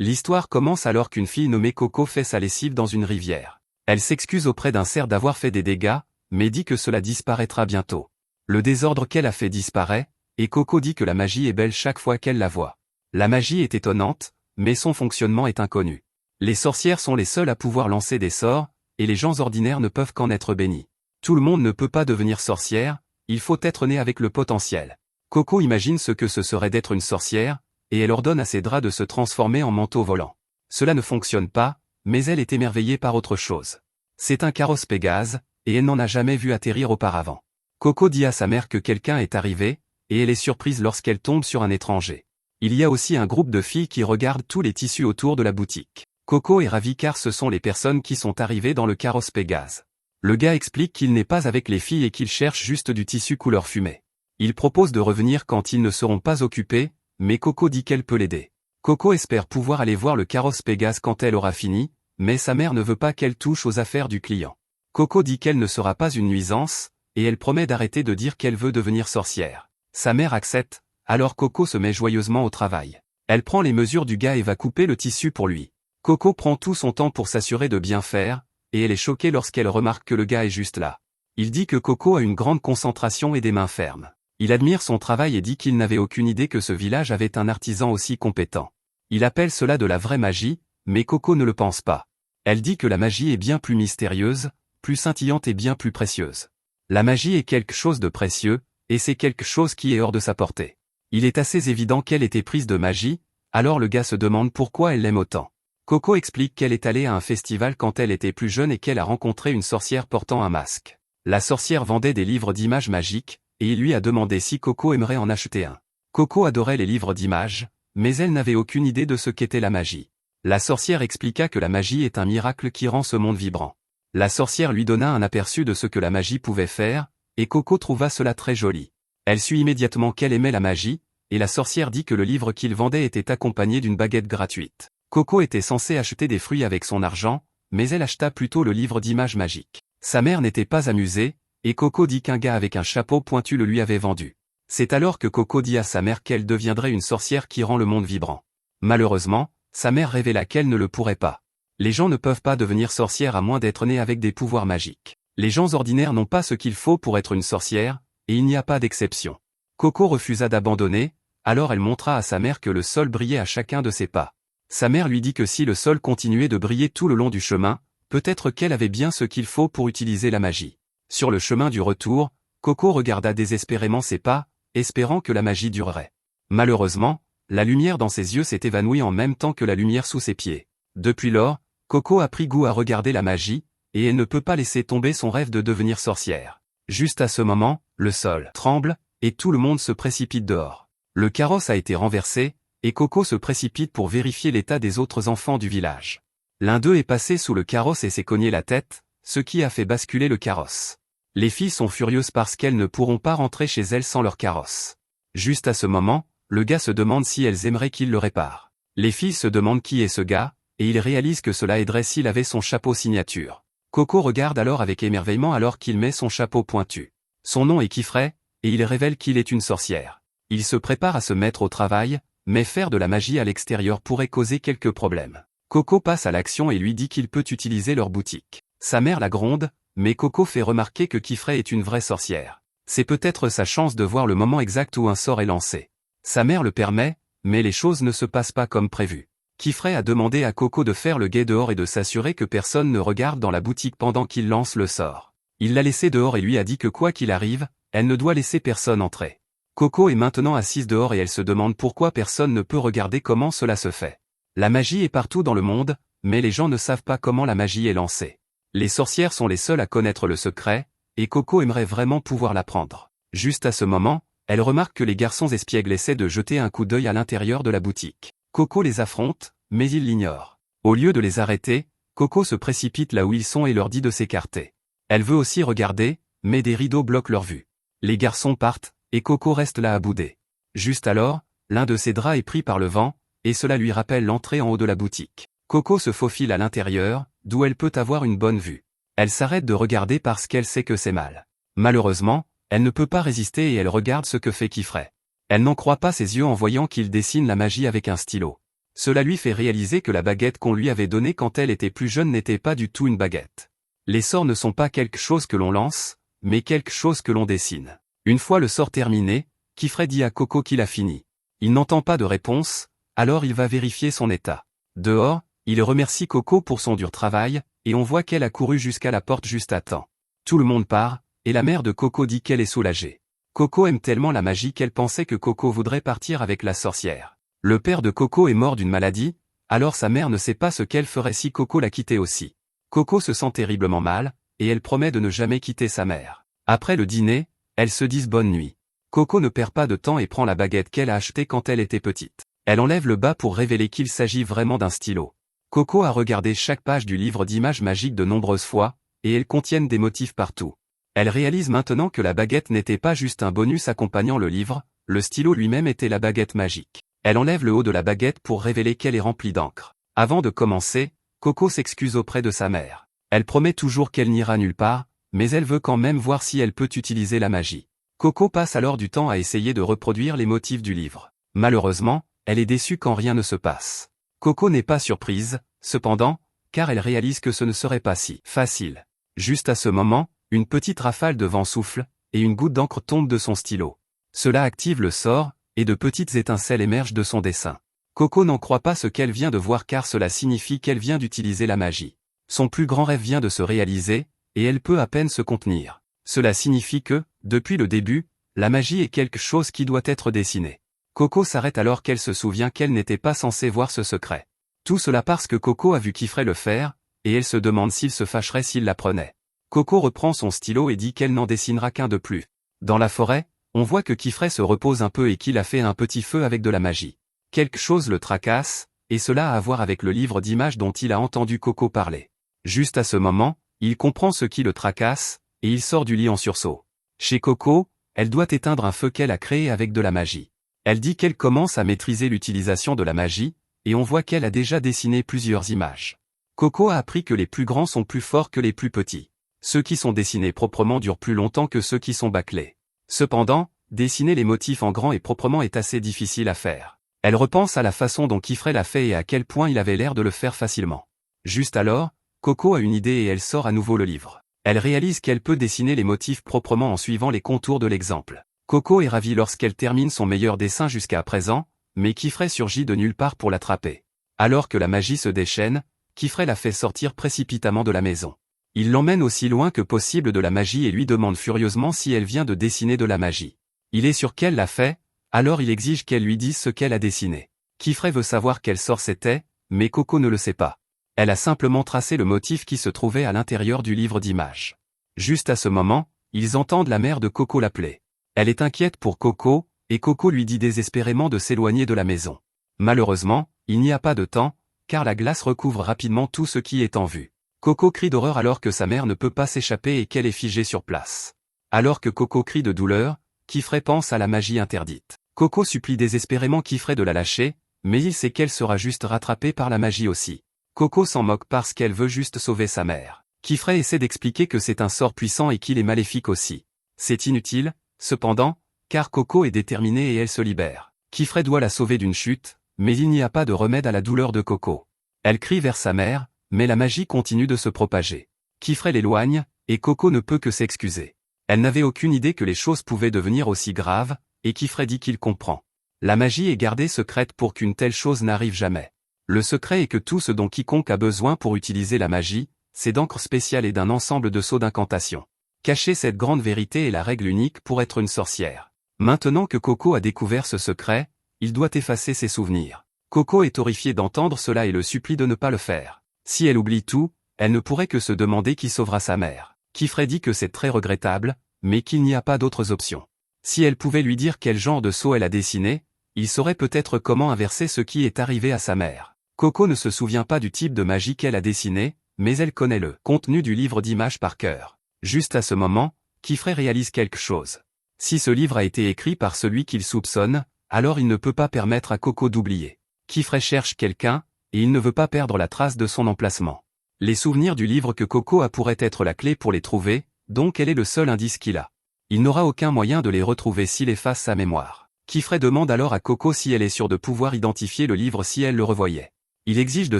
L'histoire commence alors qu'une fille nommée Coco fait sa lessive dans une rivière. Elle s'excuse auprès d'un cerf d'avoir fait des dégâts, mais dit que cela disparaîtra bientôt. Le désordre qu'elle a fait disparaît, et Coco dit que la magie est belle chaque fois qu'elle la voit. La magie est étonnante, mais son fonctionnement est inconnu. Les sorcières sont les seules à pouvoir lancer des sorts, et les gens ordinaires ne peuvent qu'en être bénis. Tout le monde ne peut pas devenir sorcière, il faut être né avec le potentiel. Coco imagine ce que ce serait d'être une sorcière, et elle ordonne à ses draps de se transformer en manteau volant. Cela ne fonctionne pas, mais elle est émerveillée par autre chose. C'est un carrosse Pégase, et elle n'en a jamais vu atterrir auparavant. Coco dit à sa mère que quelqu'un est arrivé, et elle est surprise lorsqu'elle tombe sur un étranger. Il y a aussi un groupe de filles qui regardent tous les tissus autour de la boutique. Coco est ravie car ce sont les personnes qui sont arrivées dans le carrosse Pégase. Le gars explique qu'il n'est pas avec les filles et qu'il cherche juste du tissu couleur fumée. Il propose de revenir quand ils ne seront pas occupés, mais Coco dit qu'elle peut l'aider. Coco espère pouvoir aller voir le carrosse Pégase quand elle aura fini, mais sa mère ne veut pas qu'elle touche aux affaires du client. Coco dit qu'elle ne sera pas une nuisance, et elle promet d'arrêter de dire qu'elle veut devenir sorcière. Sa mère accepte, alors Coco se met joyeusement au travail. Elle prend les mesures du gars et va couper le tissu pour lui. Coco prend tout son temps pour s'assurer de bien faire, et elle est choquée lorsqu'elle remarque que le gars est juste là. Il dit que Coco a une grande concentration et des mains fermes. Il admire son travail et dit qu'il n'avait aucune idée que ce village avait un artisan aussi compétent. Il appelle cela de la vraie magie, mais Coco ne le pense pas. Elle dit que la magie est bien plus mystérieuse, plus scintillante et bien plus précieuse. La magie est quelque chose de précieux, et c'est quelque chose qui est hors de sa portée. Il est assez évident qu'elle était prise de magie, alors le gars se demande pourquoi elle l'aime autant. Coco explique qu'elle est allée à un festival quand elle était plus jeune et qu'elle a rencontré une sorcière portant un masque. La sorcière vendait des livres d'images magiques, et il lui a demandé si Coco aimerait en acheter un. Coco adorait les livres d'images, mais elle n'avait aucune idée de ce qu'était la magie. La sorcière expliqua que la magie est un miracle qui rend ce monde vibrant. La sorcière lui donna un aperçu de ce que la magie pouvait faire, et Coco trouva cela très joli. Elle sut immédiatement qu'elle aimait la magie, et la sorcière dit que le livre qu'il vendait était accompagné d'une baguette gratuite. Coco était censée acheter des fruits avec son argent, mais elle acheta plutôt le livre d'images magiques. Sa mère n'était pas amusée, et Coco dit qu'un gars avec un chapeau pointu le lui avait vendu. C'est alors que Coco dit à sa mère qu'elle deviendrait une sorcière qui rend le monde vibrant. Malheureusement, sa mère révéla qu'elle ne le pourrait pas. Les gens ne peuvent pas devenir sorcières à moins d'être nés avec des pouvoirs magiques. Les gens ordinaires n'ont pas ce qu'il faut pour être une sorcière, et il n'y a pas d'exception. Coco refusa d'abandonner, alors elle montra à sa mère que le sol brillait à chacun de ses pas. Sa mère lui dit que si le sol continuait de briller tout le long du chemin, peut-être qu'elle avait bien ce qu'il faut pour utiliser la magie. Sur le chemin du retour, Coco regarda désespérément ses pas, espérant que la magie durerait. Malheureusement, la lumière dans ses yeux s'est évanouie en même temps que la lumière sous ses pieds. Depuis lors, Coco a pris goût à regarder la magie, et elle ne peut pas laisser tomber son rêve de devenir sorcière. Juste à ce moment, le sol tremble, et tout le monde se précipite dehors. Le carrosse a été renversé, et Coco se précipite pour vérifier l'état des autres enfants du village. L'un d'eux est passé sous le carrosse et s'est cogné la tête, ce qui a fait basculer le carrosse. Les filles sont furieuses parce qu'elles ne pourront pas rentrer chez elles sans leur carrosse. Juste à ce moment, le gars se demande si elles aimeraient qu'il le répare. Les filles se demandent qui est ce gars, et il réalise que cela aiderait s'il avait son chapeau signature. Coco regarde alors avec émerveillement alors qu'il met son chapeau pointu. Son nom est Kifray, et il révèle qu'il est une sorcière. Il se prépare à se mettre au travail, mais faire de la magie à l'extérieur pourrait causer quelques problèmes. Coco passe à l'action et lui dit qu'il peut utiliser leur boutique. Sa mère la gronde, mais Coco fait remarquer que Kifray est une vraie sorcière. C'est peut-être sa chance de voir le moment exact où un sort est lancé. Sa mère le permet, mais les choses ne se passent pas comme prévu. Kifray a demandé à Coco de faire le guet dehors et de s'assurer que personne ne regarde dans la boutique pendant qu'il lance le sort. Il l'a laissée dehors et lui a dit que quoi qu'il arrive, elle ne doit laisser personne entrer. Coco est maintenant assise dehors et elle se demande pourquoi personne ne peut regarder comment cela se fait. La magie est partout dans le monde, mais les gens ne savent pas comment la magie est lancée. Les sorcières sont les seules à connaître le secret, et Coco aimerait vraiment pouvoir l'apprendre. Juste à ce moment, elle remarque que les garçons espiègles essaient de jeter un coup d'œil à l'intérieur de la boutique. Coco les affronte, mais ils l'ignorent. Au lieu de les arrêter, Coco se précipite là où ils sont et leur dit de s'écarter. Elle veut aussi regarder, mais des rideaux bloquent leur vue. Les garçons partent, et Coco reste là à bouder. Juste alors, l'un de ses draps est pris par le vent, et cela lui rappelle l'entrée en haut de la boutique. Coco se faufile à l'intérieur, d'où elle peut avoir une bonne vue. Elle s'arrête de regarder parce qu'elle sait que c'est mal. Malheureusement, elle ne peut pas résister et elle regarde ce que fait Kifray. Elle n'en croit pas ses yeux en voyant qu'il dessine la magie avec un stylo. Cela lui fait réaliser que la baguette qu'on lui avait donnée quand elle était plus jeune n'était pas du tout une baguette. Les sorts ne sont pas quelque chose que l'on lance, mais quelque chose que l'on dessine. Une fois le sort terminé, Kifray dit à Coco qu'il a fini. Il n'entend pas de réponse, alors il va vérifier son état. Dehors, il remercie Coco pour son dur travail, et on voit qu'elle a couru jusqu'à la porte juste à temps. Tout le monde part, et la mère de Coco dit qu'elle est soulagée. Coco aime tellement la magie qu'elle pensait que Coco voudrait partir avec la sorcière. Le père de Coco est mort d'une maladie, alors sa mère ne sait pas ce qu'elle ferait si Coco la quittait aussi. Coco se sent terriblement mal, et elle promet de ne jamais quitter sa mère. Après le dîner, elles se disent bonne nuit. Coco ne perd pas de temps et prend la baguette qu'elle a achetée quand elle était petite. Elle enlève le bas pour révéler qu'il s'agit vraiment d'un stylo. Coco a regardé chaque page du livre d'images magiques de nombreuses fois, et elles contiennent des motifs partout. Elle réalise maintenant que la baguette n'était pas juste un bonus accompagnant le livre, le stylo lui-même était la baguette magique. Elle enlève le haut de la baguette pour révéler qu'elle est remplie d'encre. Avant de commencer, Coco s'excuse auprès de sa mère. Elle promet toujours qu'elle n'ira nulle part, mais elle veut quand même voir si elle peut utiliser la magie. Coco passe alors du temps à essayer de reproduire les motifs du livre. Malheureusement, elle est déçue quand rien ne se passe. Coco n'est pas surprise, cependant, car elle réalise que ce ne serait pas si facile. Juste à ce moment, une petite rafale de vent souffle, et une goutte d'encre tombe de son stylo. Cela active le sort, et de petites étincelles émergent de son dessin. Coco n'en croit pas ce qu'elle vient de voir car cela signifie qu'elle vient d'utiliser la magie. Son plus grand rêve vient de se réaliser, et elle peut à peine se contenir. Cela signifie que, depuis le début, la magie est quelque chose qui doit être dessiné. Coco s'arrête alors qu'elle se souvient qu'elle n'était pas censée voir ce secret. Tout cela parce que Coco a vu Kifray le faire, et elle se demande s'il se fâcherait s'il l'apprenait. Coco reprend son stylo et dit qu'elle n'en dessinera qu'un de plus. Dans la forêt, on voit que Kifray se repose un peu et qu'il a fait un petit feu avec de la magie. Quelque chose le tracasse, et cela a à voir avec le livre d'images dont il a entendu Coco parler. Juste à ce moment, il comprend ce qui le tracasse, et il sort du lit en sursaut. Chez Coco, elle doit éteindre un feu qu'elle a créé avec de la magie. Elle dit qu'elle commence à maîtriser l'utilisation de la magie, et on voit qu'elle a déjà dessiné plusieurs images. Coco a appris que les plus grands sont plus forts que les plus petits. Ceux qui sont dessinés proprement durent plus longtemps que ceux qui sont bâclés. Cependant, dessiner les motifs en grand et proprement est assez difficile à faire. Elle repense à la façon dont Kifray l'a fait et à quel point il avait l'air de le faire facilement. Juste alors, Coco a une idée et elle sort à nouveau le livre. Elle réalise qu'elle peut dessiner les motifs proprement en suivant les contours de l'exemple. Coco est ravie lorsqu'elle termine son meilleur dessin jusqu'à présent, mais Kifray surgit de nulle part pour l'attraper. Alors que la magie se déchaîne, Kifray la fait sortir précipitamment de la maison. Il l'emmène aussi loin que possible de la magie et lui demande furieusement si elle vient de dessiner de la magie. Il est sûr qu'elle l'a fait, alors il exige qu'elle lui dise ce qu'elle a dessiné. Kifray veut savoir quel sort c'était, mais Coco ne le sait pas. Elle a simplement tracé le motif qui se trouvait à l'intérieur du livre d'images. Juste à ce moment, ils entendent la mère de Coco l'appeler. Elle est inquiète pour Coco, et Coco lui dit désespérément de s'éloigner de la maison. Malheureusement, il n'y a pas de temps, car la glace recouvre rapidement tout ce qui est en vue. Coco crie d'horreur alors que sa mère ne peut pas s'échapper et qu'elle est figée sur place. Alors que Coco crie de douleur, Kifray pense à la magie interdite. Coco supplie désespérément Kifray de la lâcher, mais il sait qu'elle sera juste rattrapée par la magie aussi. Coco s'en moque parce qu'elle veut juste sauver sa mère. Kifray essaie d'expliquer que c'est un sort puissant et qu'il est maléfique aussi. C'est inutile, cependant, car Coco est déterminée et elle se libère. Kifray doit la sauver d'une chute, mais il n'y a pas de remède à la douleur de Coco. Elle crie vers sa mère, mais la magie continue de se propager. Kifray l'éloigne, et Coco ne peut que s'excuser. Elle n'avait aucune idée que les choses pouvaient devenir aussi graves, et Kifray dit qu'il comprend. La magie est gardée secrète pour qu'une telle chose n'arrive jamais. Le secret est que tout ce dont quiconque a besoin pour utiliser la magie, c'est d'encre spéciale et d'un ensemble de sceaux d'incantation. Cacher cette grande vérité est la règle unique pour être une sorcière. Maintenant que Coco a découvert ce secret, il doit effacer ses souvenirs. Coco est horrifiée d'entendre cela et le supplie de ne pas le faire. Si elle oublie tout, elle ne pourrait que se demander qui sauvera sa mère. Kifray dit que c'est très regrettable, mais qu'il n'y a pas d'autres options. Si elle pouvait lui dire quel genre de sceau elle a dessiné, il saurait peut-être comment inverser ce qui est arrivé à sa mère. Coco ne se souvient pas du type de magie qu'elle a dessiné, mais elle connaît le contenu du livre d'images par cœur. Juste à ce moment, Kifray réalise quelque chose. Si ce livre a été écrit par celui qu'il soupçonne, alors il ne peut pas permettre à Coco d'oublier. Kifray cherche quelqu'un, et il ne veut pas perdre la trace de son emplacement. Les souvenirs du livre que Coco a pourraient être la clé pour les trouver, donc elle est le seul indice qu'il a. Il n'aura aucun moyen de les retrouver s'il efface sa mémoire. Kifray demande alors à Coco si elle est sûre de pouvoir identifier le livre si elle le revoyait. Il exige de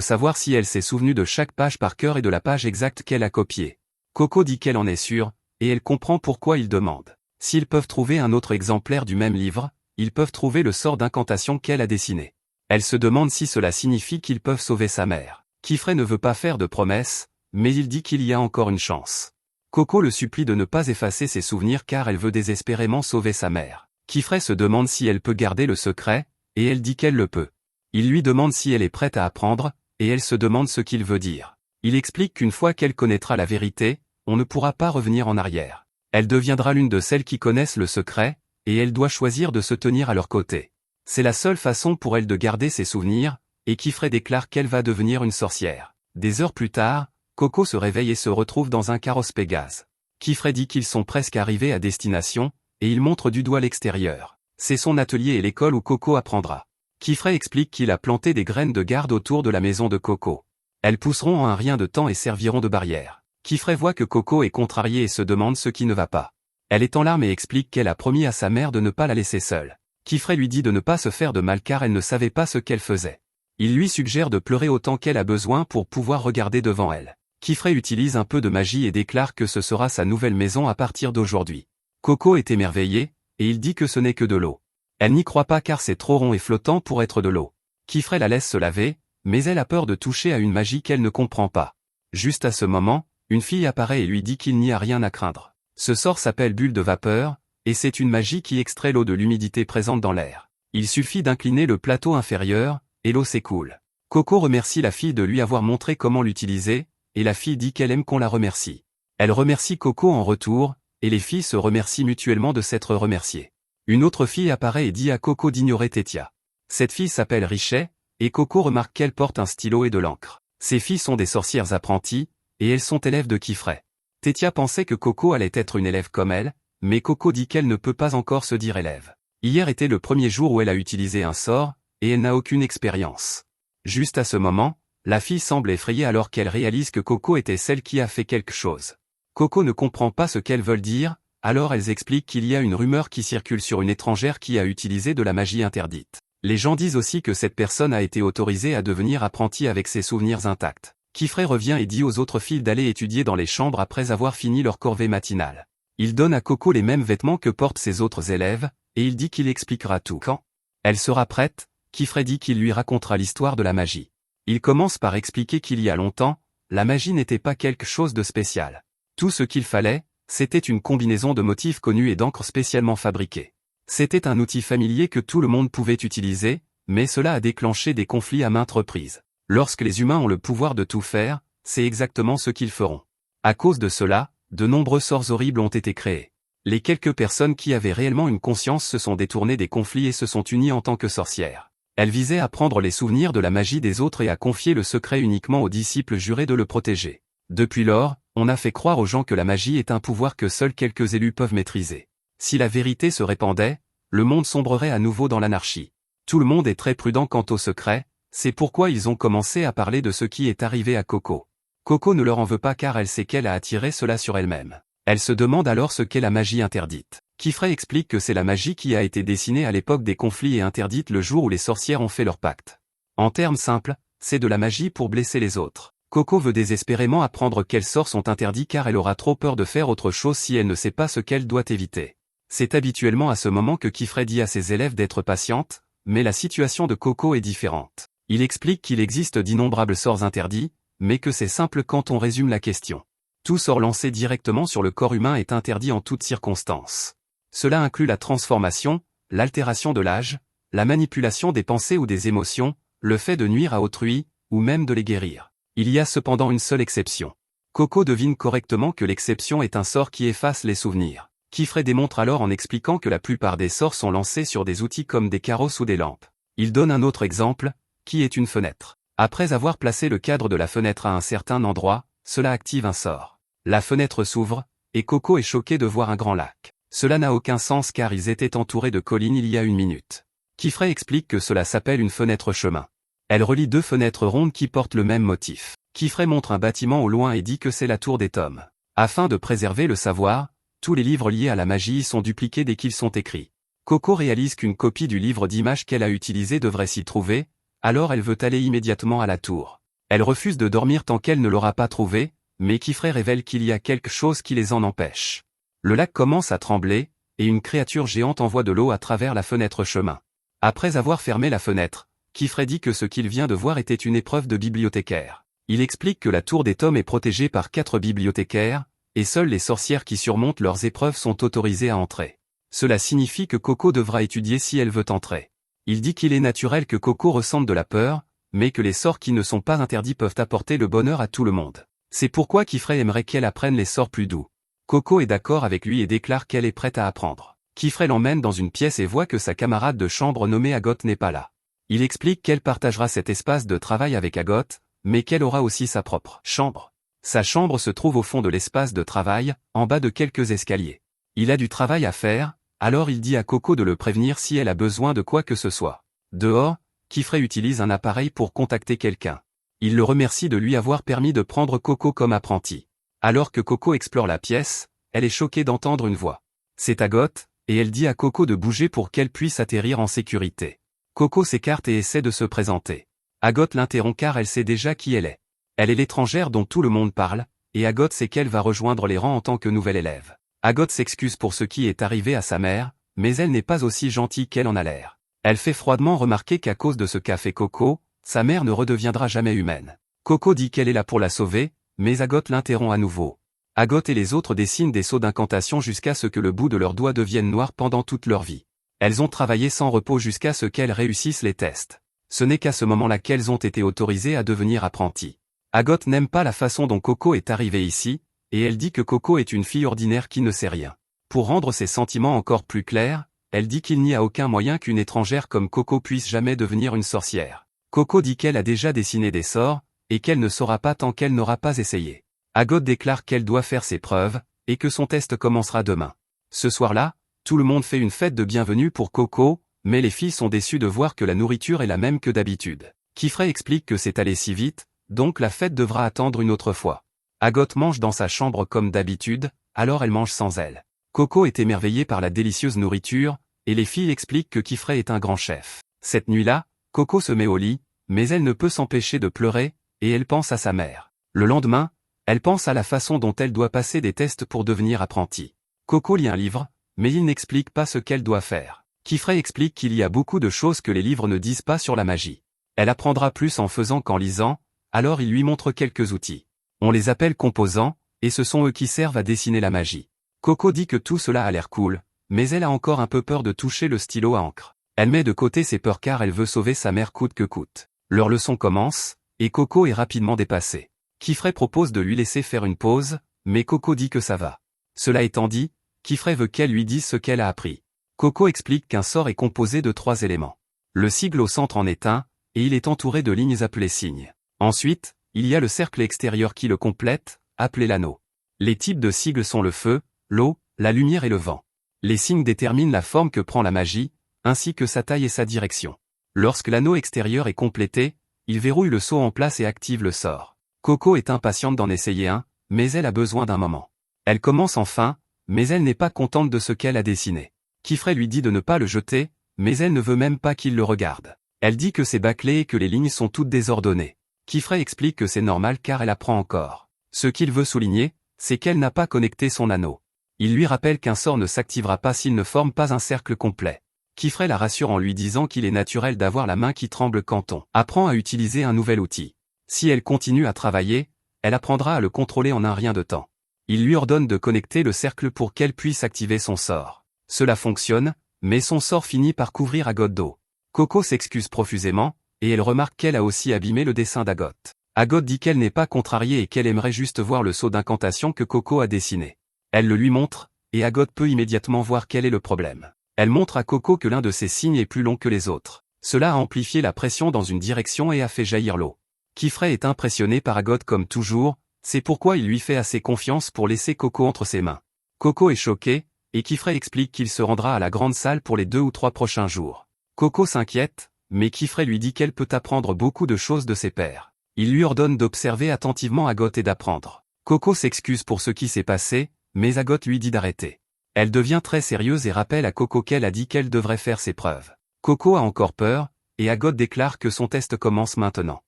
savoir si elle s'est souvenue de chaque page par cœur et de la page exacte qu'elle a copiée. Coco dit qu'elle en est sûre, et elle comprend pourquoi il demande. S'ils peuvent trouver un autre exemplaire du même livre, ils peuvent trouver le sort d'incantation qu'elle a dessiné. Elle se demande si cela signifie qu'ils peuvent sauver sa mère. Kifray ne veut pas faire de promesses, mais il dit qu'il y a encore une chance. Coco le supplie de ne pas effacer ses souvenirs car elle veut désespérément sauver sa mère. Kifray se demande si elle peut garder le secret, et elle dit qu'elle le peut. Il lui demande si elle est prête à apprendre, et elle se demande ce qu'il veut dire. Il explique qu'une fois qu'elle connaîtra la vérité, on ne pourra pas revenir en arrière. Elle deviendra l'une de celles qui connaissent le secret, et elle doit choisir de se tenir à leur côté. C'est la seule façon pour elle de garder ses souvenirs, et Kifray déclare qu'elle va devenir une sorcière. Des heures plus tard, Coco se réveille et se retrouve dans un carrosse Pégase. Kifray dit qu'ils sont presque arrivés à destination, et il montre du doigt l'extérieur. C'est son atelier et l'école où Coco apprendra. Kifray explique qu'il a planté des graines de garde autour de la maison de Coco. Elles pousseront en un rien de temps et serviront de barrière. Kifray voit que Coco est contrariée et se demande ce qui ne va pas. Elle est en larmes et explique qu'elle a promis à sa mère de ne pas la laisser seule. Kifray lui dit de ne pas se faire de mal car elle ne savait pas ce qu'elle faisait. Il lui suggère de pleurer autant qu'elle a besoin pour pouvoir regarder devant elle. Kifray utilise un peu de magie et déclare que ce sera sa nouvelle maison à partir d'aujourd'hui. Coco est émerveillée, et il dit que ce n'est que de l'eau. Elle n'y croit pas car c'est trop rond et flottant pour être de l'eau. Kifray la laisse se laver, mais elle a peur de toucher à une magie qu'elle ne comprend pas. Juste à ce moment, une fille apparaît et lui dit qu'il n'y a rien à craindre. Ce sort s'appelle bulle de vapeur, et c'est une magie qui extrait l'eau de l'humidité présente dans l'air. Il suffit d'incliner le plateau inférieur, et l'eau s'écoule. Coco remercie la fille de lui avoir montré comment l'utiliser, et la fille dit qu'elle aime qu'on la remercie. Elle remercie Coco en retour, et les filles se remercient mutuellement de s'être remerciées. Une autre fille apparaît et dit à Coco d'ignorer Tétia. Cette fille s'appelle Richet, et Coco remarque qu'elle porte un stylo et de l'encre. Ces filles sont des sorcières apprenties, et elles sont élèves de Kifray. Tétia pensait que Coco allait être une élève comme elle, mais Coco dit qu'elle ne peut pas encore se dire élève. Hier était le premier jour où elle a utilisé un sort, et elle n'a aucune expérience. Juste à ce moment, la fille semble effrayée alors qu'elle réalise que Coco était celle qui a fait quelque chose. Coco ne comprend pas ce qu'elles veulent dire, alors elles expliquent qu'il y a une rumeur qui circule sur une étrangère qui a utilisé de la magie interdite. Les gens disent aussi que cette personne a été autorisée à devenir apprentie avec ses souvenirs intacts. Kifray revient et dit aux autres filles d'aller étudier dans les chambres après avoir fini leur corvée matinale. Il donne à Coco les mêmes vêtements que portent ses autres élèves, et il dit qu'il expliquera tout. Quand elle sera prête, Kifray dit qu'il lui racontera l'histoire de la magie. Il commence par expliquer qu'il y a longtemps, la magie n'était pas quelque chose de spécial. Tout ce qu'il fallait, c'était une combinaison de motifs connus et d'encre spécialement fabriquée. C'était un outil familier que tout le monde pouvait utiliser, mais cela a déclenché des conflits à maintes reprises. Lorsque les humains ont le pouvoir de tout faire, c'est exactement ce qu'ils feront. À cause de cela, de nombreux sorts horribles ont été créés. Les quelques personnes qui avaient réellement une conscience se sont détournées des conflits et se sont unies en tant que sorcières. Elles visaient à prendre les souvenirs de la magie des autres et à confier le secret uniquement aux disciples jurés de le protéger. Depuis lors, on a fait croire aux gens que la magie est un pouvoir que seuls quelques élus peuvent maîtriser. Si la vérité se répandait, le monde sombrerait à nouveau dans l'anarchie. Tout le monde est très prudent quant au secret, c'est pourquoi ils ont commencé à parler de ce qui est arrivé à Coco. Coco ne leur en veut pas car elle sait qu'elle a attiré cela sur elle-même. Elle se demande alors ce qu'est la magie interdite. Kifray explique que c'est la magie qui a été dessinée à l'époque des conflits et interdite le jour où les sorcières ont fait leur pacte. En termes simples, c'est de la magie pour blesser les autres. Coco veut désespérément apprendre quels sorts sont interdits car elle aura trop peur de faire autre chose si elle ne sait pas ce qu'elle doit éviter. C'est habituellement à ce moment que Kifray dit à ses élèves d'être patientes, mais la situation de Coco est différente. Il explique qu'il existe d'innombrables sorts interdits, mais que c'est simple quand on résume la question. Tout sort lancé directement sur le corps humain est interdit en toutes circonstances. Cela inclut la transformation, l'altération de l'âge, la manipulation des pensées ou des émotions, le fait de nuire à autrui, ou même de les guérir. Il y a cependant une seule exception. Coco devine correctement que l'exception est un sort qui efface les souvenirs. Kifray démontre alors en expliquant que la plupart des sorts sont lancés sur des outils comme des carrosses ou des lampes. Il donne un autre exemple, qui est une fenêtre. Après avoir placé le cadre de la fenêtre à un certain endroit, cela active un sort. La fenêtre s'ouvre, et Coco est choqué de voir un grand lac. Cela n'a aucun sens car ils étaient entourés de collines il y a une minute. Kifray explique que cela s'appelle une fenêtre chemin. Elle relie deux fenêtres rondes qui portent le même motif. Kifray montre un bâtiment au loin et dit que c'est la tour des tomes. Afin de préserver le savoir, tous les livres liés à la magie sont dupliqués dès qu'ils sont écrits. Coco réalise qu'une copie du livre d'images qu'elle a utilisé devrait s'y trouver, alors elle veut aller immédiatement à la tour. Elle refuse de dormir tant qu'elle ne l'aura pas trouvé, mais Kifré révèle qu'il y a quelque chose qui les en empêche. Le lac commence à trembler, et une créature géante envoie de l'eau à travers la fenêtre chemin. Après avoir fermé la fenêtre, Kifré dit que ce qu'il vient de voir était une épreuve de bibliothécaire. Il explique que la tour des tomes est protégée par 4 bibliothécaires, et seules les sorcières qui surmontent leurs épreuves sont autorisées à entrer. Cela signifie que Coco devra étudier si elle veut entrer. Il dit qu'il est naturel que Coco ressente de la peur, mais que les sorts qui ne sont pas interdits peuvent apporter le bonheur à tout le monde. C'est pourquoi Kifré aimerait qu'elle apprenne les sorts plus doux. Coco est d'accord avec lui et déclare qu'elle est prête à apprendre. Kifré l'emmène dans une pièce et voit que sa camarade de chambre nommée Agot n'est pas là. Il explique qu'elle partagera cet espace de travail avec Agot, mais qu'elle aura aussi sa propre chambre. Sa chambre se trouve au fond de l'espace de travail, en bas de quelques escaliers. Il a du travail à faire, alors il dit à Coco de le prévenir si elle a besoin de quoi que ce soit. Dehors, Kifré utilise un appareil pour contacter quelqu'un. Il le remercie de lui avoir permis de prendre Coco comme apprenti. Alors que Coco explore la pièce, elle est choquée d'entendre une voix. C'est Agot, et elle dit à Coco de bouger pour qu'elle puisse atterrir en sécurité. Coco s'écarte et essaie de se présenter. Agot l'interrompt car elle sait déjà qui elle est. Elle est l'étrangère dont tout le monde parle, et Agot sait qu'elle va rejoindre les rangs en tant que nouvelle élève. Agot s'excuse pour ce qui est arrivé à sa mère, mais elle n'est pas aussi gentille qu'elle en a l'air. Elle fait froidement remarquer qu'à cause de ce qu'a fait Coco, sa mère ne redeviendra jamais humaine. Coco dit qu'elle est là pour la sauver, mais Agot l'interrompt à nouveau. Agot et les autres dessinent des sceaux d'incantation jusqu'à ce que le bout de leurs doigts devienne noir pendant toute leur vie. Elles ont travaillé sans repos jusqu'à ce qu'elles réussissent les tests. Ce n'est qu'à ce moment-là qu'elles ont été autorisées à devenir apprenties. Agot n'aime pas la façon dont Coco est arrivée ici, et elle dit que Coco est une fille ordinaire qui ne sait rien. Pour rendre ses sentiments encore plus clairs, elle dit qu'il n'y a aucun moyen qu'une étrangère comme Coco puisse jamais devenir une sorcière. Coco dit qu'elle a déjà dessiné des sorts, et qu'elle ne saura pas tant qu'elle n'aura pas essayé. Agot déclare qu'elle doit faire ses preuves, et que son test commencera demain. Ce soir-là, tout le monde fait une fête de bienvenue pour Coco, mais les filles sont déçues de voir que la nourriture est la même que d'habitude. Kifré explique que c'est allé si vite, donc la fête devra attendre une autre fois. Agot mange dans sa chambre comme d'habitude, alors elle mange sans elle. Coco est émerveillée par la délicieuse nourriture, et les filles expliquent que Kifré est un grand chef. Cette nuit-là, Coco se met au lit, mais elle ne peut s'empêcher de pleurer, et elle pense à sa mère. Le lendemain, elle pense à la façon dont elle doit passer des tests pour devenir apprentie. Coco lit un livre, mais il n'explique pas ce qu'elle doit faire. Kifré explique qu'il y a beaucoup de choses que les livres ne disent pas sur la magie. Elle apprendra plus en faisant qu'en lisant, alors il lui montre quelques outils. On les appelle composants, et ce sont eux qui servent à dessiner la magie. Coco dit que tout cela a l'air cool, mais elle a encore un peu peur de toucher le stylo à encre. Elle met de côté ses peurs car elle veut sauver sa mère coûte que coûte. Leur leçon commence, et Coco est rapidement dépassée. Kifré propose de lui laisser faire une pause, mais Coco dit que ça va. Cela étant dit, Kifré veut qu'elle lui dise ce qu'elle a appris. Coco explique qu'un sort est composé de 3 éléments. Le sigle au centre en est un, et il est entouré de lignes appelées signes. Ensuite, il y a le cercle extérieur qui le complète, appelé l'anneau. Les types de sigles sont le feu, l'eau, la lumière et le vent. Les signes déterminent la forme que prend la magie, ainsi que sa taille et sa direction. Lorsque l'anneau extérieur est complété, il verrouille le sceau en place et active le sort. Coco est impatiente d'en essayer un, mais elle a besoin d'un moment. Elle commence enfin, mais elle n'est pas contente de ce qu'elle a dessiné. Kifré lui dit de ne pas le jeter, mais elle ne veut même pas qu'il le regarde. Elle dit que c'est bâclé et que les lignes sont toutes désordonnées. Kifré explique que c'est normal car elle apprend encore. Ce qu'il veut souligner, c'est qu'elle n'a pas connecté son anneau. Il lui rappelle qu'un sort ne s'activera pas s'il ne forme pas un cercle complet. Kifré la rassure en lui disant qu'il est naturel d'avoir la main qui tremble quand on apprend à utiliser un nouvel outil. Si elle continue à travailler, elle apprendra à le contrôler en un rien de temps. Il lui ordonne de connecter le cercle pour qu'elle puisse activer son sort. Cela fonctionne, mais son sort finit par couvrir Agot d'eau. Coco s'excuse profusément, et elle remarque qu'elle a aussi abîmé le dessin d'Agot. Agot dit qu'elle n'est pas contrariée et qu'elle aimerait juste voir le sceau d'incantation que Coco a dessiné. Elle le lui montre, et Agot peut immédiatement voir quel est le problème. Elle montre à Coco que l'un de ses signes est plus long que les autres. Cela a amplifié la pression dans une direction et a fait jaillir l'eau. Kifré est impressionné par Agot comme toujours, c'est pourquoi il lui fait assez confiance pour laisser Coco entre ses mains. Coco est choqué, et Kifré explique qu'il se rendra à la grande salle pour les 2 ou 3 prochains jours. Coco s'inquiète, mais Kifré lui dit qu'elle peut apprendre beaucoup de choses de ses pairs. Il lui ordonne d'observer attentivement Agot et d'apprendre. Coco s'excuse pour ce qui s'est passé, mais Agot lui dit d'arrêter. Elle devient très sérieuse et rappelle à Coco qu'elle a dit qu'elle devrait faire ses preuves. Coco a encore peur, et Agot déclare que son test commence maintenant.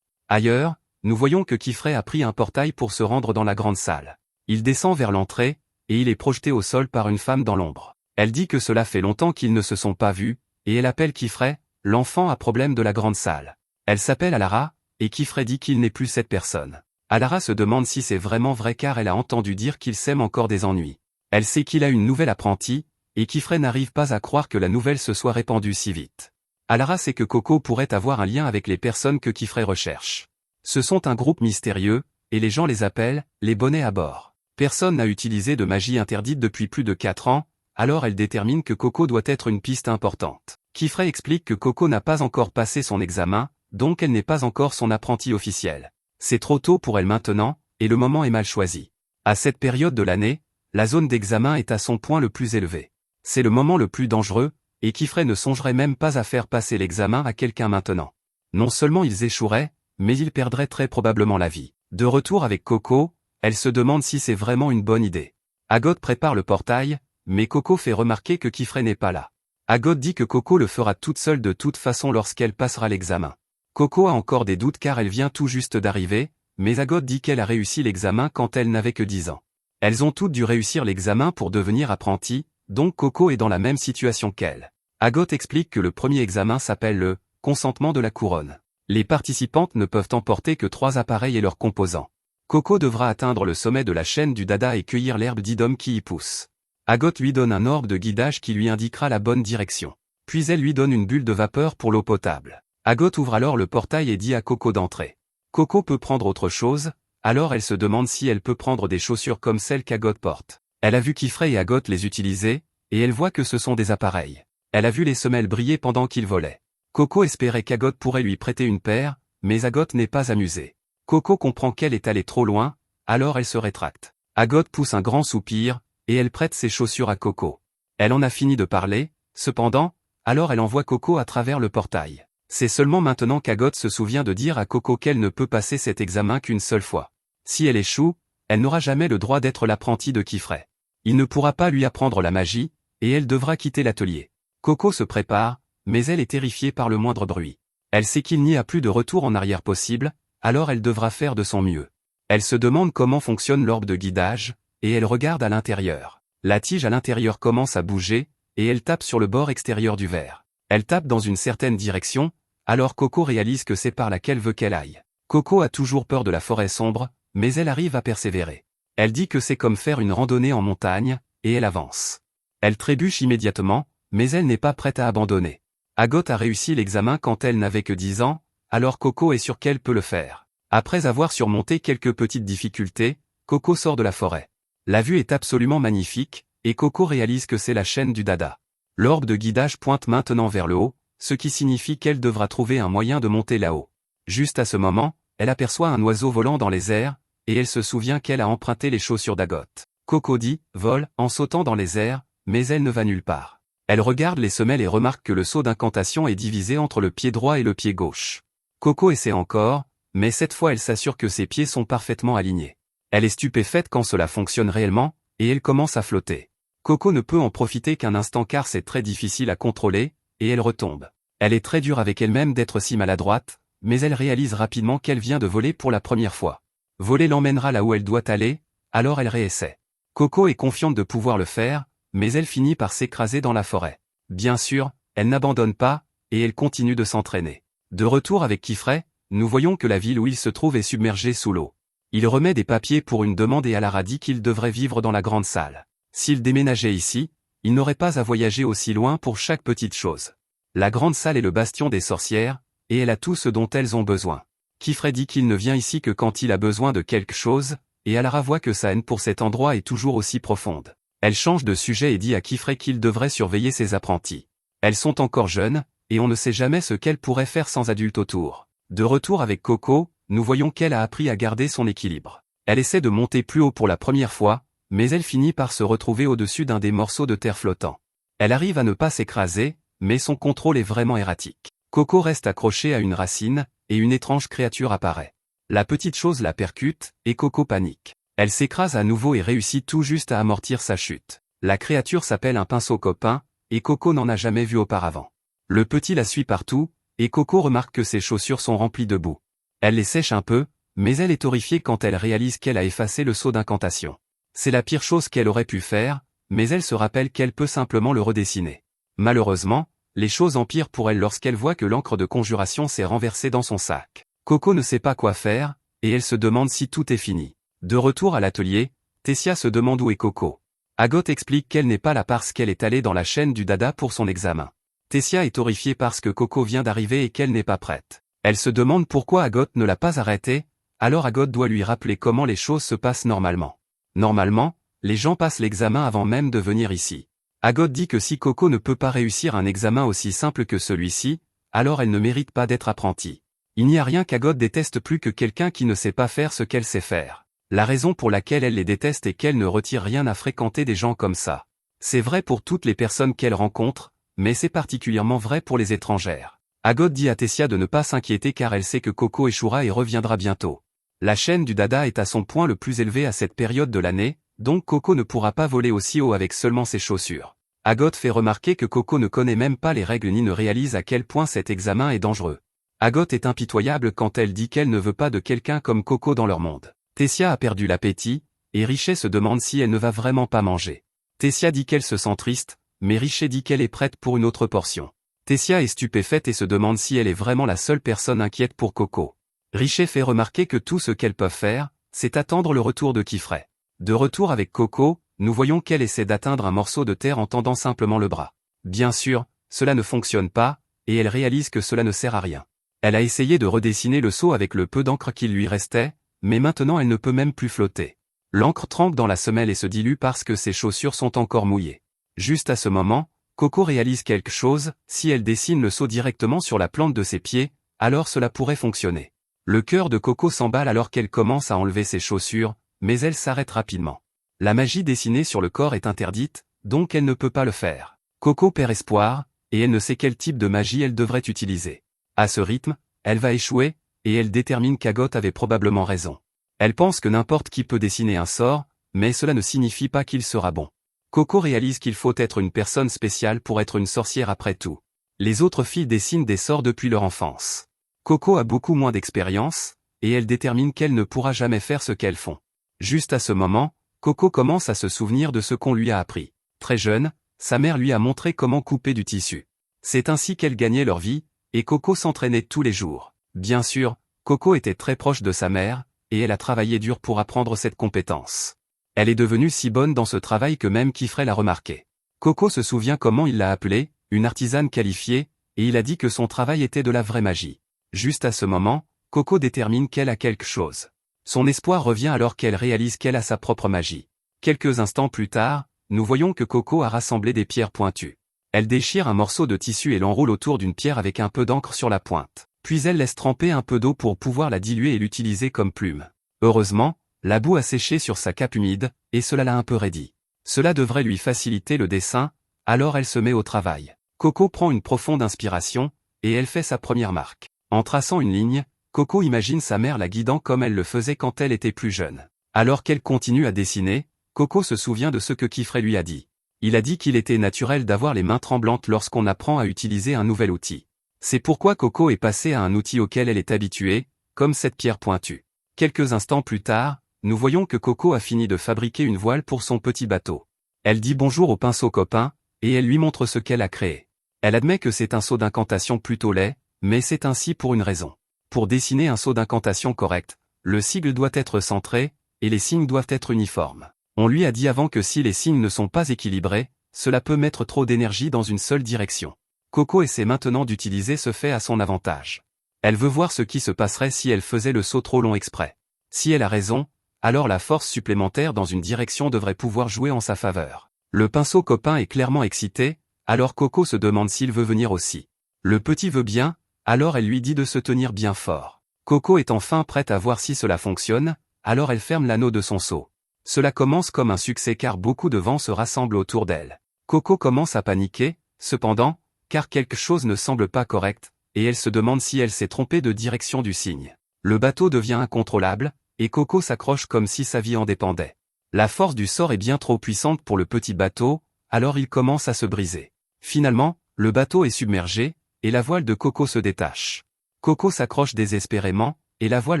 Ailleurs, nous voyons que Kifrey a pris un portail pour se rendre dans la grande salle. Il descend vers l'entrée, et il est projeté au sol par une femme dans l'ombre. Elle dit que cela fait longtemps qu'ils ne se sont pas vus, et elle appelle Kifrey, l'enfant à problème de la grande salle. Elle s'appelle Alara, et Kifrey dit qu'il n'est plus cette personne. Alara se demande si c'est vraiment vrai car elle a entendu dire qu'il sème encore des ennuis. Elle sait qu'il a une nouvelle apprentie, et Kifrey n'arrive pas à croire que la nouvelle se soit répandue si vite. Alara sait que Coco pourrait avoir un lien avec les personnes que Kifrey recherche. Ce sont un groupe mystérieux, et les gens les appellent « les bonnets à bord ». Personne n'a utilisé de magie interdite depuis plus de 4 ans, alors elle détermine que Coco doit être une piste importante. Kifrey explique que Coco n'a pas encore passé son examen, donc elle n'est pas encore son apprentie officielle. C'est trop tôt pour elle maintenant, et le moment est mal choisi. À cette période de l'année, la zone d'examen est à son point le plus élevé. C'est le moment le plus dangereux, et Kifrey ne songerait même pas à faire passer l'examen à quelqu'un maintenant. Non seulement ils échoueraient, mais ils perdraient très probablement la vie. De retour avec Coco, elle se demande si c'est vraiment une bonne idée. Agot prépare le portail, mais Coco fait remarquer que Kifrey n'est pas là. Agot dit que Coco le fera toute seule de toute façon lorsqu'elle passera l'examen. Coco a encore des doutes car elle vient tout juste d'arriver, mais Agot dit qu'elle a réussi l'examen quand elle n'avait que 10 ans. Elles ont toutes dû réussir l'examen pour devenir apprenties, donc Coco est dans la même situation qu'elle. Agot explique que le premier examen s'appelle le « consentement de la couronne ». Les participantes ne peuvent emporter que 3 appareils et leurs composants. Coco devra atteindre le sommet de la chaîne du dada et cueillir l'herbe d'Idom qui y pousse. Agot lui donne un orbe de guidage qui lui indiquera la bonne direction. Puis elle lui donne une bulle de vapeur pour l'eau potable. Agot ouvre alors le portail et dit à Coco d'entrer. Coco peut prendre autre chose, alors elle se demande si elle peut prendre des chaussures comme celles qu'Agot porte. Elle a vu Kifrey et Agot les utiliser, et elle voit que ce sont des appareils. Elle a vu les semelles briller pendant qu'ils volaient. Coco espérait qu'Agot pourrait lui prêter une paire, mais Agot n'est pas amusée. Coco comprend qu'elle est allée trop loin, alors elle se rétracte. Agot pousse un grand soupir, et elle prête ses chaussures à Coco. Elle en a fini de parler, cependant, alors elle envoie Coco à travers le portail. C'est seulement maintenant qu'Agot se souvient de dire à Coco qu'elle ne peut passer cet examen qu'une seule fois. Si elle échoue, elle n'aura jamais le droit d'être l'apprentie de Kifrey. Il ne pourra pas lui apprendre la magie, et elle devra quitter l'atelier. Coco se prépare, mais elle est terrifiée par le moindre bruit. Elle sait qu'il n'y a plus de retour en arrière possible, alors elle devra faire de son mieux. Elle se demande comment fonctionne l'orbe de guidage, et elle regarde à l'intérieur. La tige à l'intérieur commence à bouger, et elle tape sur le bord extérieur du verre. Elle tape dans une certaine direction, alors Coco réalise que c'est par là qu'elle veut qu'elle aille. Coco a toujours peur de la forêt sombre, mais elle arrive à persévérer. Elle dit que c'est comme faire une randonnée en montagne, et elle avance. Elle trébuche immédiatement, mais elle n'est pas prête à abandonner. Agot a réussi l'examen quand elle n'avait que 10 ans, alors Coco est sûre qu'elle peut le faire. Après avoir surmonté quelques petites difficultés, Coco sort de la forêt. La vue est absolument magnifique, et Coco réalise que c'est la chaîne du dada. L'orbe de guidage pointe maintenant vers le haut, ce qui signifie qu'elle devra trouver un moyen de monter là-haut. Juste à ce moment, elle aperçoit un oiseau volant dans les airs, et elle se souvient qu'elle a emprunté les chaussures d'Agot. Coco dit « vole » en sautant dans les airs, mais elle ne va nulle part. Elle regarde les semelles et remarque que le seau d'incantation est divisé entre le pied droit et le pied gauche. Coco essaie encore, mais cette fois elle s'assure que ses pieds sont parfaitement alignés. Elle est stupéfaite quand cela fonctionne réellement, et elle commence à flotter. Coco ne peut en profiter qu'un instant car c'est très difficile à contrôler, et elle retombe. Elle est très dure avec elle-même d'être si maladroite, mais elle réalise rapidement qu'elle vient de voler pour la première fois. Voler l'emmènera là où elle doit aller, alors elle réessaie. Coco est confiante de pouvoir le faire, mais elle finit par s'écraser dans la forêt. Bien sûr, elle n'abandonne pas, et elle continue de s'entraîner. De retour avec Kifrey, nous voyons que la ville où il se trouve est submergée sous l'eau. Il remet des papiers pour une demande et Alara dit qu'il devrait vivre dans la grande salle. S'il déménageait ici, il n'aurait pas à voyager aussi loin pour chaque petite chose. La grande salle est le bastion des sorcières, et elle a tout ce dont elles ont besoin. Kifrey dit qu'il ne vient ici que quand il a besoin de quelque chose, et Alara voit que sa haine pour cet endroit est toujours aussi profonde. Elle change de sujet et dit à Kifrey qu'il devrait surveiller ses apprentis. Elles sont encore jeunes, et on ne sait jamais ce qu'elles pourraient faire sans adultes autour. De retour avec Coco, nous voyons qu'elle a appris à garder son équilibre. Elle essaie de monter plus haut pour la première fois, mais elle finit par se retrouver au-dessus d'un des morceaux de terre flottants. Elle arrive à ne pas s'écraser, mais son contrôle est vraiment erratique. Coco reste accrochée à une racine, et une étrange créature apparaît. La petite chose la percute, et Coco panique. Elle s'écrase à nouveau et réussit tout juste à amortir sa chute. La créature s'appelle un pinceau copain, et Coco n'en a jamais vu auparavant. Le petit la suit partout, et Coco remarque que ses chaussures sont remplies de boue. Elle les sèche un peu, mais elle est horrifiée quand elle réalise qu'elle a effacé le sceau d'incantation. C'est la pire chose qu'elle aurait pu faire, mais elle se rappelle qu'elle peut simplement le redessiner. Malheureusement, les choses empirent pour elle lorsqu'elle voit que l'encre de conjuration s'est renversée dans son sac. Coco ne sait pas quoi faire, et elle se demande si tout est fini. De retour à l'atelier, Tessia se demande où est Coco. Agathe explique qu'elle n'est pas là parce qu'elle est allée dans la chaîne du dada pour son examen. Tessia est horrifiée parce que Coco vient d'arriver et qu'elle n'est pas prête. Elle se demande pourquoi Agathe ne l'a pas arrêtée, alors Agathe doit lui rappeler comment les choses se passent normalement. Normalement, les gens passent l'examen avant même de venir ici. Agathe dit que si Coco ne peut pas réussir un examen aussi simple que celui-ci, alors elle ne mérite pas d'être apprentie. Il n'y a rien qu'Agathe déteste plus que quelqu'un qui ne sait pas faire ce qu'elle sait faire. La raison pour laquelle elle les déteste est qu'elle ne retire rien à fréquenter des gens comme ça. C'est vrai pour toutes les personnes qu'elle rencontre, mais c'est particulièrement vrai pour les étrangères. Agathe dit à Tessia de ne pas s'inquiéter car elle sait que Coco échouera et reviendra bientôt. La chaîne du dada est à son point le plus élevé à cette période de l'année, donc Coco ne pourra pas voler aussi haut avec seulement ses chaussures. Agathe fait remarquer que Coco ne connaît même pas les règles ni ne réalise à quel point cet examen est dangereux. Agathe est impitoyable quand elle dit qu'elle ne veut pas de quelqu'un comme Coco dans leur monde. Tessia a perdu l'appétit, et Richet se demande si elle ne va vraiment pas manger. Tessia dit qu'elle se sent triste, mais Richet dit qu'elle est prête pour une autre portion. Tessia est stupéfaite et se demande si elle est vraiment la seule personne inquiète pour Coco. Richet fait remarquer que tout ce qu'elles peuvent faire, c'est attendre le retour de Kifray. De retour avec Coco, nous voyons qu'elle essaie d'atteindre un morceau de terre en tendant simplement le bras. Bien sûr, cela ne fonctionne pas, et elle réalise que cela ne sert à rien. Elle a essayé de redessiner le seau avec le peu d'encre qu'il lui restait, mais maintenant elle ne peut même plus flotter. L'encre trempe dans la semelle et se dilue parce que ses chaussures sont encore mouillées. Juste à ce moment, Coco réalise quelque chose, si elle dessine le seau directement sur la plante de ses pieds, alors cela pourrait fonctionner. Le cœur de Coco s'emballe alors qu'elle commence à enlever ses chaussures, mais elle s'arrête rapidement. La magie dessinée sur le corps est interdite, donc elle ne peut pas le faire. Coco perd espoir, et elle ne sait quel type de magie elle devrait utiliser. À ce rythme, elle va échouer, et elle détermine qu'Agathe avait probablement raison. Elle pense que n'importe qui peut dessiner un sort, mais cela ne signifie pas qu'il sera bon. Coco réalise qu'il faut être une personne spéciale pour être une sorcière après tout. Les autres filles dessinent des sorts depuis leur enfance. Coco a beaucoup moins d'expérience, et elle détermine qu'elle ne pourra jamais faire ce qu'elles font. Juste à ce moment, Coco commence à se souvenir de ce qu'on lui a appris. Très jeune, sa mère lui a montré comment couper du tissu. C'est ainsi qu'elle gagnait leur vie, et Coco s'entraînait tous les jours. Bien sûr, Coco était très proche de sa mère, et elle a travaillé dur pour apprendre cette compétence. Elle est devenue si bonne dans ce travail que même Kifray l'a remarqué. Coco se souvient comment il l'a appelée, une artisane qualifiée, et il a dit que son travail était de la vraie magie. Juste à ce moment, Coco détermine qu'elle a quelque chose. Son espoir revient alors qu'elle réalise qu'elle a sa propre magie. Quelques instants plus tard, nous voyons que Coco a rassemblé des pierres pointues. Elle déchire un morceau de tissu et l'enroule autour d'une pierre avec un peu d'encre sur la pointe. Puis elle laisse tremper un peu d'eau pour pouvoir la diluer et l'utiliser comme plume. Heureusement, la boue a séché sur sa cape humide, et cela l'a un peu raidi. Cela devrait lui faciliter le dessin, alors elle se met au travail. Coco prend une profonde inspiration, et elle fait sa première marque. En traçant une ligne, Coco imagine sa mère la guidant comme elle le faisait quand elle était plus jeune. Alors qu'elle continue à dessiner, Coco se souvient de ce que Kifray lui a dit. Il a dit qu'il était naturel d'avoir les mains tremblantes lorsqu'on apprend à utiliser un nouvel outil. C'est pourquoi Coco est passée à un outil auquel elle est habituée, comme cette pierre pointue. Quelques instants plus tard, nous voyons que Coco a fini de fabriquer une voile pour son petit bateau. Elle dit bonjour au pinceau copain, et elle lui montre ce qu'elle a créé. Elle admet que c'est un seau d'incantation plutôt laid, mais c'est ainsi pour une raison. Pour dessiner un seau d'incantation correct, le sigle doit être centré, et les signes doivent être uniformes. On lui a dit avant que si les signes ne sont pas équilibrés, cela peut mettre trop d'énergie dans une seule direction. Coco essaie maintenant d'utiliser ce fait à son avantage. Elle veut voir ce qui se passerait si elle faisait le saut trop long exprès. Si elle a raison, alors la force supplémentaire dans une direction devrait pouvoir jouer en sa faveur. Le pinceau copain est clairement excité, alors Coco se demande s'il veut venir aussi. Le petit veut bien, alors elle lui dit de se tenir bien fort. Coco est enfin prête à voir si cela fonctionne, alors elle ferme l'anneau de son seau. Cela commence comme un succès car beaucoup de vent se rassemble autour d'elle. Coco commence à paniquer, cependant, car quelque chose ne semble pas correct, et elle se demande si elle s'est trompée de direction du signe. Le bateau devient incontrôlable, et Coco s'accroche comme si sa vie en dépendait. La force du sort est bien trop puissante pour le petit bateau, alors il commence à se briser. Finalement, le bateau est submergé, et la voile de Coco se détache. Coco s'accroche désespérément, et la voile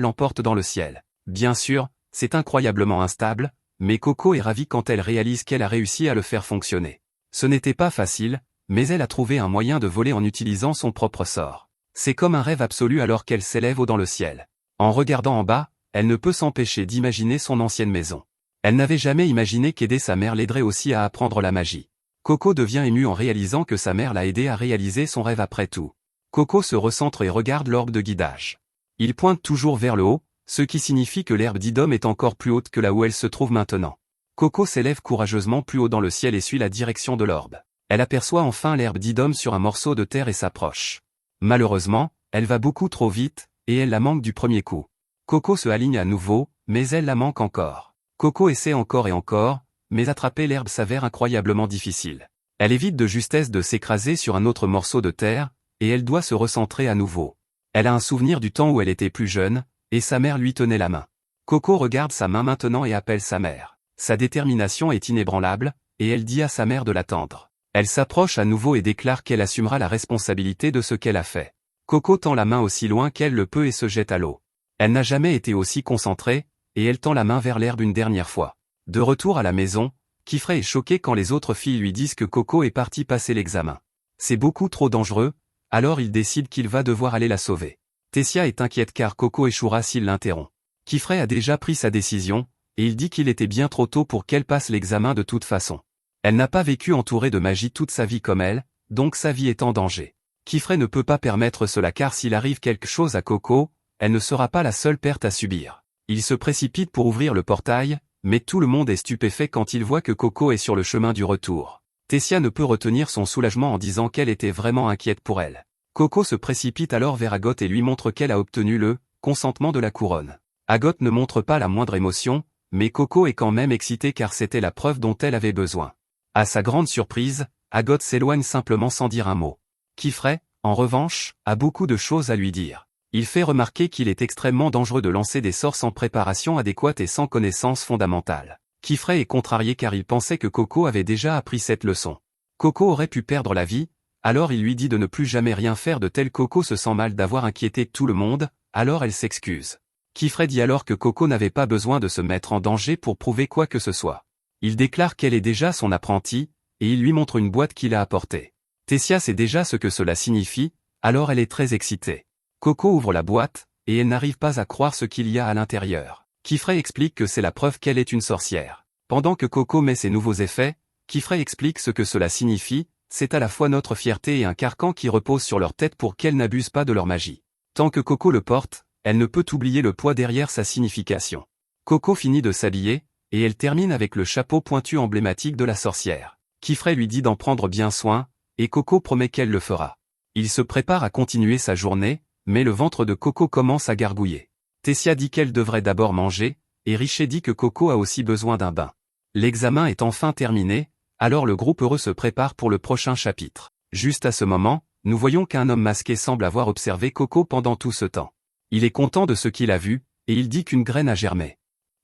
l'emporte dans le ciel. Bien sûr, c'est incroyablement instable, mais Coco est ravie quand elle réalise qu'elle a réussi à le faire fonctionner. Ce n'était pas facile, mais elle a trouvé un moyen de voler en utilisant son propre sort. C'est comme un rêve absolu alors qu'elle s'élève haut dans le ciel. En regardant en bas, elle ne peut s'empêcher d'imaginer son ancienne maison. Elle n'avait jamais imaginé qu'aider sa mère l'aiderait aussi à apprendre la magie. Coco devient émue en réalisant que sa mère l'a aidé à réaliser son rêve après tout. Coco se recentre et regarde l'orbe de guidage. Il pointe toujours vers le haut, ce qui signifie que l'herbe d'Idom est encore plus haute que là où elle se trouve maintenant. Coco s'élève courageusement plus haut dans le ciel et suit la direction de l'orbe. Elle aperçoit enfin l'herbe d'Idom sur un morceau de terre et s'approche. Malheureusement, elle va beaucoup trop vite, et elle la manque du premier coup. Coco se aligne à nouveau, mais elle la manque encore. Coco essaie encore et encore, mais attraper l'herbe s'avère incroyablement difficile. Elle évite de justesse de s'écraser sur un autre morceau de terre, et elle doit se recentrer à nouveau. Elle a un souvenir du temps où elle était plus jeune, et sa mère lui tenait la main. Coco regarde sa main maintenant et appelle sa mère. Sa détermination est inébranlable, et elle dit à sa mère de l'attendre. Elle s'approche à nouveau et déclare qu'elle assumera la responsabilité de ce qu'elle a fait. Coco tend la main aussi loin qu'elle le peut et se jette à l'eau. Elle n'a jamais été aussi concentrée, et elle tend la main vers l'herbe une dernière fois. De retour à la maison, Kifrey est choqué quand les autres filles lui disent que Coco est partie passer l'examen. C'est beaucoup trop dangereux, alors il décide qu'il va devoir aller la sauver. Tessia est inquiète car Coco échouera s'il l'interrompt. Kifrey a déjà pris sa décision, et il dit qu'il était bien trop tôt pour qu'elle passe l'examen de toute façon. Elle n'a pas vécu entourée de magie toute sa vie comme elle, donc sa vie est en danger. Kifrey ne peut pas permettre cela car s'il arrive quelque chose à Coco, elle ne sera pas la seule perte à subir. Il se précipite pour ouvrir le portail, mais tout le monde est stupéfait quand il voit que Coco est sur le chemin du retour. Tessia ne peut retenir son soulagement en disant qu'elle était vraiment inquiète pour elle. Coco se précipite alors vers Agot et lui montre qu'elle a obtenu le consentement de la couronne. Agot ne montre pas la moindre émotion, mais Coco est quand même excitée car c'était la preuve dont elle avait besoin. À sa grande surprise, Agot s'éloigne simplement sans dire un mot. Kifrey, en revanche, a beaucoup de choses à lui dire. Il fait remarquer qu'il est extrêmement dangereux de lancer des sorts sans préparation adéquate et sans connaissance fondamentale. Kifrey est contrarié car il pensait que Coco avait déjà appris cette leçon. Coco aurait pu perdre la vie, alors il lui dit de ne plus jamais rien faire de tel. Coco se sent mal d'avoir inquiété tout le monde, alors elle s'excuse. Kifrey dit alors que Coco n'avait pas besoin de se mettre en danger pour prouver quoi que ce soit. Il déclare qu'elle est déjà son apprentie, et il lui montre une boîte qu'il a apportée. Tessia sait déjà ce que cela signifie, alors elle est très excitée. Coco ouvre la boîte, et elle n'arrive pas à croire ce qu'il y a à l'intérieur. Kifrey explique que c'est la preuve qu'elle est une sorcière. Pendant que Coco met ses nouveaux effets, Kifrey explique ce que cela signifie, c'est à la fois notre fierté et un carcan qui repose sur leur tête pour qu'elles n'abusent pas de leur magie. Tant que Coco le porte, elle ne peut oublier le poids derrière sa signification. Coco finit de s'habiller, et elle termine avec le chapeau pointu emblématique de la sorcière. Kifrey lui dit d'en prendre bien soin, et Coco promet qu'elle le fera. Il se prépare à continuer sa journée, mais le ventre de Coco commence à gargouiller. Tessia dit qu'elle devrait d'abord manger, et Richer dit que Coco a aussi besoin d'un bain. L'examen est enfin terminé, alors le groupe heureux se prépare pour le prochain chapitre. Juste à ce moment, nous voyons qu'un homme masqué semble avoir observé Coco pendant tout ce temps. Il est content de ce qu'il a vu, et il dit qu'une graine a germé.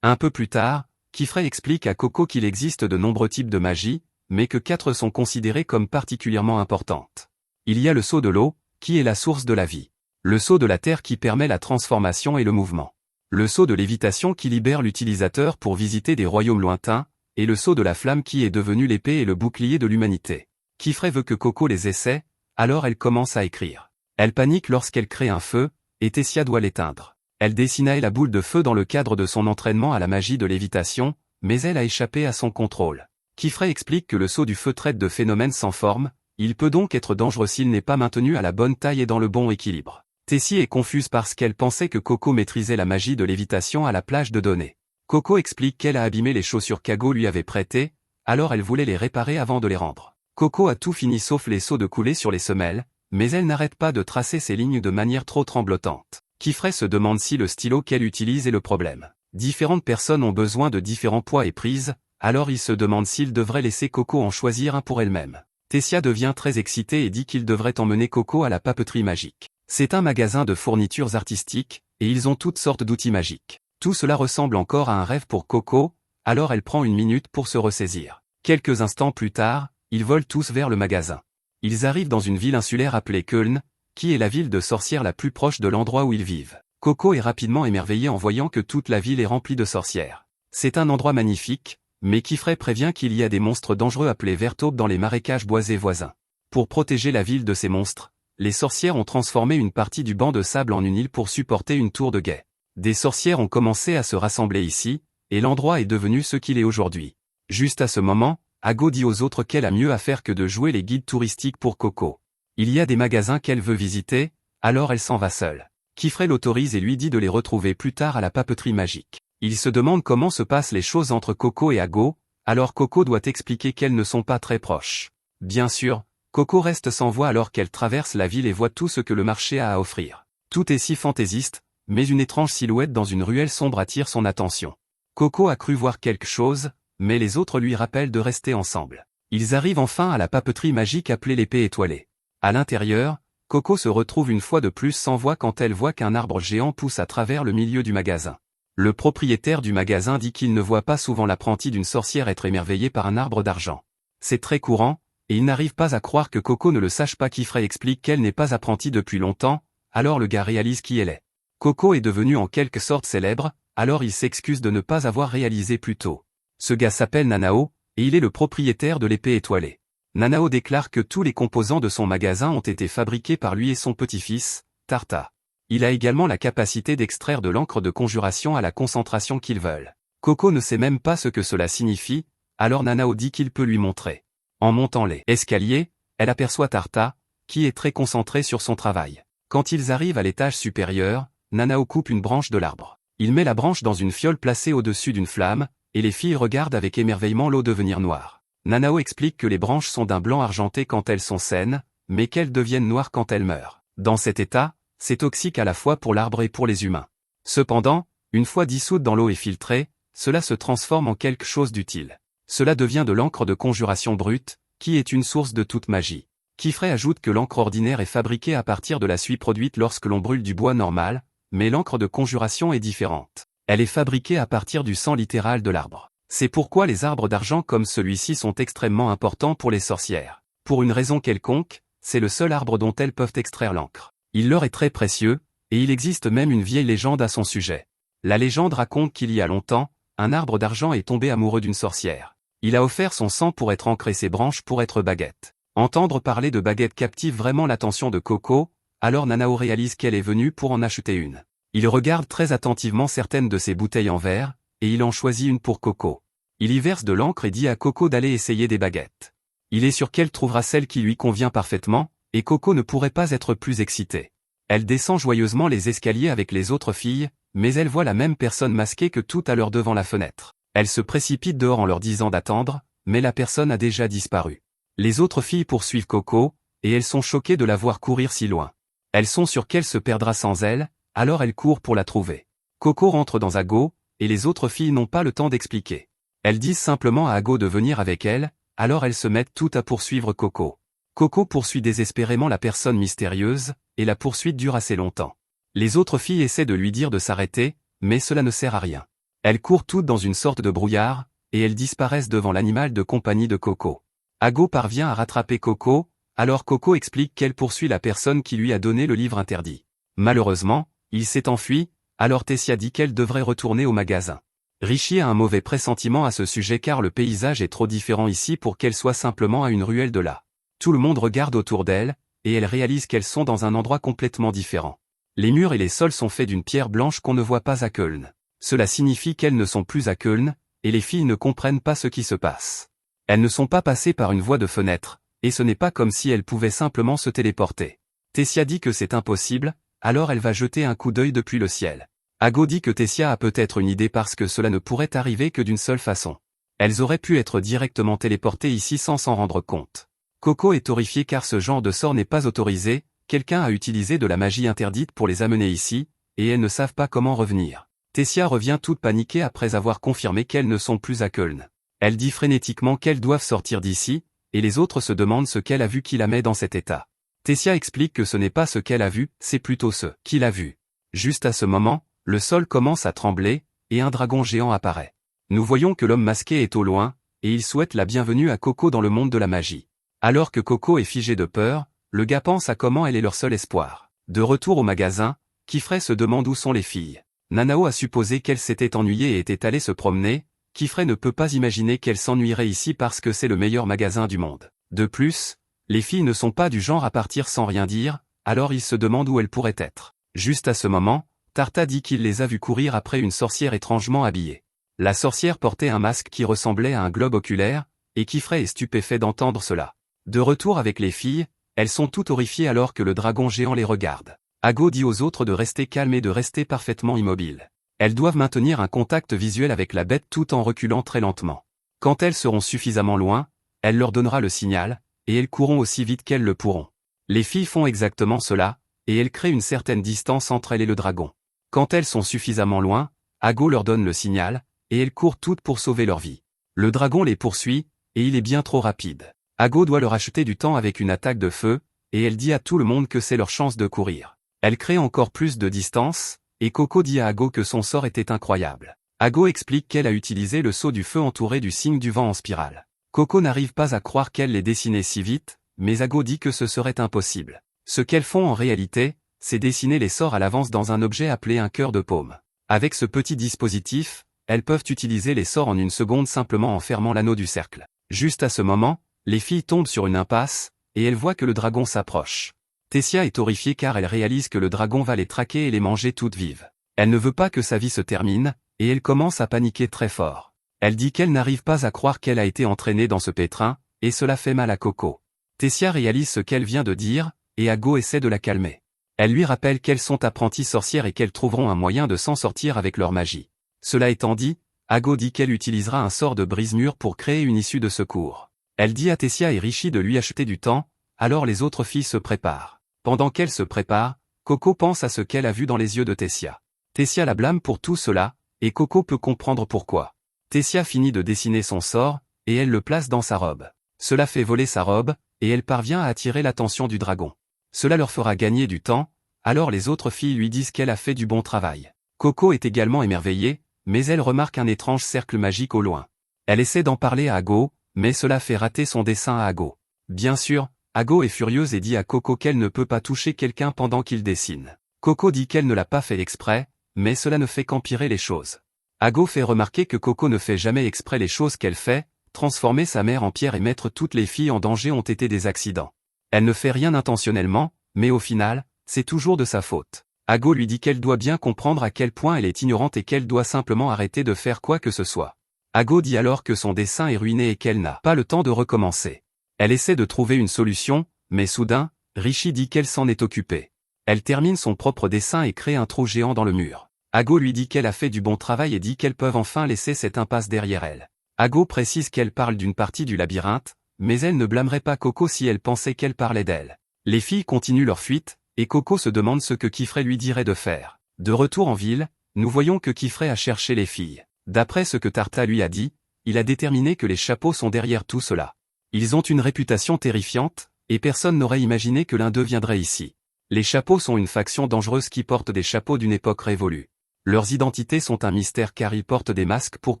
Un peu plus tard, Kifrey explique à Coco qu'il existe de nombreux types de magie, mais que 4 sont considérées comme particulièrement importantes. Il y a le sceau de l'eau, qui est la source de la vie. Le sceau de la terre qui permet la transformation et le mouvement. Le sceau de lévitation qui libère l'utilisateur pour visiter des royaumes lointains, et le sceau de la flamme qui est devenu l'épée et le bouclier de l'humanité. Kifrey veut que Coco les essaie, alors elle commence à écrire. Elle panique lorsqu'elle crée un feu, et Tessia doit l'éteindre. Elle dessina la boule de feu dans le cadre de son entraînement à la magie de lévitation, mais elle a échappé à son contrôle. Kifrey explique que le sceau du feu traite de phénomènes sans forme, il peut donc être dangereux s'il n'est pas maintenu à la bonne taille et dans le bon équilibre. Tessie est confuse parce qu'elle pensait que Coco maîtrisait la magie de lévitation à la plage de données. Coco explique qu'elle a abîmé les chaussures qu'Ago lui avait prêtées, alors elle voulait les réparer avant de les rendre. Coco a tout fini sauf les seaux de coulée sur les semelles, mais elle n'arrête pas de tracer ses lignes de manière trop tremblotante. Kifrey se demande si le stylo qu'elle utilise est le problème. Différentes personnes ont besoin de différents poids et prises, alors il se demande s'il devrait laisser Coco en choisir un pour elle-même. Tessia devient très excitée et dit qu'il devrait emmener Coco à la papeterie magique. C'est un magasin de fournitures artistiques, et ils ont toutes sortes d'outils magiques. Tout cela ressemble encore à un rêve pour Coco, alors elle prend une minute pour se ressaisir. Quelques instants plus tard, ils volent tous vers le magasin. Ils arrivent dans une ville insulaire appelée Köln, qui est la ville de sorcières la plus proche de l'endroit où ils vivent. Coco est rapidement émerveillé en voyant que toute la ville est remplie de sorcières. C'est un endroit magnifique, mais Kifrey prévient qu'il y a des monstres dangereux appelés vertaubes dans les marécages boisés voisins. Pour protéger la ville de ces monstres, les sorcières ont transformé une partie du banc de sable en une île pour supporter une tour de guet. Des sorcières ont commencé à se rassembler ici, et l'endroit est devenu ce qu'il est aujourd'hui. Juste à ce moment, Ago dit aux autres qu'elle a mieux à faire que de jouer les guides touristiques pour Coco. Il y a des magasins qu'elle veut visiter, alors elle s'en va seule. Kifrey l'autorise et lui dit de les retrouver plus tard à la papeterie magique. Il se demande comment se passent les choses entre Coco et Ago, alors Coco doit expliquer qu'elles ne sont pas très proches. Bien sûr, Coco reste sans voix alors qu'elle traverse la ville et voit tout ce que le marché a à offrir. Tout est si fantaisiste, mais une étrange silhouette dans une ruelle sombre attire son attention. Coco a cru voir quelque chose, mais les autres lui rappellent de rester ensemble. Ils arrivent enfin à la papeterie magique appelée l'épée étoilée. À l'intérieur, Coco se retrouve une fois de plus sans voix quand elle voit qu'un arbre géant pousse à travers le milieu du magasin. Le propriétaire du magasin dit qu'il ne voit pas souvent l'apprenti d'une sorcière être émerveillé par un arbre d'argent. C'est très courant, et il n'arrive pas à croire que Coco ne le sache pas. Kifrey explique qu'elle n'est pas apprentie depuis longtemps, alors le gars réalise qui elle est. Coco est devenue en quelque sorte célèbre, alors il s'excuse de ne pas avoir réalisé plus tôt. Ce gars s'appelle Nanao, et il est le propriétaire de l'épée étoilée. Nanao déclare que tous les composants de son magasin ont été fabriqués par lui et son petit-fils, Tarta. Il a également la capacité d'extraire de l'encre de conjuration à la concentration qu'ils veulent. Coco ne sait même pas ce que cela signifie, alors Nanao dit qu'il peut lui montrer. En montant les escaliers, elle aperçoit Tarta, qui est très concentré sur son travail. Quand ils arrivent à l'étage supérieur, Nanao coupe une branche de l'arbre. Il met la branche dans une fiole placée au-dessus d'une flamme, et les filles regardent avec émerveillement l'eau devenir noire. Nanao explique que les branches sont d'un blanc argenté quand elles sont saines, mais qu'elles deviennent noires quand elles meurent. Dans cet état, c'est toxique à la fois pour l'arbre et pour les humains. Cependant, une fois dissoute dans l'eau et filtrée, cela se transforme en quelque chose d'utile. Cela devient de l'encre de conjuration brute, qui est une source de toute magie. Kifrey ajoute que l'encre ordinaire est fabriquée à partir de la suie produite lorsque l'on brûle du bois normal, mais l'encre de conjuration est différente. Elle est fabriquée à partir du sang littéral de l'arbre. C'est pourquoi les arbres d'argent comme celui-ci sont extrêmement importants pour les sorcières. Pour une raison quelconque, c'est le seul arbre dont elles peuvent extraire l'encre. Il leur est très précieux, et il existe même une vieille légende à son sujet. La légende raconte qu'il y a longtemps, un arbre d'argent est tombé amoureux d'une sorcière. Il a offert son sang pour être encre et ses branches pour être baguette. Entendre parler de baguette captive vraiment l'attention de Coco, alors Nanao réalise qu'elle est venue pour en acheter une. Il regarde très attentivement certaines de ses bouteilles en verre, et il en choisit une pour Coco. Il y verse de l'encre et dit à Coco d'aller essayer des baguettes. Il est sûr qu'elle trouvera celle qui lui convient parfaitement, et Coco ne pourrait pas être plus excitée. Elle descend joyeusement les escaliers avec les autres filles, mais elle voit la même personne masquée que tout à l'heure devant la fenêtre. Elle se précipite dehors en leur disant d'attendre, mais la personne a déjà disparu. Les autres filles poursuivent Coco, et elles sont choquées de la voir courir si loin. Elles sont sûres qu'elle se perdra sans elle, alors elles courent pour la trouver. Coco rentre dans Ago, et les autres filles n'ont pas le temps d'expliquer. Elles disent simplement à Ago de venir avec elles, alors elles se mettent toutes à poursuivre Coco. Coco poursuit désespérément la personne mystérieuse, et la poursuite dure assez longtemps. Les autres filles essaient de lui dire de s'arrêter, mais cela ne sert à rien. Elles courent toutes dans une sorte de brouillard, et elles disparaissent devant l'animal de compagnie de Coco. Ago parvient à rattraper Coco, alors Coco explique qu'elle poursuit la personne qui lui a donné le livre interdit. Malheureusement, il s'est enfui, alors Tessia dit qu'elle devrait retourner au magasin. Richie a un mauvais pressentiment à ce sujet car le paysage est trop différent ici pour qu'elle soit simplement à une ruelle de là. Tout le monde regarde autour d'elle, et elle réalise qu'elles sont dans un endroit complètement différent. Les murs et les sols sont faits d'une pierre blanche qu'on ne voit pas à Köln. Cela signifie qu'elles ne sont plus à Köln, et les filles ne comprennent pas ce qui se passe. Elles ne sont pas passées par une voie de fenêtre, et ce n'est pas comme si elles pouvaient simplement se téléporter. Tessia dit que c'est impossible, alors elle va jeter un coup d'œil depuis le ciel. Ago dit que Tessia a peut-être une idée parce que cela ne pourrait arriver que d'une seule façon. Elles auraient pu être directement téléportées ici sans s'en rendre compte. Coco est horrifiée car ce genre de sort n'est pas autorisé, quelqu'un a utilisé de la magie interdite pour les amener ici, et elles ne savent pas comment revenir. Tessia revient toute paniquée après avoir confirmé qu'elles ne sont plus à Köln. Elle dit frénétiquement qu'elles doivent sortir d'ici, et les autres se demandent ce qu'elle a vu qui la met dans cet état. Tessia explique que ce n'est pas ce qu'elle a vu, c'est plutôt ce qu'il a vu. Juste à ce moment, le sol commence à trembler, et un dragon géant apparaît. Nous voyons que l'homme masqué est au loin, et il souhaite la bienvenue à Coco dans le monde de la magie. Alors que Coco est figé de peur, le gars pense à comment elle est leur seul espoir. De retour au magasin, Kifray se demande où sont les filles. Nanao a supposé qu'elle s'était ennuyée et était allée se promener. Kifray ne peut pas imaginer qu'elle s'ennuierait ici parce que c'est le meilleur magasin du monde. De plus, les filles ne sont pas du genre à partir sans rien dire, alors il se demande où elles pourraient être. Juste à ce moment, Tarta dit qu'il les a vues courir après une sorcière étrangement habillée. La sorcière portait un masque qui ressemblait à un globe oculaire, et Kifray est stupéfait d'entendre cela. De retour avec les filles, elles sont toutes horrifiées alors que le dragon géant les regarde. Ago dit aux autres de rester calmes et de rester parfaitement immobiles. Elles doivent maintenir un contact visuel avec la bête tout en reculant très lentement. Quand elles seront suffisamment loin, elle leur donnera le signal, et elles courront aussi vite qu'elles le pourront. Les filles font exactement cela, et elles créent une certaine distance entre elles et le dragon. Quand elles sont suffisamment loin, Ago leur donne le signal, et elles courent toutes pour sauver leur vie. Le dragon les poursuit, et il est bien trop rapide. Ago doit leur acheter du temps avec une attaque de feu, et elle dit à tout le monde que c'est leur chance de courir. Elle crée encore plus de distance, et Coco dit à Ago que son sort était incroyable. Ago explique qu'elle a utilisé le sceau du feu entouré du signe du vent en spirale. Coco n'arrive pas à croire qu'elle l'ait dessiné si vite, mais Ago dit que ce serait impossible. Ce qu'elles font en réalité, c'est dessiner les sorts à l'avance dans un objet appelé un cœur de paume. Avec ce petit dispositif, elles peuvent utiliser les sorts en une seconde simplement en fermant l'anneau du cercle. Juste à ce moment, les filles tombent sur une impasse, et elles voient que le dragon s'approche. Tessia est horrifiée car elle réalise que le dragon va les traquer et les manger toutes vives. Elle ne veut pas que sa vie se termine, et elle commence à paniquer très fort. Elle dit qu'elle n'arrive pas à croire qu'elle a été entraînée dans ce pétrin, et cela fait mal à Coco. Tessia réalise ce qu'elle vient de dire, et Ago essaie de la calmer. Elle lui rappelle qu'elles sont apprenties sorcières et qu'elles trouveront un moyen de s'en sortir avec leur magie. Cela étant dit, Ago dit qu'elle utilisera un sort de brise-mur pour créer une issue de secours. Elle dit à Tessia et Rishi de lui acheter du temps, alors les autres filles se préparent. Pendant qu'elle se prépare, Coco pense à ce qu'elle a vu dans les yeux de Tessia. Tessia la blâme pour tout cela, et Coco peut comprendre pourquoi. Tessia finit de dessiner son sort, et elle le place dans sa robe. Cela fait voler sa robe, et elle parvient à attirer l'attention du dragon. Cela leur fera gagner du temps, alors les autres filles lui disent qu'elle a fait du bon travail. Coco est également émerveillée, mais elle remarque un étrange cercle magique au loin. Elle essaie d'en parler à Ago, mais cela fait rater son dessin à Ago. Bien sûr, Ago est furieuse et dit à Coco qu'elle ne peut pas toucher quelqu'un pendant qu'il dessine. Coco dit qu'elle ne l'a pas fait exprès, mais cela ne fait qu'empirer les choses. Ago fait remarquer que Coco ne fait jamais exprès les choses qu'elle fait, transformer sa mère en pierre et mettre toutes les filles en danger ont été des accidents. Elle ne fait rien intentionnellement, mais au final, c'est toujours de sa faute. Ago lui dit qu'elle doit bien comprendre à quel point elle est ignorante et qu'elle doit simplement arrêter de faire quoi que ce soit. Ago dit alors que son dessin est ruiné et qu'elle n'a pas le temps de recommencer. Elle essaie de trouver une solution, mais soudain, Rishi dit qu'elle s'en est occupée. Elle termine son propre dessin et crée un trou géant dans le mur. Ago lui dit qu'elle a fait du bon travail et dit qu'elles peuvent enfin laisser cette impasse derrière elle. Ago précise qu'elle parle d'une partie du labyrinthe, mais elle ne blâmerait pas Coco si elle pensait qu'elle parlait d'elle. Les filles continuent leur fuite, et Coco se demande ce que Kifray lui dirait de faire. De retour en ville, nous voyons que Kifray a cherché les filles. D'après ce que Tarta lui a dit, il a déterminé que les chapeaux sont derrière tout cela. Ils ont une réputation terrifiante, et personne n'aurait imaginé que l'un d'eux viendrait ici. Les chapeaux sont une faction dangereuse qui porte des chapeaux d'une époque révolue. Leurs identités sont un mystère car ils portent des masques pour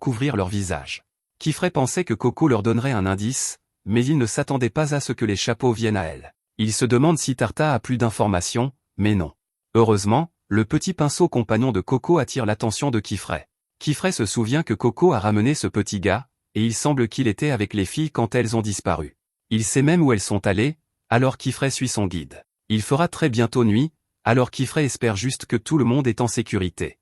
couvrir leur visage. Kifray pensait que Coco leur donnerait un indice, mais il ne s'attendait pas à ce que les chapeaux viennent à elle. Il se demande si Tarta a plus d'informations, mais non. Heureusement, le petit pinceau compagnon de Coco attire l'attention de Kifray. Kifray se souvient que Coco a ramené ce petit gars, et il semble qu'il était avec les filles quand elles ont disparu. Il sait même où elles sont allées, alors Kifray suit son guide. Il fera très bientôt nuit, alors Kifray espère juste que tout le monde est en sécurité.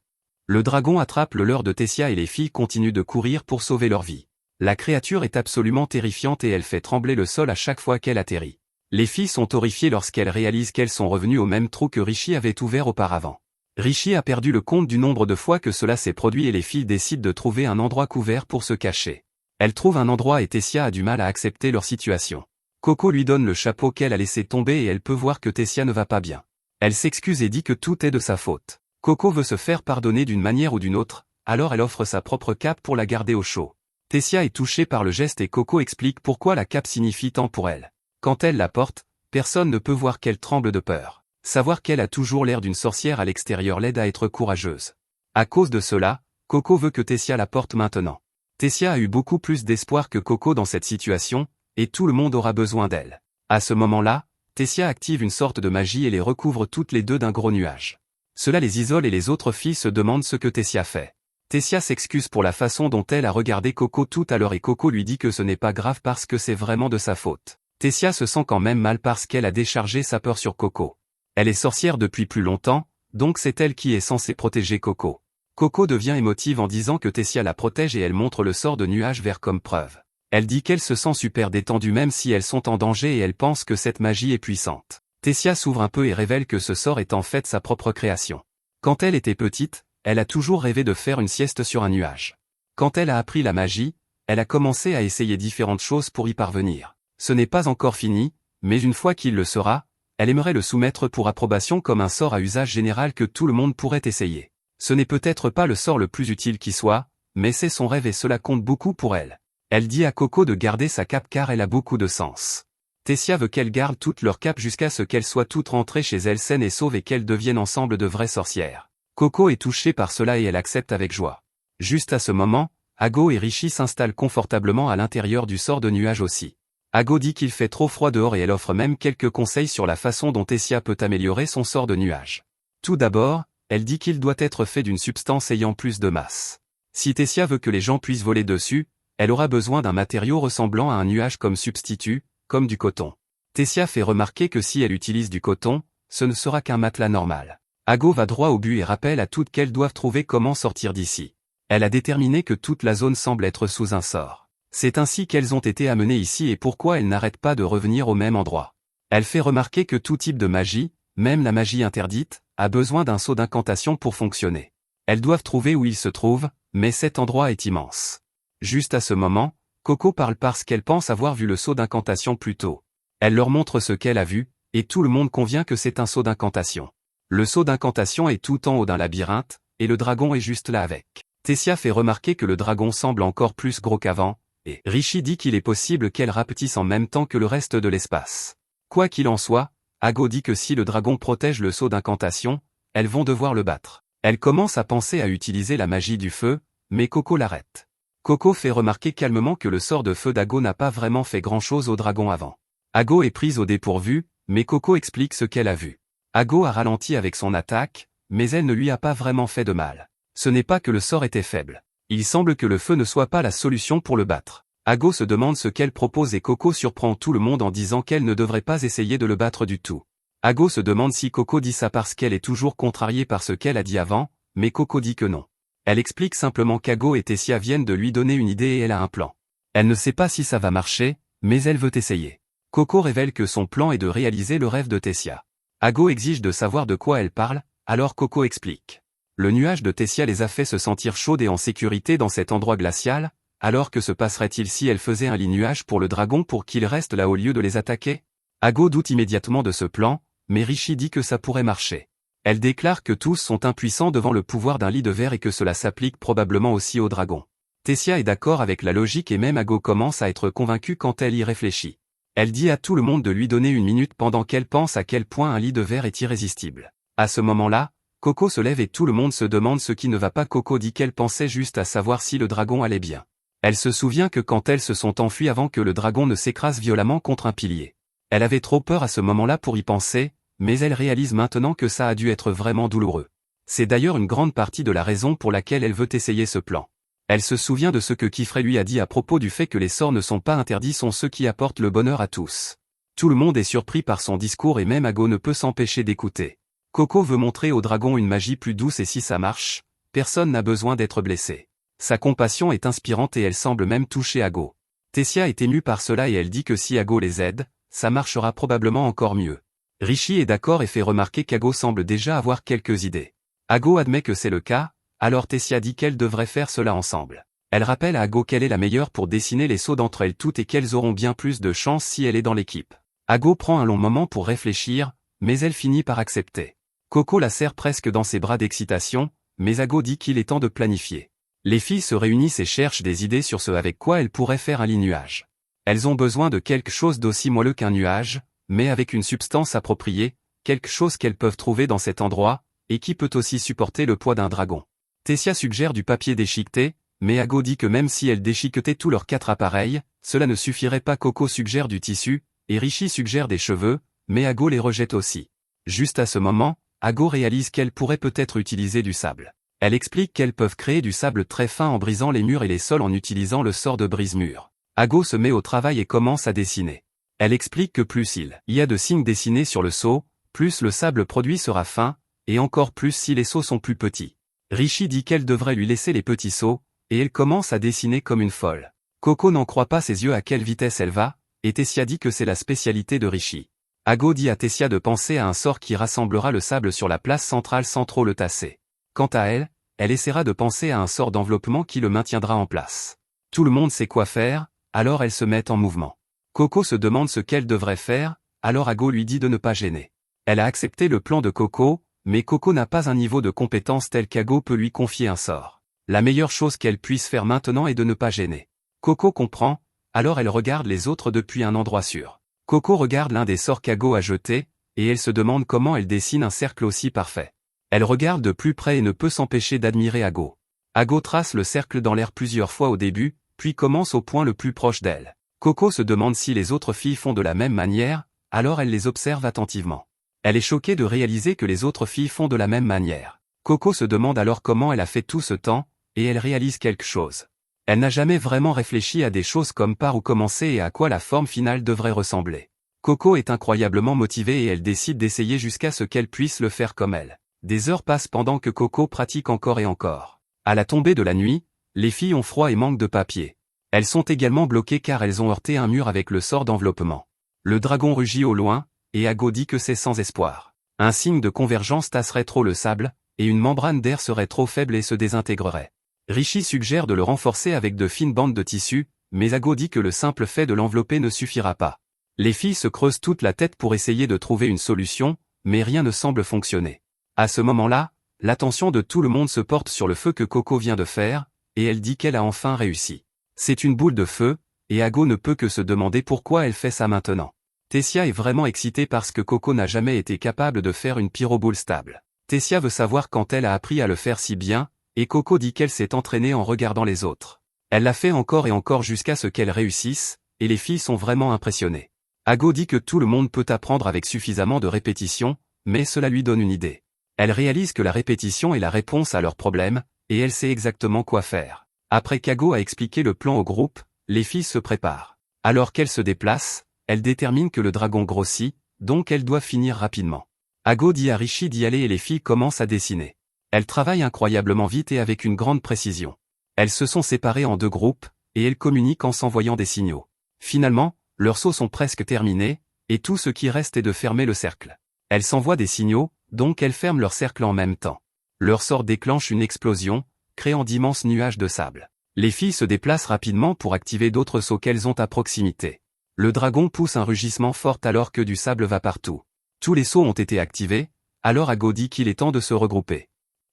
Le dragon attrape le leurre de Tessia et les filles continuent de courir pour sauver leur vie. La créature est absolument terrifiante et elle fait trembler le sol à chaque fois qu'elle atterrit. Les filles sont horrifiées lorsqu'elles réalisent qu'elles sont revenues au même trou que Rishi avait ouvert auparavant. Rishi a perdu le compte du nombre de fois que cela s'est produit et les filles décident de trouver un endroit couvert pour se cacher. Elles trouvent un endroit et Tessia a du mal à accepter leur situation. Coco lui donne le chapeau qu'elle a laissé tomber et elle peut voir que Tessia ne va pas bien. Elle s'excuse et dit que tout est de sa faute. Coco veut se faire pardonner d'une manière ou d'une autre, alors elle offre sa propre cape pour la garder au chaud. Tessia est touchée par le geste et Coco explique pourquoi la cape signifie tant pour elle. Quand elle la porte, personne ne peut voir qu'elle tremble de peur. Savoir qu'elle a toujours l'air d'une sorcière à l'extérieur l'aide à être courageuse. À cause de cela, Coco veut que Tessia la porte maintenant. Tessia a eu beaucoup plus d'espoir que Coco dans cette situation, et tout le monde aura besoin d'elle. À ce moment-là, Tessia active une sorte de magie et les recouvre toutes les deux d'un gros nuage. Cela les isole et les autres filles se demandent ce que Tessia fait. Tessia s'excuse pour la façon dont elle a regardé Coco tout à l'heure et Coco lui dit que ce n'est pas grave parce que c'est vraiment de sa faute. Tessia se sent quand même mal parce qu'elle a déchargé sa peur sur Coco. Elle est sorcière depuis plus longtemps, donc c'est elle qui est censée protéger Coco. Coco devient émotive en disant que Tessia la protège et elle montre le sort de nuage vert comme preuve. Elle dit qu'elle se sent super détendue même si elles sont en danger et elle pense que cette magie est puissante. Tessia s'ouvre un peu et révèle que ce sort est en fait sa propre création. Quand elle était petite, elle a toujours rêvé de faire une sieste sur un nuage. Quand elle a appris la magie, elle a commencé à essayer différentes choses pour y parvenir. Ce n'est pas encore fini, mais une fois qu'il le sera, elle aimerait le soumettre pour approbation comme un sort à usage général que tout le monde pourrait essayer. Ce n'est peut-être pas le sort le plus utile qui soit, mais c'est son rêve et cela compte beaucoup pour elle. Elle dit à Coco de garder sa cape car elle a beaucoup de sens. Tessia veut qu'elles gardent toutes leurs capes jusqu'à ce qu'elles soient toutes rentrées chez elles saines et sauves et qu'elles deviennent ensemble de vraies sorcières. Coco est touchée par cela et elle accepte avec joie. Juste à ce moment, Ago et Richie s'installent confortablement à l'intérieur du sort de nuage aussi. Ago dit qu'il fait trop froid dehors et elle offre même quelques conseils sur la façon dont Tessia peut améliorer son sort de nuage. Tout d'abord, elle dit qu'il doit être fait d'une substance ayant plus de masse. Si Tessia veut que les gens puissent voler dessus, elle aura besoin d'un matériau ressemblant à un nuage comme substitut, comme du coton. Tessia fait remarquer que si elle utilise du coton, ce ne sera qu'un matelas normal. Ago va droit au but et rappelle à toutes qu'elles doivent trouver comment sortir d'ici. Elle a déterminé que toute la zone semble être sous un sort. C'est ainsi qu'elles ont été amenées ici et pourquoi elles n'arrêtent pas de revenir au même endroit. Elle fait remarquer que tout type de magie, même la magie interdite, a besoin d'un sceau d'incantation pour fonctionner. Elles doivent trouver où il se trouve, mais cet endroit est immense. Juste à ce moment, Coco parle parce qu'elle pense avoir vu le sceau d'incantation plus tôt. Elle leur montre ce qu'elle a vu, et tout le monde convient que c'est un sceau d'incantation. Le sceau d'incantation est tout en haut d'un labyrinthe, et le dragon est juste là avec. Tessia fait remarquer que le dragon semble encore plus gros qu'avant, et Richie dit qu'il est possible qu'elle rapetisse en même temps que le reste de l'espace. Quoi qu'il en soit, Ago dit que si le dragon protège le sceau d'incantation, elles vont devoir le battre. Elle commence à penser à utiliser la magie du feu, mais Coco l'arrête. Coco fait remarquer calmement que le sort de feu d'Ago n'a pas vraiment fait grand-chose au dragon avant. Ago est prise au dépourvu, mais Coco explique ce qu'elle a vu. Ago a ralenti avec son attaque, mais elle ne lui a pas vraiment fait de mal. Ce n'est pas que le sort était faible. Il semble que le feu ne soit pas la solution pour le battre. Ago se demande ce qu'elle propose et Coco surprend tout le monde en disant qu'elle ne devrait pas essayer de le battre du tout. Ago se demande si Coco dit ça parce qu'elle est toujours contrariée par ce qu'elle a dit avant, mais Coco dit que non. Elle explique simplement qu'Ago et Tessia viennent de lui donner une idée et elle a un plan. Elle ne sait pas si ça va marcher, mais elle veut essayer. Coco révèle que son plan est de réaliser le rêve de Tessia. Ago exige de savoir de quoi elle parle, alors Coco explique. Le nuage de Tessia les a fait se sentir chaudes et en sécurité dans cet endroit glacial, alors que se passerait-il si elle faisait un lit nuage pour le dragon pour qu'il reste là au lieu de les attaquer? Ago doute immédiatement de ce plan, mais Richie dit que ça pourrait marcher. Elle déclare que tous sont impuissants devant le pouvoir d'un lit de verre et que cela s'applique probablement aussi au dragon. Tessia est d'accord avec la logique et même Ago commence à être convaincue quand elle y réfléchit. Elle dit à tout le monde de lui donner une minute pendant qu'elle pense à quel point un lit de verre est irrésistible. À ce moment-là, Coco se lève et tout le monde se demande ce qui ne va pas. Coco dit qu'elle pensait juste à savoir si le dragon allait bien. Elle se souvient que quand elles se sont enfuies avant que le dragon ne s'écrase violemment contre un pilier. Elle avait trop peur à ce moment-là pour y penser, mais elle réalise maintenant que ça a dû être vraiment douloureux. C'est d'ailleurs une grande partie de la raison pour laquelle elle veut essayer ce plan. Elle se souvient de ce que Kifrey lui a dit à propos du fait que les sorts ne sont pas interdits, sont ceux qui apportent le bonheur à tous. Tout le monde est surpris par son discours et même Ago ne peut s'empêcher d'écouter. Coco veut montrer au dragon une magie plus douce et si ça marche, personne n'a besoin d'être blessé. Sa compassion est inspirante et elle semble même toucher Ago. Tessia est émue par cela et elle dit que si Ago les aide, ça marchera probablement encore mieux. Richie est d'accord et fait remarquer qu'Ago semble déjà avoir quelques idées. Ago admet que c'est le cas, alors Tessia dit qu'elles devraient faire cela ensemble. Elle rappelle à Ago qu'elle est la meilleure pour dessiner les sauts d'entre elles toutes et qu'elles auront bien plus de chance si elle est dans l'équipe. Ago prend un long moment pour réfléchir, mais elle finit par accepter. Coco la serre presque dans ses bras d'excitation, mais Ago dit qu'il est temps de planifier. Les filles se réunissent et cherchent des idées sur ce avec quoi elles pourraient faire un lit nuage. Elles ont besoin de quelque chose d'aussi moelleux qu'un nuage, mais avec une substance appropriée, quelque chose qu'elles peuvent trouver dans cet endroit, et qui peut aussi supporter le poids d'un dragon. Tessia suggère du papier déchiqueté, Mais Ago dit que même si elle déchiquetait tous leurs 4 appareils, cela ne suffirait pas. Coco suggère du tissu, et Rishi suggère des cheveux, mais Ago les rejette aussi. Juste à ce moment, Ago réalise qu'elle pourrait peut-être utiliser du sable. Elle explique qu'elles peuvent créer du sable très fin en brisant les murs et les sols en utilisant le sort de brise-mur. Ago se met au travail et commence à dessiner. Elle explique que plus il y a de signes dessinés sur le seau, plus le sable produit sera fin, et encore plus si les seaux sont plus petits. Rishi dit qu'elle devrait lui laisser les petits seaux, et elle commence à dessiner comme une folle. Coco n'en croit pas ses yeux à quelle vitesse elle va, et Tessia dit que c'est la spécialité de Rishi. Ago dit à Tessia de penser à un sort qui rassemblera le sable sur la place centrale sans trop le tasser. Quant à elle, elle essaiera de penser à un sort d'enveloppement qui le maintiendra en place. Tout le monde sait quoi faire, alors elle se met en mouvement. Coco se demande ce qu'elle devrait faire, alors Ago lui dit de ne pas gêner. Elle a accepté le plan de Coco, mais Coco n'a pas un niveau de compétence tel qu'Ago peut lui confier un sort. La meilleure chose qu'elle puisse faire maintenant est de ne pas gêner. Coco comprend, alors elle regarde les autres depuis un endroit sûr. Coco regarde l'un des sorts qu'Ago a jeté, et elle se demande comment elle dessine un cercle aussi parfait. Elle regarde de plus près et ne peut s'empêcher d'admirer Ago. Ago trace le cercle dans l'air plusieurs fois au début, puis commence au point le plus proche d'elle. Coco se demande si les autres filles font de la même manière, alors elle les observe attentivement. Elle est choquée de réaliser que les autres filles font de la même manière. Coco se demande alors comment elle a fait tout ce temps, et elle réalise quelque chose. Elle n'a jamais vraiment réfléchi à des choses comme par où commencer et à quoi la forme finale devrait ressembler. Coco est incroyablement motivée et elle décide d'essayer jusqu'à ce qu'elle puisse le faire comme elle. Des heures passent pendant que Coco pratique encore et encore. À la tombée de la nuit, les filles ont froid et manquent de papier. Elles sont également bloquées car elles ont heurté un mur avec le sort d'enveloppement. Le dragon rugit au loin, et Ago dit que c'est sans espoir. Un signe de convergence tasserait trop le sable, et une membrane d'air serait trop faible et se désintégrerait. Rishi suggère de le renforcer avec de fines bandes de tissu, mais Ago dit que le simple fait de l'envelopper ne suffira pas. Les filles se creusent toute la tête pour essayer de trouver une solution, mais rien ne semble fonctionner. À ce moment-là, l'attention de tout le monde se porte sur le feu que Coco vient de faire, et elle dit qu'elle a enfin réussi. C'est une boule de feu, et Ago ne peut que se demander pourquoi elle fait ça maintenant. Tessia est vraiment excitée parce que Coco n'a jamais été capable de faire une pyroboule stable. Tessia veut savoir quand elle a appris à le faire si bien, et Coco dit qu'elle s'est entraînée en regardant les autres. Elle l'a fait encore et encore jusqu'à ce qu'elle réussisse, et les filles sont vraiment impressionnées. Ago dit que tout le monde peut apprendre avec suffisamment de répétition, mais cela lui donne une idée. Elle réalise que la répétition est la réponse à leurs problèmes, et elle sait exactement quoi faire. Après qu'Ago a expliqué le plan au groupe, les filles se préparent. Alors qu'elles se déplacent, elles déterminent que le dragon grossit, donc elles doivent finir rapidement. Ago dit à Rishi d'y aller et les filles commencent à dessiner. Elles travaillent incroyablement vite et avec une grande précision. Elles se sont séparées en 2 groupes, et elles communiquent en s'envoyant des signaux. Finalement, leurs sauts sont presque terminés, et tout ce qui reste est de fermer le cercle. Elles s'envoient des signaux, donc elles ferment leur cercle en même temps. Leur sort déclenche une explosion, créant d'immenses nuages de sable. Les filles se déplacent rapidement pour activer d'autres sauts qu'elles ont à proximité. Le dragon pousse un rugissement fort alors que du sable va partout. Tous les sauts ont été activés, alors Ago dit qu'il est temps de se regrouper.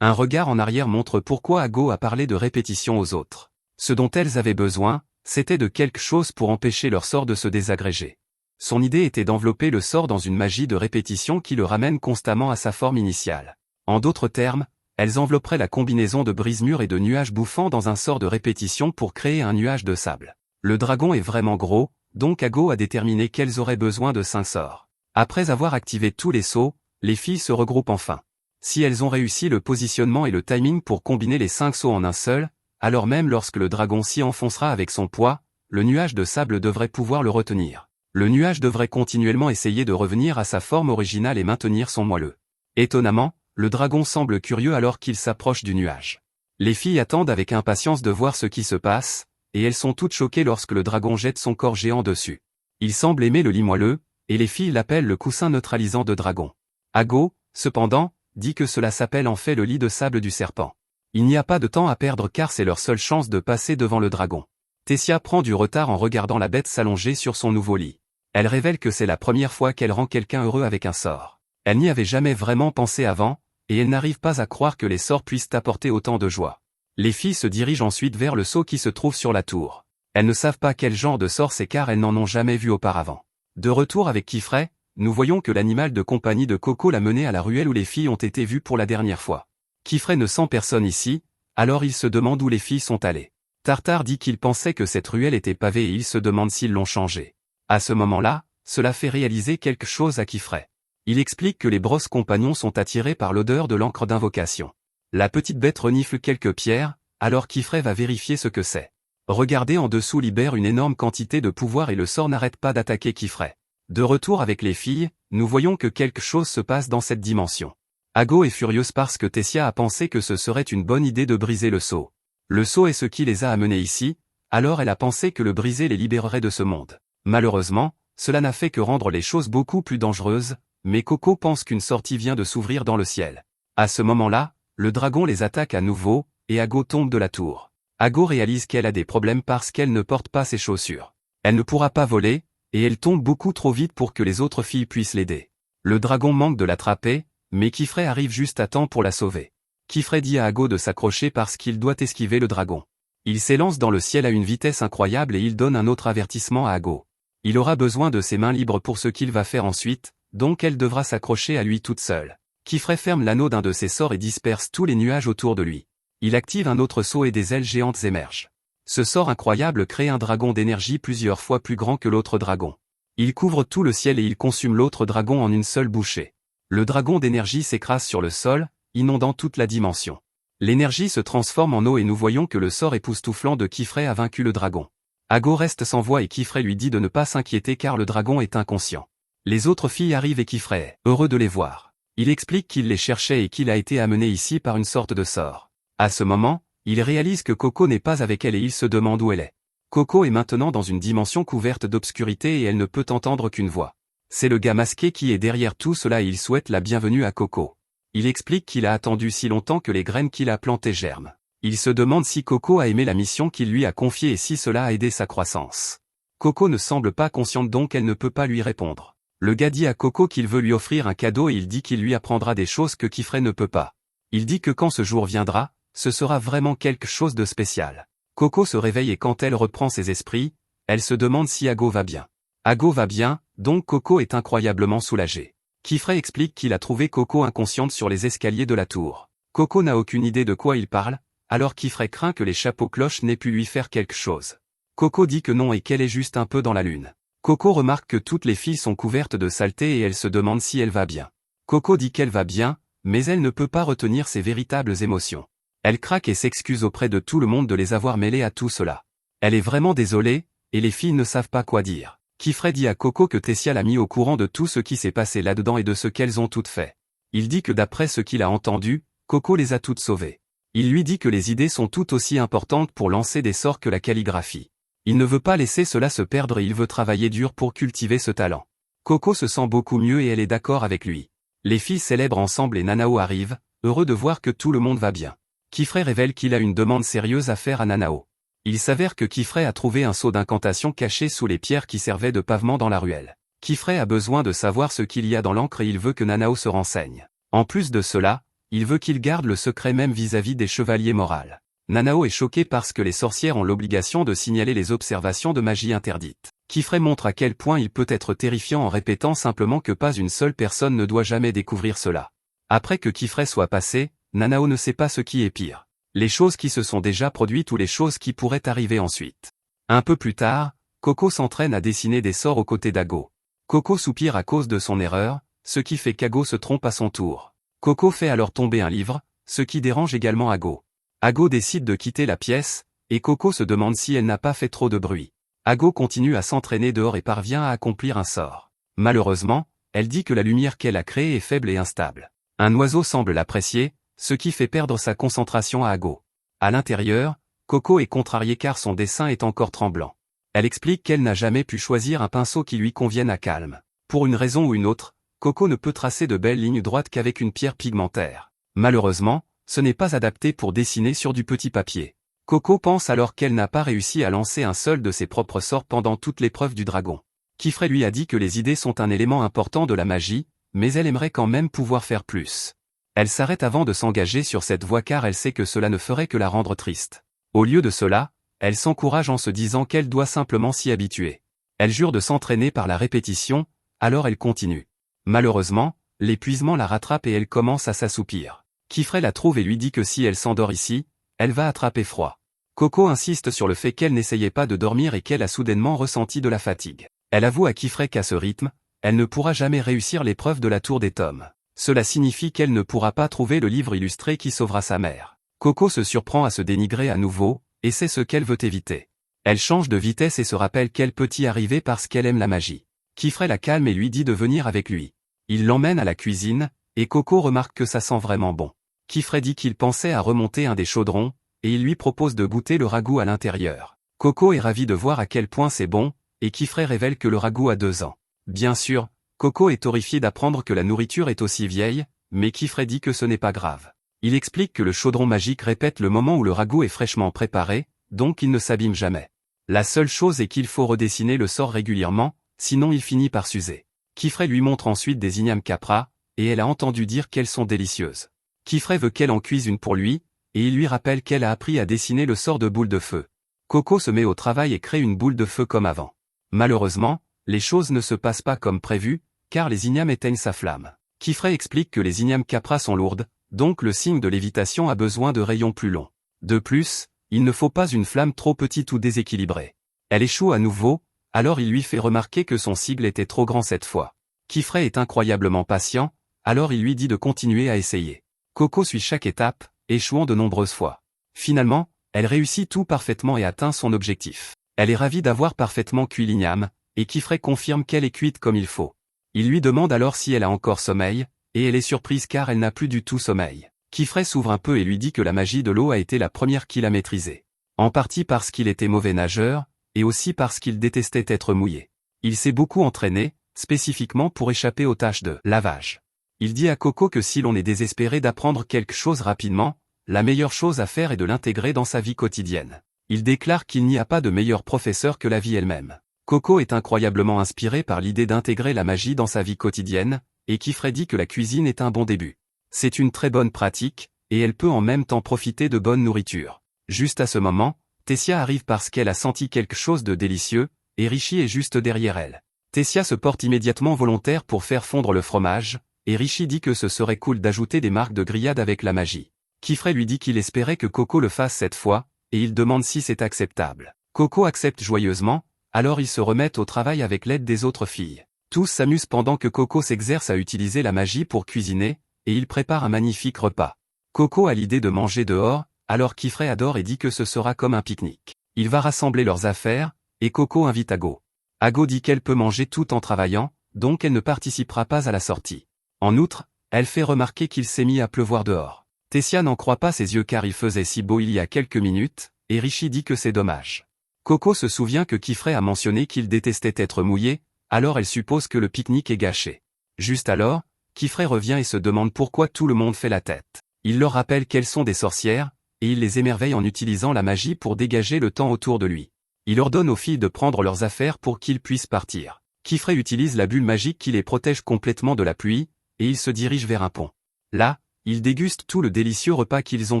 Un regard en arrière montre pourquoi Ago a parlé de répétition aux autres. Ce dont elles avaient besoin, c'était de quelque chose pour empêcher leur sort de se désagréger. Son idée était d'envelopper le sort dans une magie de répétition qui le ramène constamment à sa forme initiale. En d'autres termes, elles envelopperaient la combinaison de brise-mur et de nuages bouffants dans un sort de répétition pour créer un nuage de sable. Le dragon est vraiment gros, donc Ago a déterminé qu'elles auraient besoin de 5 sorts. Après avoir activé tous les sauts, les filles se regroupent enfin. Si elles ont réussi le positionnement et le timing pour combiner les 5 sauts en un seul, alors même lorsque le dragon s'y enfoncera avec son poids, le nuage de sable devrait pouvoir le retenir. Le nuage devrait continuellement essayer de revenir à sa forme originale et maintenir son moelleux. Étonnamment, le dragon semble curieux alors qu'il s'approche du nuage. Les filles attendent avec impatience de voir ce qui se passe, et elles sont toutes choquées lorsque le dragon jette son corps géant dessus. Il semble aimer le lit moelleux, et les filles l'appellent le coussin neutralisant de dragon. Ago, cependant, dit que cela s'appelle en fait le lit de sable du serpent. Il n'y a pas de temps à perdre car c'est leur seule chance de passer devant le dragon. Tessia prend du retard en regardant la bête s'allonger sur son nouveau lit. Elle révèle que c'est la première fois qu'elle rend quelqu'un heureux avec un sort. Elle n'y avait jamais vraiment pensé avant, et elle n'arrive pas à croire que les sorts puissent apporter autant de joie. Les filles se dirigent ensuite vers le seau qui se trouve sur la tour. Elles ne savent pas quel genre de sort c'est car elles n'en ont jamais vu auparavant. De retour avec Kifrey, nous voyons que l'animal de compagnie de Coco l'a mené à la ruelle où les filles ont été vues pour la dernière fois. Kifrey ne sent personne ici, Alors il se demande où les filles sont allées. Tartare dit qu'il pensait que cette ruelle était pavée et il se demande s'ils l'ont changée. À ce moment-là, cela fait réaliser quelque chose à Kifray. Il explique que les brosses compagnons sont attirés par l'odeur de l'encre d'invocation. La petite bête renifle quelques pierres, alors Kifray va vérifier ce que c'est. Regardez en dessous libère une énorme quantité de pouvoir et le sort n'arrête pas d'attaquer Kifray. De retour avec les filles, nous voyons que quelque chose se passe dans cette dimension. Ago est furieuse parce que Tessia a pensé que ce serait une bonne idée de briser le sceau. Le sceau est ce qui les a amenés ici, alors elle a pensé que le briser les libérerait de ce monde. Malheureusement, cela n'a fait que rendre les choses beaucoup plus dangereuses, mais Coco pense qu'une sortie vient de s'ouvrir dans le ciel. À ce moment-là, le dragon les attaque à nouveau, et Ago tombe de la tour. Ago réalise qu'elle a des problèmes parce qu'elle ne porte pas ses chaussures. Elle ne pourra pas voler, et elle tombe beaucoup trop vite pour que les autres filles puissent l'aider. Le dragon manque de l'attraper, mais Kifray arrive juste à temps pour la sauver. Kifray dit à Ago de s'accrocher parce qu'il doit esquiver le dragon. Il s'élance dans le ciel à une vitesse incroyable et il donne un autre avertissement à Ago. Il aura besoin de ses mains libres pour ce qu'il va faire ensuite, donc elle devra s'accrocher à lui toute seule. Kifray ferme l'anneau d'un de ses sorts et disperse tous les nuages autour de lui. Il active un autre saut et des ailes géantes émergent. Ce sort incroyable crée un dragon d'énergie plusieurs fois plus grand que l'autre dragon. Il couvre tout le ciel et il consume l'autre dragon en une seule bouchée. Le dragon d'énergie s'écrase sur le sol, inondant toute la dimension. L'énergie se transforme en eau et nous voyons que le sort époustouflant de Kifray a vaincu le dragon. Ago reste sans voix et Kifray lui dit de ne pas s'inquiéter car le dragon est inconscient. Les autres filles arrivent et Kifray est heureux de les voir. Il explique qu'il les cherchait et qu'il a été amené ici par une sorte de sort. À ce moment, il réalise que Coco n'est pas avec elle et il se demande où elle est. Coco est maintenant dans une dimension couverte d'obscurité et elle ne peut entendre qu'une voix. C'est le gars masqué qui est derrière tout cela et il souhaite la bienvenue à Coco. Il explique qu'il a attendu si longtemps que les graines qu'il a plantées germent. Il se demande si Coco a aimé la mission qu'il lui a confiée et si cela a aidé sa croissance. Coco ne semble pas consciente donc elle ne peut pas lui répondre. Le gars dit à Coco qu'il veut lui offrir un cadeau et il dit qu'il lui apprendra des choses que Kifray ne peut pas. Il dit que quand ce jour viendra, ce sera vraiment quelque chose de spécial. Coco se réveille et quand elle reprend ses esprits, elle se demande si Ago va bien. Ago va bien, donc Coco est incroyablement soulagée. Kifray explique qu'il a trouvé Coco inconsciente sur les escaliers de la tour. Coco n'a aucune idée de quoi il parle, alors Kifray craint que les chapeaux cloches n'aient pu lui faire quelque chose. Coco dit que non et qu'elle est juste un peu dans la lune. Coco remarque que toutes les filles sont couvertes de saleté et elle se demande si elle va bien. Coco dit qu'elle va bien, mais elle ne peut pas retenir ses véritables émotions. Elle craque et s'excuse auprès de tout le monde de les avoir mêlées à tout cela. Elle est vraiment désolée, et les filles ne savent pas quoi dire. Kifray dit à Coco que Tessia l'a mis au courant de tout ce qui s'est passé là-dedans et de ce qu'elles ont toutes fait. Il dit que d'après ce qu'il a entendu, Coco les a toutes sauvées. Il lui dit que les idées sont tout aussi importantes pour lancer des sorts que la calligraphie. Il ne veut pas laisser cela se perdre et il veut travailler dur pour cultiver ce talent. Coco se sent beaucoup mieux et elle est d'accord avec lui. Les filles célèbrent ensemble et Nanao arrive, heureux de voir que tout le monde va bien. Kifray révèle qu'il a une demande sérieuse à faire à Nanao. Il s'avère que Kifray a trouvé un seau d'incantation caché sous les pierres qui servaient de pavement dans la ruelle. Kifray a besoin de savoir ce qu'il y a dans l'encre et il veut que Nanao se renseigne. En plus de cela, il veut qu'il garde le secret même vis-à-vis des chevaliers moraux. Nanao est choqué parce que les sorcières ont l'obligation de signaler les observations de magie interdite. Kifray montre à quel point il peut être terrifiant en répétant simplement que pas une seule personne ne doit jamais découvrir cela. Après que Kifray soit passé, Nanao ne sait pas ce qui est pire. Les choses qui se sont déjà produites ou les choses qui pourraient arriver ensuite. Un peu plus tard, Coco s'entraîne à dessiner des sorts aux côtés d'Ago. Coco soupire à cause de son erreur, ce qui fait qu'Ago se trompe à son tour. Coco fait alors tomber un livre, ce qui dérange également Ago. Ago décide de quitter la pièce, et Coco se demande si elle n'a pas fait trop de bruit. Ago continue à s'entraîner dehors et parvient à accomplir un sort. Malheureusement, elle dit que la lumière qu'elle a créée est faible et instable. Un oiseau semble l'apprécier, ce qui fait perdre sa concentration à Ago. À l'intérieur, Coco est contrariée car son dessin est encore tremblant. Elle explique qu'elle n'a jamais pu choisir un pinceau qui lui convienne à calme. Pour une raison ou une autre, Coco ne peut tracer de belles lignes droites qu'avec une pierre pigmentaire. Malheureusement, ce n'est pas adapté pour dessiner sur du petit papier. Coco pense alors qu'elle n'a pas réussi à lancer un seul de ses propres sorts pendant toute l'épreuve du dragon. Kifray lui a dit que les idées sont un élément important de la magie, mais elle aimerait quand même pouvoir faire plus. Elle s'arrête avant de s'engager sur cette voie car elle sait que cela ne ferait que la rendre triste. Au lieu de cela, elle s'encourage en se disant qu'elle doit simplement s'y habituer. Elle jure de s'entraîner par la répétition, alors elle continue. Malheureusement, l'épuisement la rattrape et elle commence à s'assoupir. Kifray la trouve et lui dit que si elle s'endort ici, Elle va attraper froid. Coco insiste sur le fait qu'elle n'essayait pas de dormir et qu'elle a soudainement ressenti de la fatigue. Elle avoue à Kifray qu'à ce rythme, elle ne pourra jamais réussir l'épreuve de la tour des tomes. Cela signifie qu'elle ne pourra pas trouver le livre illustré qui sauvera sa mère. Coco se surprend à se dénigrer à nouveau, et c'est ce qu'elle veut éviter. Elle change de vitesse et se rappelle qu'elle peut y arriver parce qu'elle aime la magie. Kifray la calme et lui dit de venir avec lui. Il l'emmène à la cuisine, et Coco remarque que ça sent vraiment bon. Kifray dit qu'il pensait à remonter un des chaudrons, et il lui propose de goûter le ragoût à l'intérieur. Coco est ravie de voir à quel point c'est bon, et Kifray révèle que le ragoût a 2 ans. Bien sûr, Coco est horrifiée d'apprendre que la nourriture est aussi vieille, mais Kifray dit que ce n'est pas grave. Il explique que le chaudron magique répète le moment où le ragoût est fraîchement préparé, donc il ne s'abîme jamais. La seule chose est qu'il faut redessiner le sort régulièrement, sinon il finit par s'user. Kifray lui montre ensuite des ignames capra, et elle a entendu dire qu'elles sont délicieuses. Kifray veut qu'elle en cuise une pour lui, et il lui rappelle qu'elle a appris à dessiner le sort de boule de feu. Coco se met au travail et crée une boule de feu comme avant. Malheureusement, les choses ne se passent pas comme prévu, car les ignames éteignent sa flamme. Kifray explique que les ignames capra sont lourdes, donc le signe de lévitation a besoin de rayons plus longs. De plus, il ne faut pas une flamme trop petite ou déséquilibrée. Elle échoue à nouveau, alors il lui fait remarquer que son sigle était trop grand cette fois. Kifray est incroyablement patient, alors il lui dit de continuer à essayer. Coco suit chaque étape, échouant de nombreuses fois. Finalement, elle réussit tout parfaitement et atteint son objectif. Elle est ravie d'avoir parfaitement cuit l'igname, et Kifray confirme qu'elle est cuite comme il faut. Il lui demande alors si elle a encore sommeil, et elle est surprise car elle n'a plus du tout sommeil. Kifray s'ouvre un peu et lui dit que la magie de l'eau a été la première qu'il a maîtrisée. En partie parce qu'il était mauvais nageur, et aussi parce qu'il détestait être mouillé. Il s'est beaucoup entraîné, spécifiquement pour échapper aux tâches de lavage. Il dit à Coco que si l'on est désespéré d'apprendre quelque chose rapidement, la meilleure chose à faire est de l'intégrer dans sa vie quotidienne. Il déclare qu'il n'y a pas de meilleur professeur que la vie elle-même. Coco est incroyablement inspiré par l'idée d'intégrer la magie dans sa vie quotidienne, et Kifray dit que la cuisine est un bon début. C'est une très bonne pratique, et elle peut en même temps profiter de bonne nourriture. Juste à ce moment, Tessia arrive parce qu'elle a senti quelque chose de délicieux, et Richie est juste derrière elle. Tessia se porte immédiatement volontaire pour faire fondre le fromage, et Richie dit que ce serait cool d'ajouter des marques de grillade avec la magie. Kifray lui dit qu'il espérait que Coco le fasse cette fois, et il demande si c'est acceptable. Coco accepte joyeusement, alors ils se remettent au travail avec l'aide des autres filles. Tous s'amusent pendant que Coco s'exerce à utiliser la magie pour cuisiner, et il prépare un magnifique repas. Coco a l'idée de manger dehors, alors Kifray adore et dit que ce sera comme un pique-nique. Il va rassembler leurs affaires, et Coco invite Ago. Ago dit qu'elle peut manger tout en travaillant, donc elle ne participera pas à la sortie. En outre, elle fait remarquer qu'il s'est mis à pleuvoir dehors. Tessia n'en croit pas ses yeux car il faisait si beau il y a quelques minutes, et Richie dit que c'est dommage. Coco se souvient que Kifray a mentionné qu'il détestait être mouillé, alors elle suppose que le pique-nique est gâché. Juste alors, Kifray revient et se demande pourquoi tout le monde fait la tête. Il leur rappelle qu'elles sont des sorcières, et il les émerveille en utilisant la magie pour dégager le temps autour de lui. Il ordonne aux filles de prendre leurs affaires pour qu'ils puissent partir. Kifray utilise la bulle magique qui les protège complètement de la pluie, et il se dirige vers un pont. Là, ils dégustent tout le délicieux repas qu'ils ont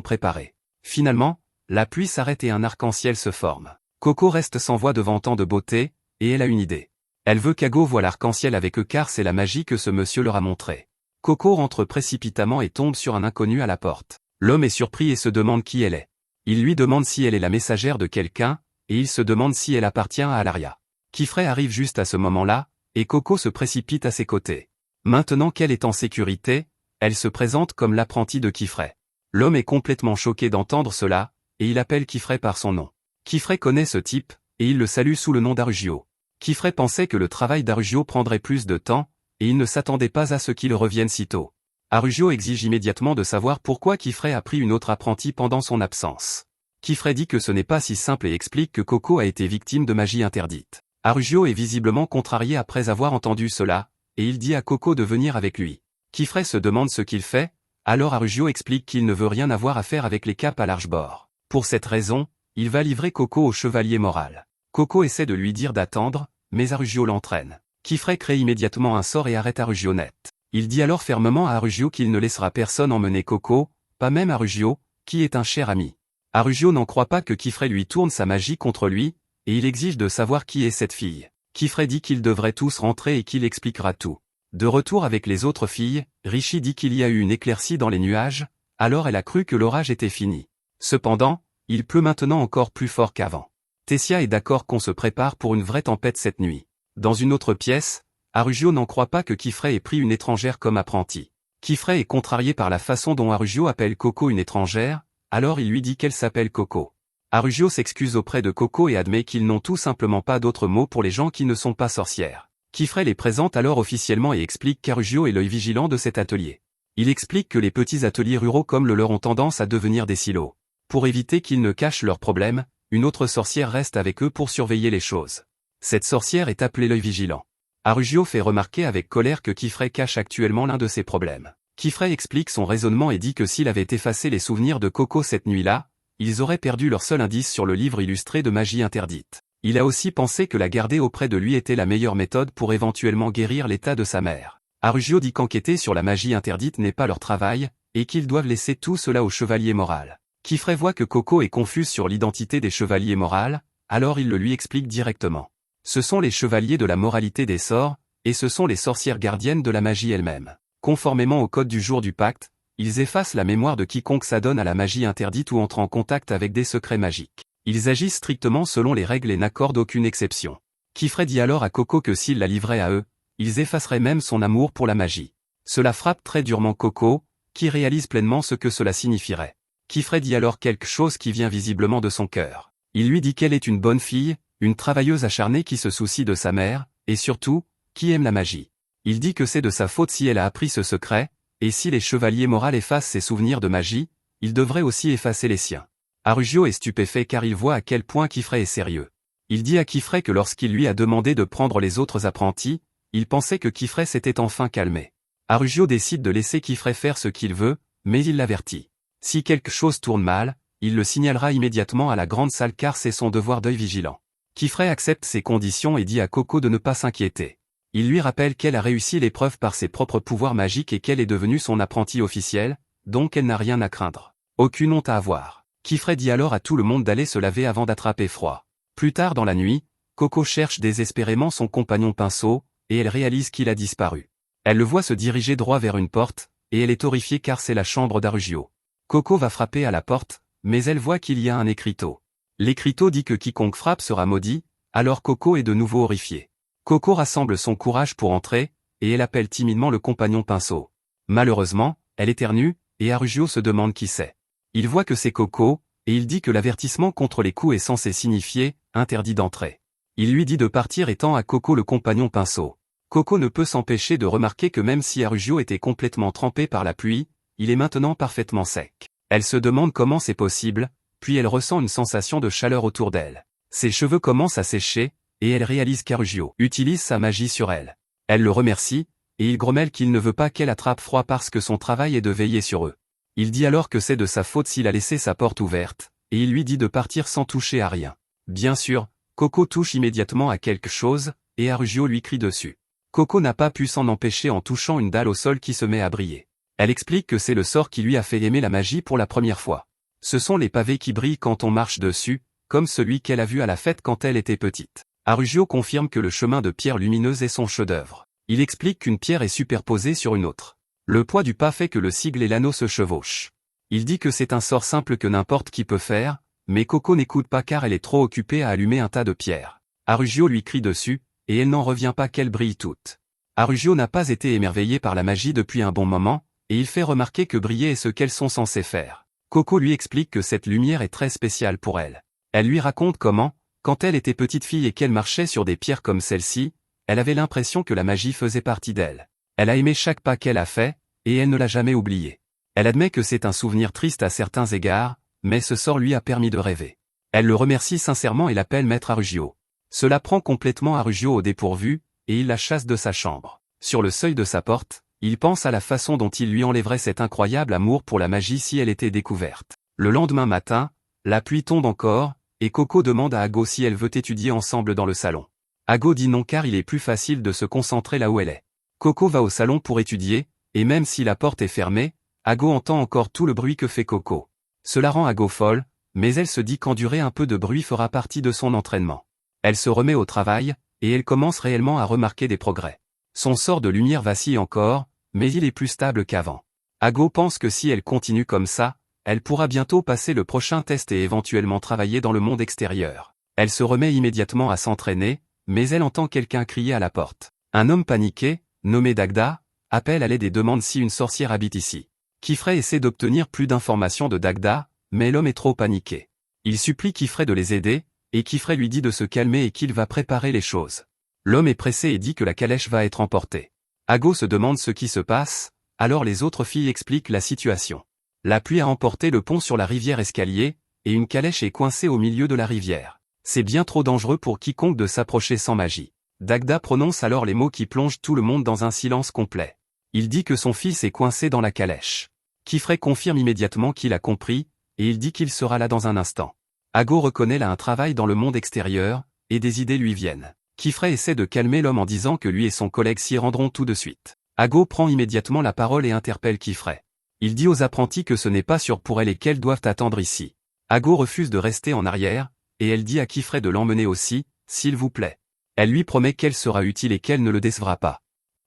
préparé. Finalement, la pluie s'arrête et un arc-en-ciel se forme. Coco reste sans voix devant tant de beauté, et elle a une idée. Elle veut qu'Ago voie l'arc-en-ciel avec eux car c'est la magie que ce monsieur leur a montré. Coco rentre précipitamment et tombe sur un inconnu à la porte. L'homme est surpris et se demande qui elle est. Il lui demande si elle est la messagère de quelqu'un, et il se demande si elle appartient à Alaria. Kifray arrive juste à ce moment-là, et Coco se précipite à ses côtés. Maintenant qu'elle est en sécurité, elle se présente comme l'apprentie de Kifray. L'homme est complètement choqué d'entendre cela, et il appelle Kifray par son nom. Kifray connaît ce type, et il le salue sous le nom d'Arugio. Kifray pensait que le travail d'Arugio prendrait plus de temps, et il ne s'attendait pas à ce qu'il revienne si tôt. Arugio exige immédiatement de savoir pourquoi Kifray a pris une autre apprentie pendant son absence. Kifray dit que ce n'est pas si simple et explique que Coco a été victime de magie interdite. Arugio est visiblement contrarié après avoir entendu cela, et il dit à Coco de venir avec lui. Kifray se demande ce qu'il fait, alors Arugio explique qu'il ne veut rien avoir à faire avec les capes à large bord. Pour cette raison, il va livrer Coco au chevalier moral. Coco essaie de lui dire d'attendre, mais Arugio l'entraîne. Kifray crée immédiatement un sort et arrête Arugio net. Il dit alors fermement à Arugio qu'il ne laissera personne emmener Coco, pas même Arugio, qui est un cher ami. Arugio n'en croit pas que Kifray lui tourne sa magie contre lui, et il exige de savoir qui est cette fille. Kifray dit qu'ils devraient tous rentrer et qu'il expliquera tout. De retour avec les autres filles, Richie dit qu'il y a eu une éclaircie dans les nuages, alors elle a cru que l'orage était fini. Cependant, il pleut maintenant encore plus fort qu'avant. Tessia est d'accord qu'on se prépare pour une vraie tempête cette nuit. Dans une autre pièce, Arugio n'en croit pas que Kifrey ait pris une étrangère comme apprentie. Kifrey est contrarié par la façon dont Arugio appelle Coco une étrangère, alors il lui dit qu'elle s'appelle Coco. Arugio s'excuse auprès de Coco et admet qu'ils n'ont tout simplement pas d'autres mots pour les gens qui ne sont pas sorcières. Kifrey les présente alors officiellement et explique qu'Arugio est l'œil vigilant de cet atelier. Il explique que les petits ateliers ruraux comme le leur ont tendance à devenir des silos. Pour éviter qu'ils ne cachent leurs problèmes, une autre sorcière reste avec eux pour surveiller les choses. Cette sorcière est appelée l'œil vigilant. Arugio fait remarquer avec colère que Kifrey cache actuellement l'un de ses problèmes. Kifrey explique son raisonnement et dit que s'il avait effacé les souvenirs de Coco cette nuit-là, ils auraient perdu leur seul indice sur le livre illustré de magie interdite. Il a aussi pensé que la garder auprès de lui était la meilleure méthode pour éventuellement guérir l'état de sa mère. Arugio dit qu'enquêter sur la magie interdite n'est pas leur travail, et qu'ils doivent laisser tout cela au chevalier moral. Kifrey voit que Coco est confuse sur l'identité des chevaliers moraux, alors il le lui explique directement. Ce sont les chevaliers de la moralité des sorts, et ce sont les sorcières gardiennes de la magie elle-même. Conformément au code du jour du pacte, ils effacent la mémoire de quiconque s'adonne à la magie interdite ou entre en contact avec des secrets magiques. Ils agissent strictement selon les règles et n'accordent aucune exception. Kifrey dit alors à Coco que s'il la livrait à eux, ils effaceraient même son amour pour la magie. Cela frappe très durement Coco, qui réalise pleinement ce que cela signifierait. Kifrey dit alors quelque chose qui vient visiblement de son cœur. Il lui dit qu'elle est une bonne fille, une travailleuse acharnée qui se soucie de sa mère, et surtout, qui aime la magie. Il dit que c'est de sa faute si elle a appris ce secret, et si les chevaliers moraux effacent ses souvenirs de magie, ils devraient aussi effacer les siens. Arugio est stupéfait car il voit à quel point Kifrey est sérieux. Il dit à Kifrey que lorsqu'il lui a demandé de prendre les autres apprentis, il pensait que Kifrey s'était enfin calmé. Arugio décide de laisser Kifrey faire ce qu'il veut, mais il l'avertit. Si quelque chose tourne mal, il le signalera immédiatement à la grande salle car c'est son devoir d'œil vigilant. Kifrey accepte ces conditions et dit à Coco de ne pas s'inquiéter. Il lui rappelle qu'elle a réussi l'épreuve par ses propres pouvoirs magiques et qu'elle est devenue son apprentie officielle, donc elle n'a rien à craindre. Aucune honte à avoir. Kifrey dit alors à tout le monde d'aller se laver avant d'attraper froid. Plus tard dans la nuit, Coco cherche désespérément son compagnon Pinceau, et elle réalise qu'il a disparu. Elle le voit se diriger droit vers une porte, et elle est horrifiée car c'est la chambre d'Arugio. Coco va frapper à la porte, mais elle voit qu'il y a un écriteau. L'écriteau dit que quiconque frappe sera maudit, alors Coco est de nouveau horrifiée. Coco rassemble son courage pour entrer, et elle appelle timidement le compagnon Pinceau. Malheureusement, elle éternue, et Arugio se demande qui c'est. Il voit que c'est Coco, et il dit que l'avertissement contre les coups est censé signifier « interdit d'entrer ». Il lui dit de partir et tend à Coco le compagnon Pinceau. Coco ne peut s'empêcher de remarquer que même si Arugio était complètement trempé par la pluie, il est maintenant parfaitement sec. Elle se demande comment c'est possible, puis elle ressent une sensation de chaleur autour d'elle. Ses cheveux commencent à sécher, et elle réalise qu'Arugio utilise sa magie sur elle. Elle le remercie, et il grommelle qu'il ne veut pas qu'elle attrape froid parce que son travail est de veiller sur eux. Il dit alors que c'est de sa faute s'il a laissé sa porte ouverte, et il lui dit de partir sans toucher à rien. Bien sûr, Coco touche immédiatement à quelque chose, et Arugio lui crie dessus. Coco n'a pas pu s'en empêcher en touchant une dalle au sol qui se met à briller. Elle explique que c'est le sort qui lui a fait aimer la magie pour la première fois. Ce sont les pavés qui brillent quand on marche dessus, comme celui qu'elle a vu à la fête quand elle était petite. Arugio confirme que le chemin de pierre lumineuse est son chef-d'œuvre. Il explique qu'une pierre est superposée sur une autre. Le poids du pas fait que le sigle et l'anneau se chevauchent. Il dit que c'est un sort simple que n'importe qui peut faire, mais Coco n'écoute pas car elle est trop occupée à allumer un tas de pierres. Arugio lui crie dessus, et elle n'en revient pas qu'elles brillent toutes. Arugio n'a pas été émerveillé par la magie depuis un bon moment, et il fait remarquer que briller est ce qu'elles sont censées faire. Coco lui explique que cette lumière est très spéciale pour elle. Elle lui raconte comment, quand elle était petite fille et qu'elle marchait sur des pierres comme celle-ci, elle avait l'impression que la magie faisait partie d'elle. Elle a aimé chaque pas qu'elle a fait, et elle ne l'a jamais oublié. Elle admet que c'est un souvenir triste à certains égards, mais ce sort lui a permis de rêver. Elle le remercie sincèrement et l'appelle Maître Arugio. Cela prend complètement Arugio au dépourvu, et il la chasse de sa chambre. Sur le seuil de sa porte, il pense à la façon dont il lui enlèverait cet incroyable amour pour la magie si elle était découverte. Le lendemain matin, la pluie tombe encore, et Coco demande à Ago si elle veut étudier ensemble dans le salon. Ago dit non car il est plus facile de se concentrer là où elle est. Coco va au salon pour étudier, et même si la porte est fermée, Ago entend encore tout le bruit que fait Coco. Cela rend Ago folle, mais elle se dit qu'endurer un peu de bruit fera partie de son entraînement. Elle se remet au travail, et elle commence réellement à remarquer des progrès. Son sort de lumière vacille encore, mais il est plus stable qu'avant. Ago pense que si elle continue comme ça, Elle pourra bientôt passer le prochain test et éventuellement travailler dans le monde extérieur. Elle se remet immédiatement à s'entraîner, mais elle entend quelqu'un crier à la porte. Un homme paniqué, nommé Dagda, appelle à l'aide et demande si une sorcière habite ici. Kifrey essaie d'obtenir plus d'informations de Dagda, mais l'homme est trop paniqué. Il supplie Kifrey de les aider, et Kifrey lui dit de se calmer et qu'il va préparer les choses. L'homme est pressé et dit que la calèche va être emportée. Ago se demande ce qui se passe, alors les autres filles expliquent la situation. La pluie a emporté le pont sur la rivière Escalier, et une calèche est coincée au milieu de la rivière. C'est bien trop dangereux pour quiconque de s'approcher sans magie. Dagda prononce alors les mots qui plongent tout le monde dans un silence complet. Il dit que son fils est coincé dans la calèche. Kifrey confirme immédiatement qu'il a compris, et il dit qu'il sera là dans un instant. Ago reconnaît là un travail dans le monde extérieur, et des idées lui viennent. Kifrey essaie de calmer l'homme en disant que lui et son collègue s'y rendront tout de suite. Ago prend immédiatement la parole et interpelle Kifrey. Il dit aux apprentis que ce n'est pas sûr pour elle et qu'elles doivent attendre ici. Ago refuse de rester en arrière, et elle dit à Kifrey de l'emmener aussi, s'il vous plaît. Elle lui promet qu'elle sera utile et qu'elle ne le décevra pas.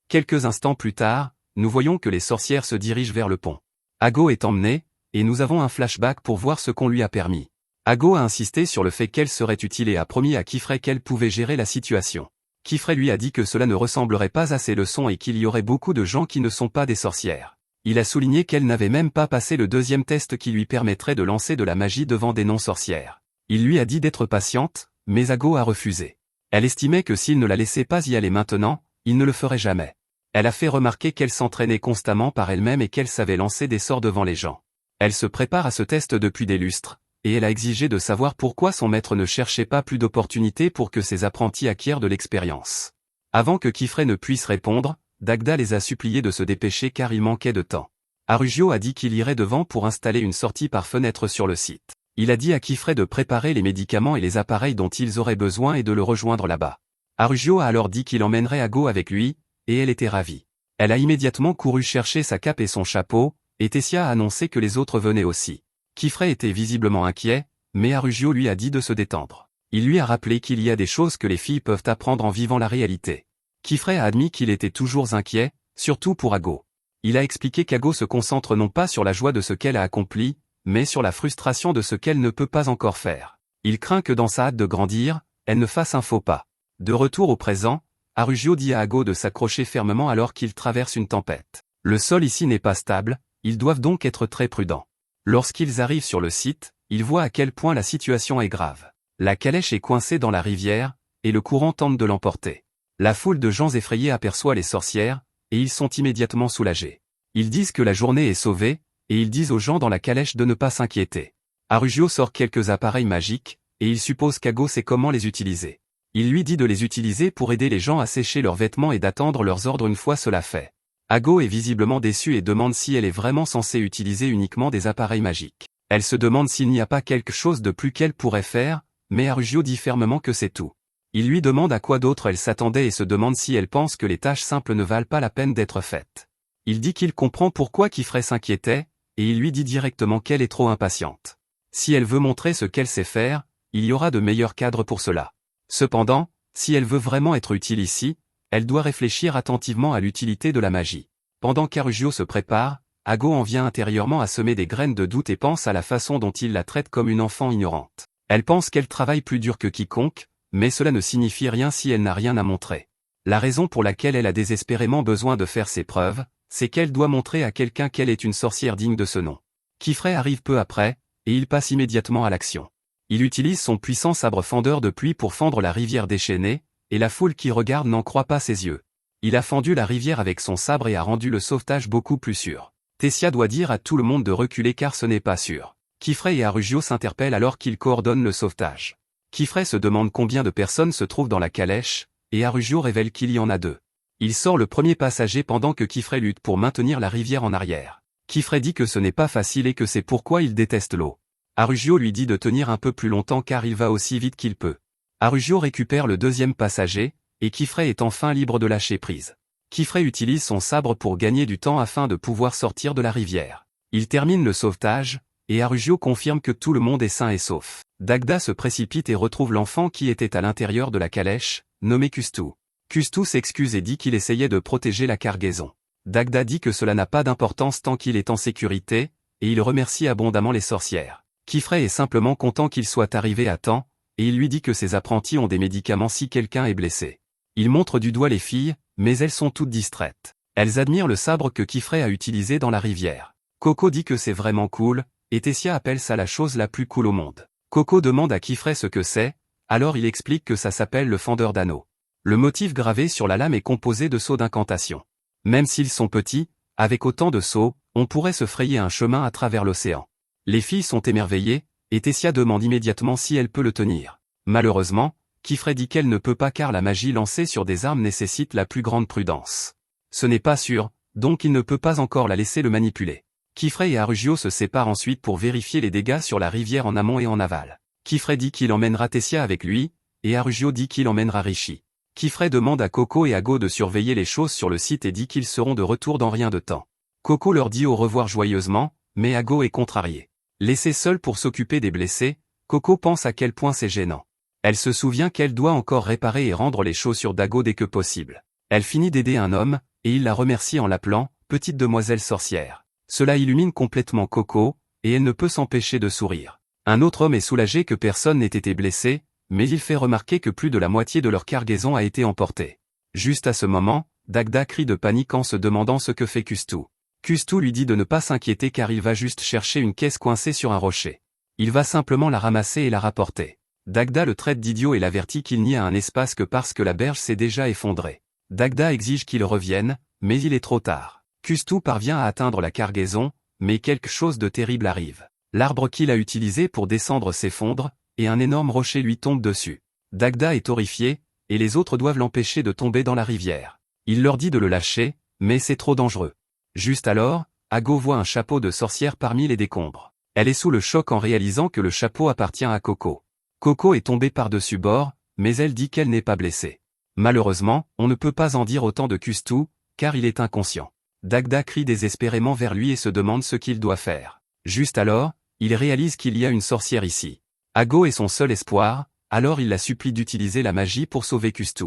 Quelques instants plus tard, nous voyons que les sorcières se dirigent vers le pont. Ago est emmenée, et nous avons un flashback pour voir ce qu'on lui a permis. Ago a insisté sur le fait qu'elle serait utile et a promis à Kifrey qu'elle pouvait gérer la situation. Kifrey lui a dit que cela ne ressemblerait pas à ses leçons et qu'il y aurait beaucoup de gens qui ne sont pas des sorcières. Il a souligné qu'elle n'avait même pas passé le deuxième test qui lui permettrait de lancer de la magie devant des non-sorcières. Il lui a dit d'être patiente, mais Ago a refusé. Elle estimait que s'il ne la laissait pas y aller maintenant, il ne le ferait jamais. Elle a fait remarquer qu'elle s'entraînait constamment par elle-même et qu'elle savait lancer des sorts devant les gens. Elle se prépare à ce test depuis des lustres, et elle a exigé de savoir pourquoi son maître ne cherchait pas plus d'opportunités pour que ses apprentis acquièrent de l'expérience. Avant que Kifrey ne puisse répondre, Dagda les a suppliés de se dépêcher car il manquait de temps. Arugio a dit qu'il irait devant pour installer une sortie par fenêtre sur le site. Il a dit à Kifrey de préparer les médicaments et les appareils dont ils auraient besoin et de le rejoindre là-bas. Arugio a alors dit qu'il emmènerait Ago avec lui, et elle était ravie. Elle a immédiatement couru chercher sa cape et son chapeau, et Tessia a annoncé que les autres venaient aussi. Kifrey était visiblement inquiet, mais Arugio lui a dit de se détendre. Il lui a rappelé qu'il y a des choses que les filles peuvent apprendre en vivant la réalité. Kifrey a admis qu'il était toujours inquiet, surtout pour Ago. Il a expliqué qu'Ago se concentre non pas sur la joie de ce qu'elle a accompli, mais sur la frustration de ce qu'elle ne peut pas encore faire. Il craint que dans sa hâte de grandir, elle ne fasse un faux pas. De retour au présent, Arugio dit à Ago de s'accrocher fermement alors qu'il traverse une tempête. Le sol ici n'est pas stable, ils doivent donc être très prudents. Lorsqu'ils arrivent sur le site, ils voient à quel point la situation est grave. La calèche est coincée dans la rivière, et le courant tente de l'emporter. La foule de gens effrayés aperçoit les sorcières, et ils sont immédiatement soulagés. Ils disent que la journée est sauvée, et ils disent aux gens dans la calèche de ne pas s'inquiéter. Arugio sort quelques appareils magiques, et il suppose qu'Ago sait comment les utiliser. Il lui dit de les utiliser pour aider les gens à sécher leurs vêtements et d'attendre leurs ordres une fois cela fait. Ago est visiblement déçue et demande si elle est vraiment censée utiliser uniquement des appareils magiques. Elle se demande s'il n'y a pas quelque chose de plus qu'elle pourrait faire, mais Arugio dit fermement que c'est tout. Il lui demande à quoi d'autre elle s'attendait et se demande si elle pense que les tâches simples ne valent pas la peine d'être faites. Il dit qu'il comprend pourquoi Kifrey s'inquiétait, et il lui dit directement qu'elle est trop impatiente. Si elle veut montrer ce qu'elle sait faire, il y aura de meilleurs cadres pour cela. Cependant, si elle veut vraiment être utile ici, elle doit réfléchir attentivement à l'utilité de la magie. Pendant qu'Arugio se prépare, Ago en vient intérieurement à semer des graines de doute et pense à la façon dont il la traite comme une enfant ignorante. Elle pense qu'elle travaille plus dur que quiconque, mais cela ne signifie rien si elle n'a rien à montrer. La raison pour laquelle elle a désespérément besoin de faire ses preuves, c'est qu'elle doit montrer à quelqu'un qu'elle est une sorcière digne de ce nom. Kifrey arrive peu après, et il passe immédiatement à l'action. Il utilise son puissant sabre fendeur de pluie pour fendre la rivière déchaînée, et la foule qui regarde n'en croit pas ses yeux. Il a fendu la rivière avec son sabre et a rendu le sauvetage beaucoup plus sûr. Tessia doit dire à tout le monde de reculer car ce n'est pas sûr. Kifrey et Arugio s'interpellent alors qu'ils coordonnent le sauvetage. Kifrey se demande combien de personnes se trouvent dans la calèche, et Arugio révèle qu'il y en a 2. Il sort le premier passager pendant que Kifrey lutte pour maintenir la rivière en arrière. Kifrey dit que ce n'est pas facile et que c'est pourquoi il déteste l'eau. Arugio lui dit de tenir un peu plus longtemps car il va aussi vite qu'il peut. Arugio récupère le deuxième passager, et Kifrey est enfin libre de lâcher prise. Kifrey utilise son sabre pour gagner du temps afin de pouvoir sortir de la rivière. Il termine le sauvetage, et Arugio confirme que tout le monde est sain et sauf. Dagda se précipite et retrouve l'enfant qui était à l'intérieur de la calèche, nommé Kustu. Kustu s'excuse et dit qu'il essayait de protéger la cargaison. Dagda dit que cela n'a pas d'importance tant qu'il est en sécurité, et il remercie abondamment les sorcières. Kifrey est simplement content qu'il soit arrivé à temps, et il lui dit que ses apprentis ont des médicaments si quelqu'un est blessé. Il montre du doigt les filles, mais elles sont toutes distraites. Elles admirent le sabre que Kifrey a utilisé dans la rivière. Coco dit que c'est vraiment cool, et Tessia appelle ça la chose la plus cool au monde. Coco demande à Kifrey ce que c'est, alors il explique que ça s'appelle le fendeur d'anneaux. Le motif gravé sur la lame est composé de sceaux d'incantation. Même s'ils sont petits, avec autant de sceaux, on pourrait se frayer un chemin à travers l'océan. Les filles sont émerveillées, et Tessia demande immédiatement si elle peut le tenir. Malheureusement, Kifrey dit qu'elle ne peut pas car la magie lancée sur des armes nécessite la plus grande prudence. Ce n'est pas sûr, donc il ne peut pas encore la laisser le manipuler. Kifrey et Arugio se séparent ensuite pour vérifier les dégâts sur la rivière en amont et en aval. Kifrey dit qu'il emmènera Tessia avec lui, et Arugio dit qu'il emmènera Richie. Kifrey demande à Coco et à Go de surveiller les choses sur le site et dit qu'ils seront de retour dans rien de temps. Coco leur dit au revoir joyeusement, mais Ago est contrariée. Laissée seule pour s'occuper des blessés, Coco pense à quel point c'est gênant. Elle se souvient qu'elle doit encore réparer et rendre les chaussures d'Ago dès que possible. Elle finit d'aider un homme, et il la remercie en l'appelant « petite demoiselle sorcière ». Cela illumine complètement Coco, et elle ne peut s'empêcher de sourire. Un autre homme est soulagé que personne n'ait été blessé, mais il fait remarquer que plus de la moitié de leur cargaison a été emportée. Juste à ce moment, Dagda crie de panique en se demandant ce que fait Kustu. Kustu lui dit de ne pas s'inquiéter car il va juste chercher une caisse coincée sur un rocher. Il va simplement la ramasser et la rapporter. Dagda le traite d'idiot et l'avertit qu'il n'y a un espace que parce que la berge s'est déjà effondrée. Dagda exige qu'il revienne, mais il est trop tard. Kustu parvient à atteindre la cargaison, mais quelque chose de terrible arrive. L'arbre qu'il a utilisé pour descendre s'effondre, et un énorme rocher lui tombe dessus. Dagda est horrifié, et les autres doivent l'empêcher de tomber dans la rivière. Il leur dit de le lâcher, mais c'est trop dangereux. Juste alors, Ago voit un chapeau de sorcière parmi les décombres. Elle est sous le choc en réalisant que le chapeau appartient à Coco. Coco est tombée par-dessus bord, mais elle dit qu'elle n'est pas blessée. Malheureusement, on ne peut pas en dire autant de Kustu, car il est inconscient. Dagda crie désespérément vers lui et se demande ce qu'il doit faire. Juste alors, il réalise qu'il y a une sorcière ici. Ago est son seul espoir, alors il la supplie d'utiliser la magie pour sauver Kustu.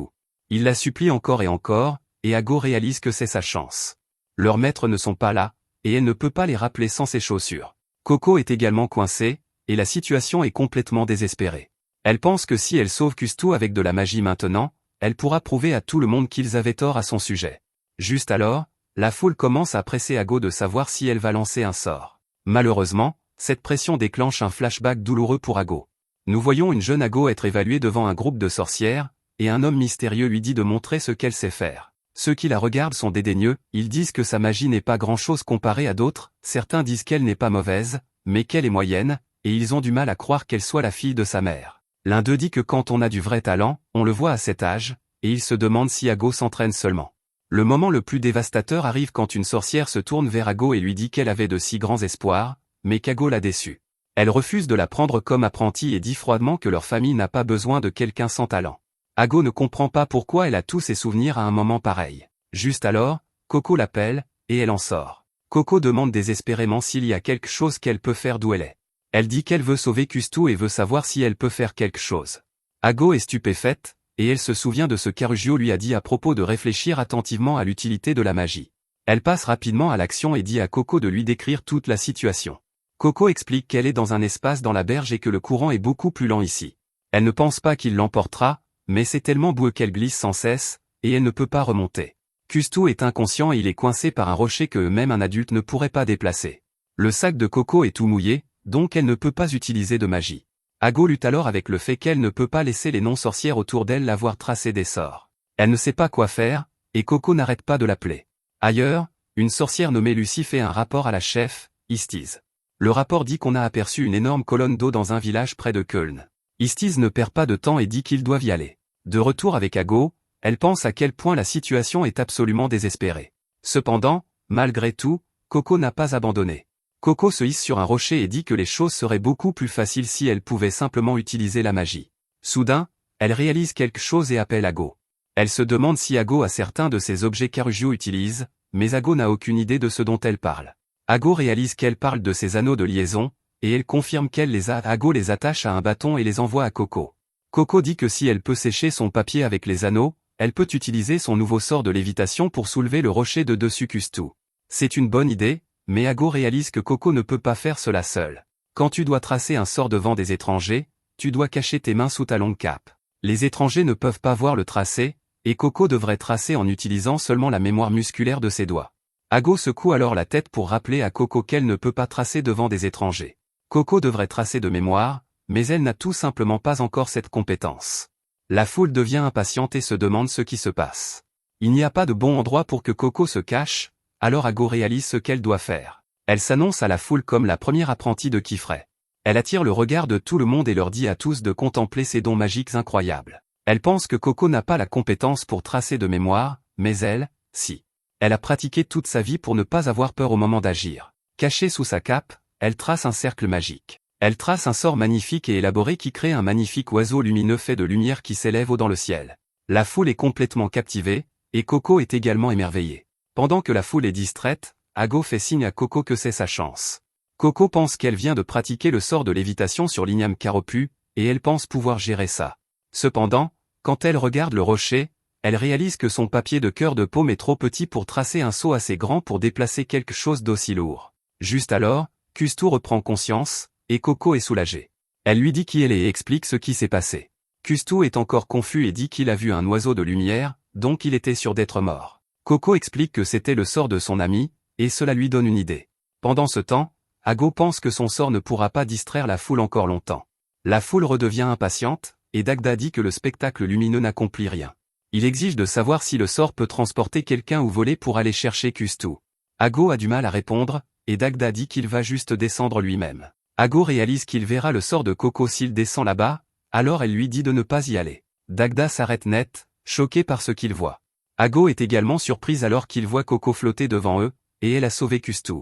Il la supplie encore, et Ago réalise que c'est sa chance. Leurs maîtres ne sont pas là, et elle ne peut pas les rappeler sans ses chaussures. Coco est également coincée, et la situation est complètement désespérée. Elle pense que si elle sauve Kustu avec de la magie maintenant, elle pourra prouver à tout le monde qu'ils avaient tort à son sujet. Juste alors, la foule commence à presser Ago de savoir si elle va lancer un sort. Malheureusement, cette pression déclenche un flashback douloureux pour Ago. Nous voyons une jeune Ago être évaluée devant un groupe de sorcières, et un homme mystérieux lui dit de montrer ce qu'elle sait faire. Ceux qui la regardent sont dédaigneux, ils disent que sa magie n'est pas grand-chose comparée à d'autres, certains disent qu'elle n'est pas mauvaise, mais qu'elle est moyenne, et ils ont du mal à croire qu'elle soit la fille de sa mère. L'un d'eux dit que quand on a du vrai talent, on le voit à cet âge, et il se demande si Ago s'entraîne seulement. Le moment le plus dévastateur arrive quand une sorcière se tourne vers Ago et lui dit qu'elle avait de si grands espoirs, mais qu'Ago l'a déçue. Elle refuse de la prendre comme apprentie et dit froidement que leur famille n'a pas besoin de quelqu'un sans talent. Ago ne comprend pas pourquoi elle a tous ses souvenirs à un moment pareil. Juste alors, Coco l'appelle, et elle en sort. Coco demande désespérément s'il y a quelque chose qu'elle peut faire d'où elle est. Elle dit qu'elle veut sauver Kustu et veut savoir si elle peut faire quelque chose. Ago est stupéfaite, et elle se souvient de ce qu'Arugio lui a dit à propos de réfléchir attentivement à l'utilité de la magie. Elle passe rapidement à l'action et dit à Coco de lui décrire toute la situation. Coco explique qu'elle est dans un espace dans la berge et que le courant est beaucoup plus lent ici. Elle ne pense pas qu'il l'emportera, mais c'est tellement boueux qu'elle glisse sans cesse, et elle ne peut pas remonter. Kustu est inconscient et il est coincé par un rocher que même un adulte ne pourrait pas déplacer. Le sac de Coco est tout mouillé, donc elle ne peut pas utiliser de magie. Ago lutte alors avec le fait qu'elle ne peut pas laisser les non-sorcières autour d'elle l'avoir tracé des sorts. Elle ne sait pas quoi faire, et Coco n'arrête pas de l'appeler. Ailleurs, une sorcière nommée Lucie fait un rapport à la chef, Istiz. Le rapport dit qu'on a aperçu une énorme colonne d'eau dans un village près de Köln. Istiz ne perd pas de temps et dit qu'ils doivent y aller. De retour avec Ago, elle pense à quel point la situation est absolument désespérée. Cependant, malgré tout, Coco n'a pas abandonné. Coco se hisse sur un rocher et dit que les choses seraient beaucoup plus faciles si elle pouvait simplement utiliser la magie. Soudain, elle réalise quelque chose et appelle Ago. Elle se demande si Ago a certains de ces objets qu'Arugio utilise, mais Ago n'a aucune idée de ce dont elle parle. Ago réalise qu'elle parle de ses anneaux de liaison, et elle confirme qu'elle les a. Ago les attache à un bâton et les envoie à Coco. Coco dit que si elle peut sécher son papier avec les anneaux, elle peut utiliser son nouveau sort de lévitation pour soulever le rocher de dessus Kustu. C'est une bonne idée, Mais Ago réalise que Coco ne peut pas faire cela seul. Quand tu dois tracer un sort devant des étrangers, tu dois cacher tes mains sous ta longue cape. Les étrangers ne peuvent pas voir le tracé, et Coco devrait tracer en utilisant seulement la mémoire musculaire de ses doigts. Ago secoue alors la tête pour rappeler à Coco qu'elle ne peut pas tracer devant des étrangers. Coco devrait tracer de mémoire, mais elle n'a tout simplement pas encore cette compétence. La foule devient impatiente et se demande ce qui se passe. Il n'y a pas de bon endroit pour que Coco se cache, alors Ago réalise ce qu'elle doit faire. Elle s'annonce à la foule comme la première apprentie de Kifray. Elle attire le regard de tout le monde et leur dit à tous de contempler ses dons magiques incroyables. Elle pense que Coco n'a pas la compétence pour tracer de mémoire, mais elle, si. Elle a pratiqué toute sa vie pour ne pas avoir peur au moment d'agir. Cachée sous sa cape, elle trace un cercle magique. Elle trace un sort magnifique et élaboré qui crée un magnifique oiseau lumineux fait de lumière qui s'élève haut dans le ciel. La foule est complètement captivée, et Coco est également émerveillée. Pendant que la foule est distraite, Ago fait signe à Coco que c'est sa chance. Coco pense qu'elle vient de pratiquer le sort de lévitation sur l'Igname Karopu, et elle pense pouvoir gérer ça. Cependant, quand elle regarde le rocher, elle réalise que son papier de cœur de paume est trop petit pour tracer un saut assez grand pour déplacer quelque chose d'aussi lourd. Juste alors, Kustu reprend conscience, et Coco est soulagée. Elle lui dit qui elle est et explique ce qui s'est passé. Kustu est encore confus et dit qu'il a vu un oiseau de lumière, donc il était sûr d'être mort. Coco explique que c'était le sort de son ami, et cela lui donne une idée. Pendant ce temps, Ago pense que son sort ne pourra pas distraire la foule encore longtemps. La foule redevient impatiente, et Dagda dit que le spectacle lumineux n'accomplit rien. Il exige de savoir si le sort peut transporter quelqu'un ou voler pour aller chercher Kustu. Ago a du mal à répondre, et Dagda dit qu'il va juste descendre lui-même. Ago réalise qu'il verra le sort de Coco s'il descend là-bas, alors elle lui dit de ne pas y aller. Dagda s'arrête net, choqué par ce qu'il voit. Ago est également surprise alors qu'il voit Coco flotter devant eux, et elle a sauvé Kustu.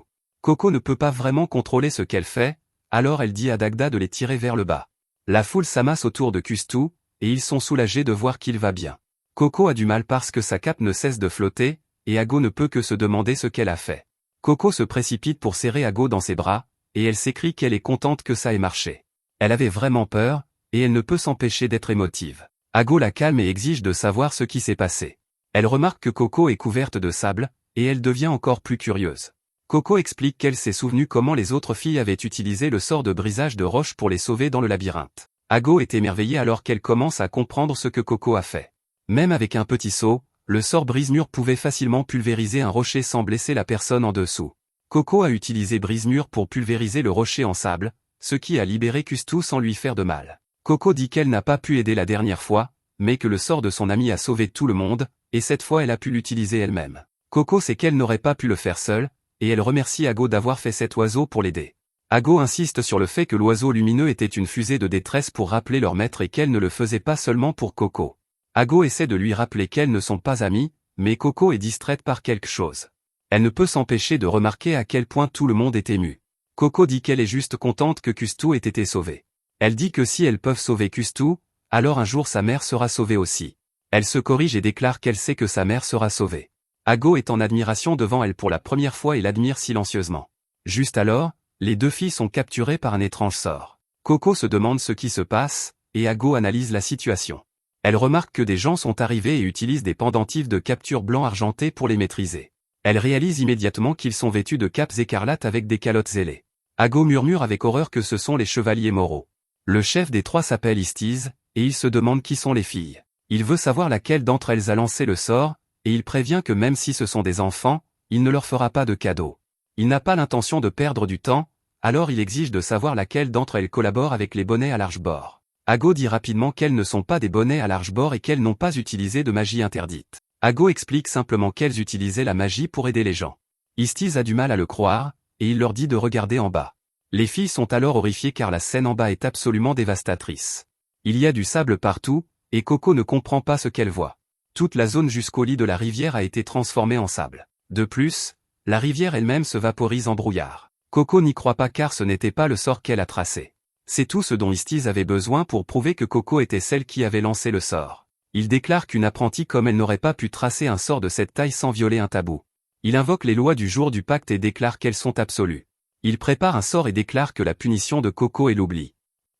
Coco ne peut pas vraiment contrôler ce qu'elle fait, alors elle dit à Dagda de les tirer vers le bas. La foule s'amasse autour de Kustu, et ils sont soulagés de voir qu'il va bien. Coco a du mal parce que sa cape ne cesse de flotter, et Ago ne peut que se demander ce qu'elle a fait. Coco se précipite pour serrer Ago dans ses bras, et elle s'écrie qu'elle est contente que ça ait marché. Elle avait vraiment peur, et elle ne peut s'empêcher d'être émotive. Ago la calme et exige de savoir ce qui s'est passé. Elle remarque que Coco est couverte de sable, et elle devient encore plus curieuse. Coco explique qu'elle s'est souvenue comment les autres filles avaient utilisé le sort de brisage de roche pour les sauver dans le labyrinthe. Ago est émerveillée alors qu'elle commence à comprendre ce que Coco a fait. Même avec un petit seau, le sort brise-mur pouvait facilement pulvériser un rocher sans blesser la personne en dessous. Coco a utilisé brise-mur pour pulvériser le rocher en sable, ce qui a libéré Kustu sans lui faire de mal. Coco dit qu'elle n'a pas pu aider la dernière fois, mais que le sort de son ami a sauvé tout le monde, et cette fois elle a pu l'utiliser elle-même. Coco sait qu'elle n'aurait pas pu le faire seule, et elle remercie Ago d'avoir fait cet oiseau pour l'aider. Ago insiste sur le fait que l'oiseau lumineux était une fusée de détresse pour rappeler leur maître et qu'elle ne le faisait pas seulement pour Coco. Ago essaie de lui rappeler qu'elles ne sont pas amies, mais Coco est distraite par quelque chose. Elle ne peut s'empêcher de remarquer à quel point tout le monde est ému. Coco dit qu'elle est juste contente que Kustu ait été sauvée. Elle dit que si elles peuvent sauver Kustu, alors un jour sa mère sera sauvée aussi. Elle se corrige et déclare qu'elle sait que sa mère sera sauvée. Ago est en admiration devant elle pour la première fois et l'admire silencieusement. Juste alors, les deux filles sont capturées par un étrange sort. Coco se demande ce qui se passe, et Ago analyse la situation. Elle remarque que des gens sont arrivés et utilisent des pendentifs de capture blanc argenté pour les maîtriser. Elle réalise immédiatement qu'ils sont vêtus de capes écarlates avec des calottes ailées. Ago murmure avec horreur que ce sont les chevaliers moraux. Le chef des trois s'appelle Istiz, et il se demande qui sont les filles. Il veut savoir laquelle d'entre elles a lancé le sort, et il prévient que même si ce sont des enfants, il ne leur fera pas de cadeau. Il n'a pas l'intention de perdre du temps, alors il exige de savoir laquelle d'entre elles collabore avec les bonnets à large bord. Ago dit rapidement qu'elles ne sont pas des bonnets à large bord et qu'elles n'ont pas utilisé de magie interdite. Ago explique simplement qu'elles utilisaient la magie pour aider les gens. Istiz a du mal à le croire, et il leur dit de regarder en bas. Les filles sont alors horrifiées car la scène en bas est absolument dévastatrice. Il y a du sable partout, et Coco ne comprend pas ce qu'elle voit. Toute la zone jusqu'au lit de la rivière a été transformée en sable. De plus, la rivière elle-même se vaporise en brouillard. Coco n'y croit pas car ce n'était pas le sort qu'elle a tracé. C'est tout ce dont Istiz avait besoin pour prouver que Coco était celle qui avait lancé le sort. Il déclare qu'une apprentie comme elle n'aurait pas pu tracer un sort de cette taille sans violer un tabou. Il invoque les lois du jour du pacte et déclare qu'elles sont absolues. Il prépare un sort et déclare que la punition de Coco est l'oubli.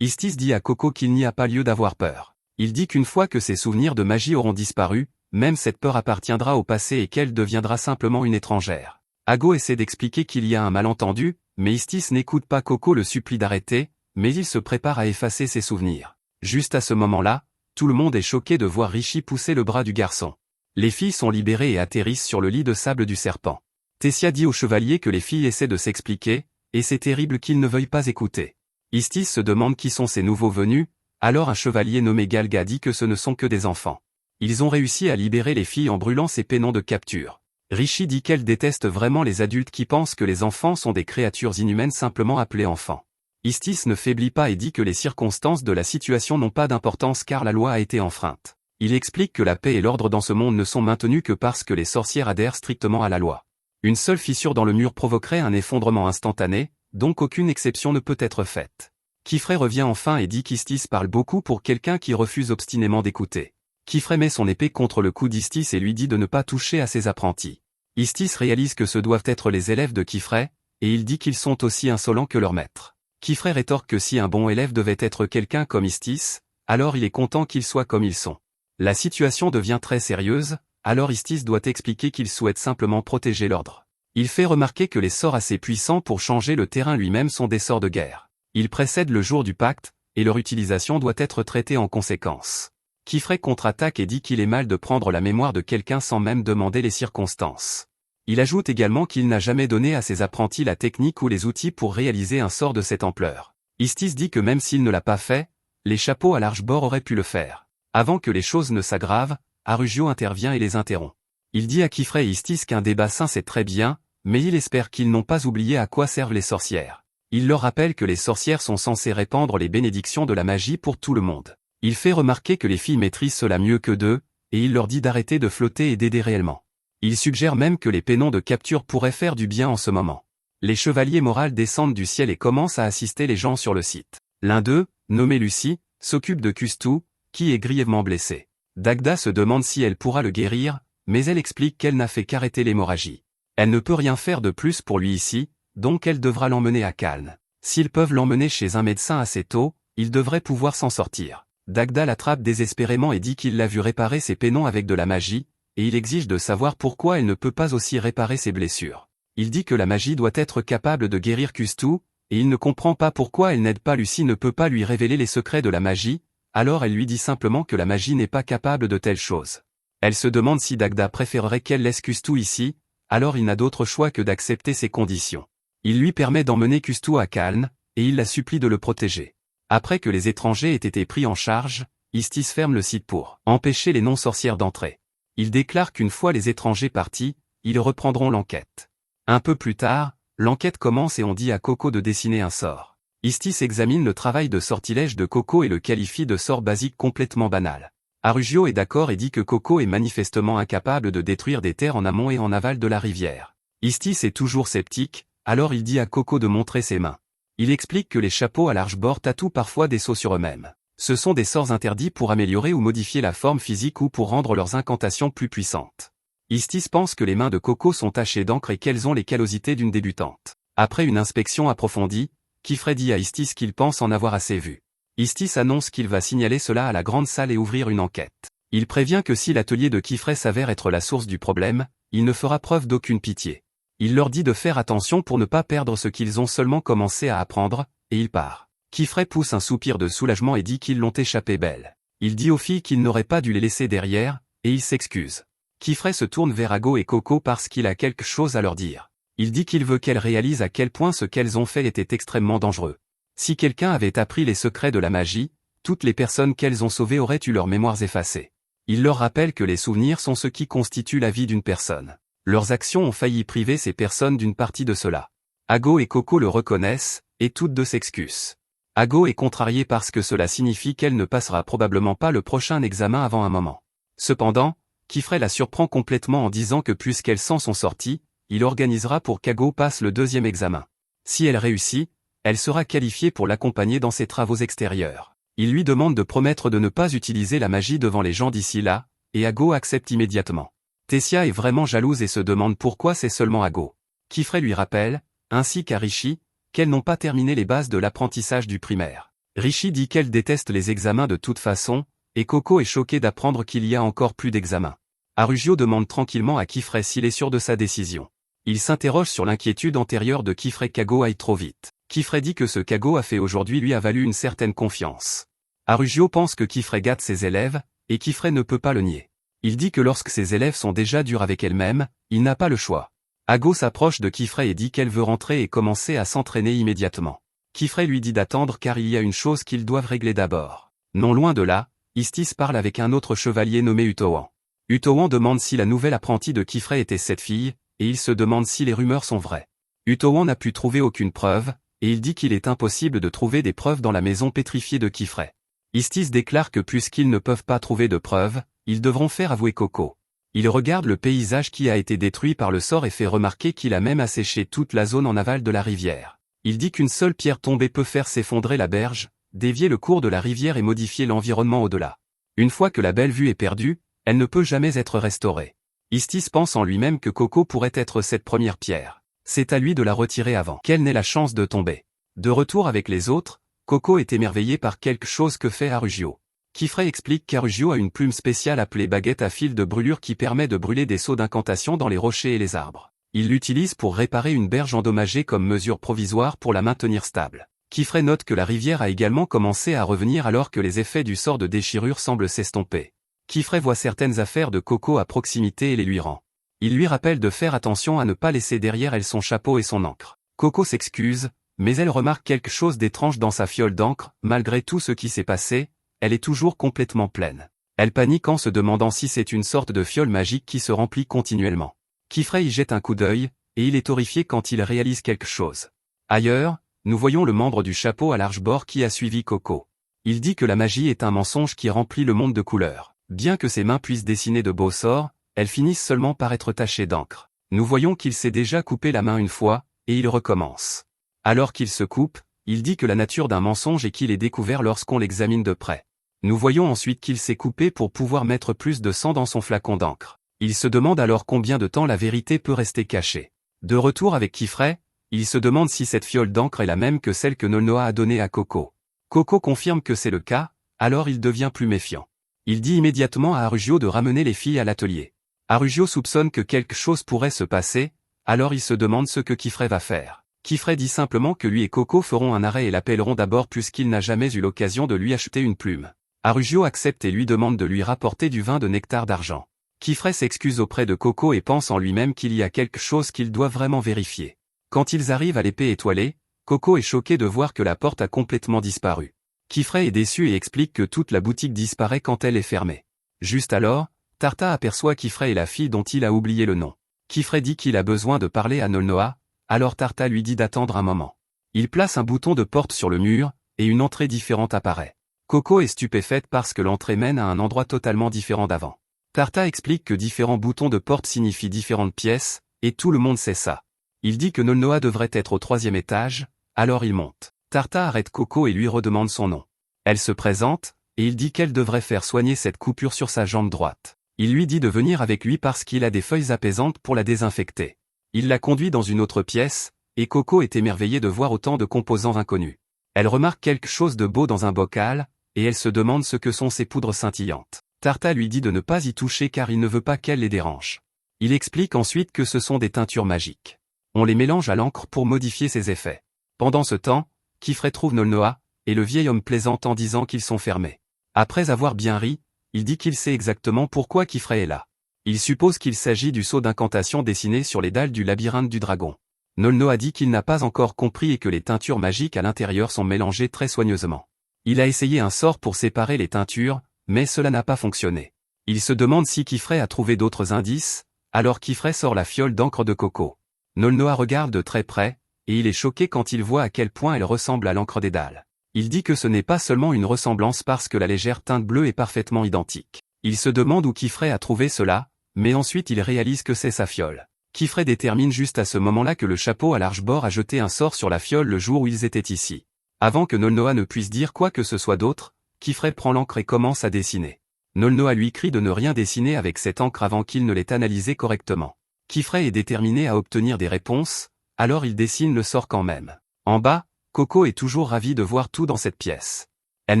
Istiz dit à Coco qu'il n'y a pas lieu d'avoir peur. Il dit qu'une fois que ses souvenirs de magie auront disparu, même cette peur appartiendra au passé et qu'elle deviendra simplement une étrangère. Ago essaie d'expliquer qu'il y a un malentendu, mais Istis n'écoute pas. Coco le supplie d'arrêter, mais il se prépare à effacer ses souvenirs. Juste à ce moment-là, tout le monde est choqué de voir Rishi pousser le bras du garçon. Les filles sont libérées et atterrissent sur le lit de sable du serpent. Tessia dit au chevalier que les filles essaient de s'expliquer, et c'est terrible qu'ils ne veuillent pas écouter. Istis se demande qui sont ces nouveaux venus, alors un chevalier nommé Galga dit que ce ne sont que des enfants. Ils ont réussi à libérer les filles en brûlant ces pénons de capture. Rishi dit qu'elle déteste vraiment les adultes qui pensent que les enfants sont des créatures inhumaines simplement appelées enfants. Istis ne faiblit pas et dit que les circonstances de la situation n'ont pas d'importance car la loi a été enfreinte. Il explique que la paix et l'ordre dans ce monde ne sont maintenus que parce que les sorcières adhèrent strictement à la loi. Une seule fissure dans le mur provoquerait un effondrement instantané, donc aucune exception ne peut être faite. Kifrey revient enfin et dit qu'Istis parle beaucoup pour quelqu'un qui refuse obstinément d'écouter. Kifrey met son épée contre le cou d'Istis et lui dit de ne pas toucher à ses apprentis. Istis réalise que ce doivent être les élèves de Kifrey, et il dit qu'ils sont aussi insolents que leur maître. Kifrey rétorque que si un bon élève devait être quelqu'un comme Istis, alors il est content qu'ils soient comme ils sont. La situation devient très sérieuse, alors Istis doit expliquer qu'il souhaite simplement protéger l'ordre. Il fait remarquer que les sorts assez puissants pour changer le terrain lui-même sont des sorts de guerre. Ils précèdent le jour du pacte, et leur utilisation doit être traitée en conséquence. Kifrey contre-attaque et dit qu'il est mal de prendre la mémoire de quelqu'un sans même demander les circonstances. Il ajoute également qu'il n'a jamais donné à ses apprentis la technique ou les outils pour réaliser un sort de cette ampleur. Istis dit que même s'il ne l'a pas fait, les chapeaux à large bord auraient pu le faire. Avant que les choses ne s'aggravent, Arugio intervient et les interrompt. Il dit à Kifrey et Istis qu'un débat sain c'est très bien, mais il espère qu'ils n'ont pas oublié à quoi servent les sorcières. Il leur rappelle que les sorcières sont censées répandre les bénédictions de la magie pour tout le monde. Il fait remarquer que les filles maîtrisent cela mieux que d'eux, et il leur dit d'arrêter de flotter et d'aider réellement. Il suggère même que les pénons de capture pourraient faire du bien en ce moment. Les chevaliers moraux descendent du ciel et commencent à assister les gens sur le site. L'un d'eux, nommé Lucie, s'occupe de Kustu, qui est grièvement blessé. Dagda se demande si elle pourra le guérir, mais elle explique qu'elle n'a fait qu'arrêter l'hémorragie. Elle ne peut rien faire de plus pour lui ici, donc elle devra l'emmener à Calne. S'ils peuvent l'emmener chez un médecin assez tôt, il devrait pouvoir s'en sortir. Dagda l'attrape désespérément et dit qu'il l'a vu réparer ses pénons avec de la magie, et il exige de savoir pourquoi elle ne peut pas aussi réparer ses blessures. Il dit que la magie doit être capable de guérir Kustu, et il ne comprend pas pourquoi elle n'aide pas Lucie ne peut pas lui révéler les secrets de la magie, alors elle lui dit simplement que la magie n'est pas capable de telles choses. Elle se demande si Dagda préférerait qu'elle laisse Kustu ici, alors il n'a d'autre choix que d'accepter ses conditions. Il lui permet d'emmener Kustu à Calne, et il la supplie de le protéger. Après que les étrangers aient été pris en charge, Istis ferme le site pour empêcher les non-sorcières d'entrer. Il déclare qu'une fois les étrangers partis, ils reprendront l'enquête. Un peu plus tard, l'enquête commence et on dit à Coco de dessiner un sort. Istis examine le travail de sortilège de Coco et le qualifie de sort basique complètement banal. Arugio est d'accord et dit que Coco est manifestement incapable de détruire des terres en amont et en aval de la rivière. Istis est toujours sceptique, alors il dit à Coco de montrer ses mains. Il explique que les chapeaux à large bord tatouent parfois des sceaux sur eux-mêmes. Ce sont des sorts interdits pour améliorer ou modifier la forme physique ou pour rendre leurs incantations plus puissantes. Istis pense que les mains de Coco sont tachées d'encre et qu'elles ont les callosités d'une débutante. Après une inspection approfondie, Kifrey dit à Istis qu'il pense en avoir assez vu. Istis annonce qu'il va signaler cela à la grande salle et ouvrir une enquête. Il prévient que si l'atelier de Kifrey s'avère être la source du problème, il ne fera preuve d'aucune pitié. Il leur dit de faire attention pour ne pas perdre ce qu'ils ont seulement commencé à apprendre, et il part. Kifrey pousse un soupir de soulagement et dit qu'ils l'ont échappé belle. Il dit aux filles qu'il n'aurait pas dû les laisser derrière, et il s'excuse. Kifrey se tourne vers Ago et Coco parce qu'il a quelque chose à leur dire. Il dit qu'il veut qu'elles réalisent à quel point ce qu'elles ont fait était extrêmement dangereux. Si quelqu'un avait appris les secrets de la magie, toutes les personnes qu'elles ont sauvées auraient eu leurs mémoires effacées. Il leur rappelle que les souvenirs sont ce qui constitue la vie d'une personne. Leurs actions ont failli priver ces personnes d'une partie de cela. Ago et Coco le reconnaissent, et toutes deux s'excusent. Ago est contrariée parce que cela signifie qu'elle ne passera probablement pas le prochain examen avant un moment. Cependant, Kifrey la surprend complètement en disant que puisqu'elles s'en sont sorties, il organisera pour qu'Ago passe le deuxième examen. Si elle réussit, elle sera qualifiée pour l'accompagner dans ses travaux extérieurs. Il lui demande de promettre de ne pas utiliser la magie devant les gens d'ici là, et Ago accepte immédiatement. Tessia est vraiment jalouse et se demande pourquoi c'est seulement Ago. Kifrey lui rappelle, ainsi qu'à Rishi, qu'elles n'ont pas terminé les bases de l'apprentissage du primaire. Rishi dit qu'elle déteste les examens de toute façon, et Coco est choquée d'apprendre qu'il y a encore plus d'examens. Arugio demande tranquillement à Kifrey s'il est sûr de sa décision. Il s'interroge sur l'inquiétude antérieure de qui ferait qu'Ago aille trop vite. Qui ferait dit que ce qu'Ago a fait aujourd'hui lui a valu une certaine confiance. Arugio pense que Kifray gâte ses élèves, et Kifray ne peut pas le nier. Il dit que lorsque ses élèves sont déjà durs avec elles-mêmes, il n'a pas le choix. Ago s'approche de Kifray et dit qu'elle veut rentrer et commencer à s'entraîner immédiatement. Kifray lui dit d'attendre car il y a une chose qu'ils doivent régler d'abord. Non loin de là, Istis parle avec un autre chevalier nommé Utowan. Utowan demande si la nouvelle apprentie de Kifray était cette fille, et il se demande si les rumeurs sont vraies. Utowan n'a pu trouver aucune preuve, et il dit qu'il est impossible de trouver des preuves dans la maison pétrifiée de Kifray. Istis déclare que puisqu'ils ne peuvent pas trouver de preuves, ils devront faire avouer Coco. Il regarde le paysage qui a été détruit par le sort et fait remarquer qu'il a même asséché toute la zone en aval de la rivière. Il dit qu'une seule pierre tombée peut faire s'effondrer la berge, dévier le cours de la rivière et modifier l'environnement au-delà. Une fois que la belle vue est perdue, elle ne peut jamais être restaurée. Istis pense en lui-même que Coco pourrait être cette première pierre. C'est à lui de la retirer avant qu'elle n'ait la chance de tomber. De retour avec les autres, Coco est émerveillé par quelque chose que fait Arugio. Kifray explique qu'Arugio a une plume spéciale appelée baguette à fil de brûlure qui permet de brûler des seaux d'incantation dans les rochers et les arbres. Il l'utilise pour réparer une berge endommagée comme mesure provisoire pour la maintenir stable. Kifray note que la rivière a également commencé à revenir alors que les effets du sort de déchirure semblent s'estomper. Kifray voit certaines affaires de Coco à proximité et les lui rend. Il lui rappelle de faire attention à ne pas laisser derrière elle son chapeau et son encre. Coco s'excuse, mais elle remarque quelque chose d'étrange dans sa fiole d'encre. Malgré tout ce qui s'est passé, elle est toujours complètement pleine. Elle panique en se demandant si c'est une sorte de fiole magique qui se remplit continuellement. Kifray y jette un coup d'œil, et il est horrifié quand il réalise quelque chose. Ailleurs, nous voyons le membre du chapeau à large bord qui a suivi Coco. Il dit que la magie est un mensonge qui remplit le monde de couleurs. Bien que ses mains puissent dessiner de beaux sorts, elles finissent seulement par être tachées d'encre. Nous voyons qu'il s'est déjà coupé la main une fois, et il recommence. Alors qu'il se coupe, il dit que la nature d'un mensonge est qu'il est découvert lorsqu'on l'examine de près. Nous voyons ensuite qu'il s'est coupé pour pouvoir mettre plus de sang dans son flacon d'encre. Il se demande alors combien de temps la vérité peut rester cachée. De retour avec Kifray, il se demande si cette fiole d'encre est la même que celle que Nolnoa a donnée à Coco. Coco confirme que c'est le cas, alors il devient plus méfiant. Il dit immédiatement à Arugio de ramener les filles à l'atelier. Arugio soupçonne que quelque chose pourrait se passer, alors il se demande ce que Kifray va faire. Kifray dit simplement que lui et Coco feront un arrêt et l'appelleront d'abord puisqu'il n'a jamais eu l'occasion de lui acheter une plume. Arugio accepte et lui demande de lui rapporter du vin de nectar d'argent. Kifray s'excuse auprès de Coco et pense en lui-même qu'il y a quelque chose qu'il doit vraiment vérifier. Quand ils arrivent à l'épée étoilée, Coco est choqué de voir que la porte a complètement disparu. Kifray est déçu et explique que toute la boutique disparaît quand elle est fermée. Juste alors, Tarta aperçoit Kifray et la fille dont il a oublié le nom. Kifray dit qu'il a besoin de parler à Nolnoa, alors Tarta lui dit d'attendre un moment. Il place un bouton de porte sur le mur, et une entrée différente apparaît. Coco est stupéfaite parce que l'entrée mène à un endroit totalement différent d'avant. Tarta explique que différents boutons de porte signifient différentes pièces, et tout le monde sait ça. Il dit que Nolnoa devrait être au 3e étage, alors il monte. Tarta arrête Coco et lui redemande son nom. Elle se présente, et il dit qu'elle devrait faire soigner cette coupure sur sa jambe droite. Il lui dit de venir avec lui parce qu'il a des feuilles apaisantes pour la désinfecter. Il la conduit dans une autre pièce, et Coco est émerveillée de voir autant de composants inconnus. Elle remarque quelque chose de beau dans un bocal, et elle se demande ce que sont ces poudres scintillantes. Tarta lui dit de ne pas y toucher car il ne veut pas qu'elle les dérange. Il explique ensuite que ce sont des teintures magiques. On les mélange à l'encre pour modifier ses effets. Pendant ce temps, Kifray trouve Nolnoa, et le vieil homme plaisante en disant qu'ils sont fermés. Après avoir bien ri, il dit qu'il sait exactement pourquoi Kifray est là. Il suppose qu'il s'agit du sceau d'incantation dessiné sur les dalles du labyrinthe du dragon. Nolnoa dit qu'il n'a pas encore compris et que les teintures magiques à l'intérieur sont mélangées très soigneusement. Il a essayé un sort pour séparer les teintures, mais cela n'a pas fonctionné. Il se demande si Kifray a trouvé d'autres indices, alors Kifray sort la fiole d'encre de Coco. Nolnoa regarde de très près, et il est choqué quand il voit à quel point elle ressemble à l'encre des dalles. Il dit que ce n'est pas seulement une ressemblance parce que la légère teinte bleue est parfaitement identique. Il se demande où Kifray a trouvé cela, mais ensuite il réalise que c'est sa fiole. Kifray détermine juste à ce moment-là que le chapeau à large bord a jeté un sort sur la fiole le jour où ils étaient ici. Avant que Nolnoa ne puisse dire quoi que ce soit d'autre, Kifray prend l'encre et commence à dessiner. Nolnoa lui crie de ne rien dessiner avec cette encre avant qu'il ne l'ait analysée correctement. Kifray est déterminé à obtenir des réponses, alors il dessine le sort quand même. En bas, Coco est toujours ravie de voir tout dans cette pièce. Elle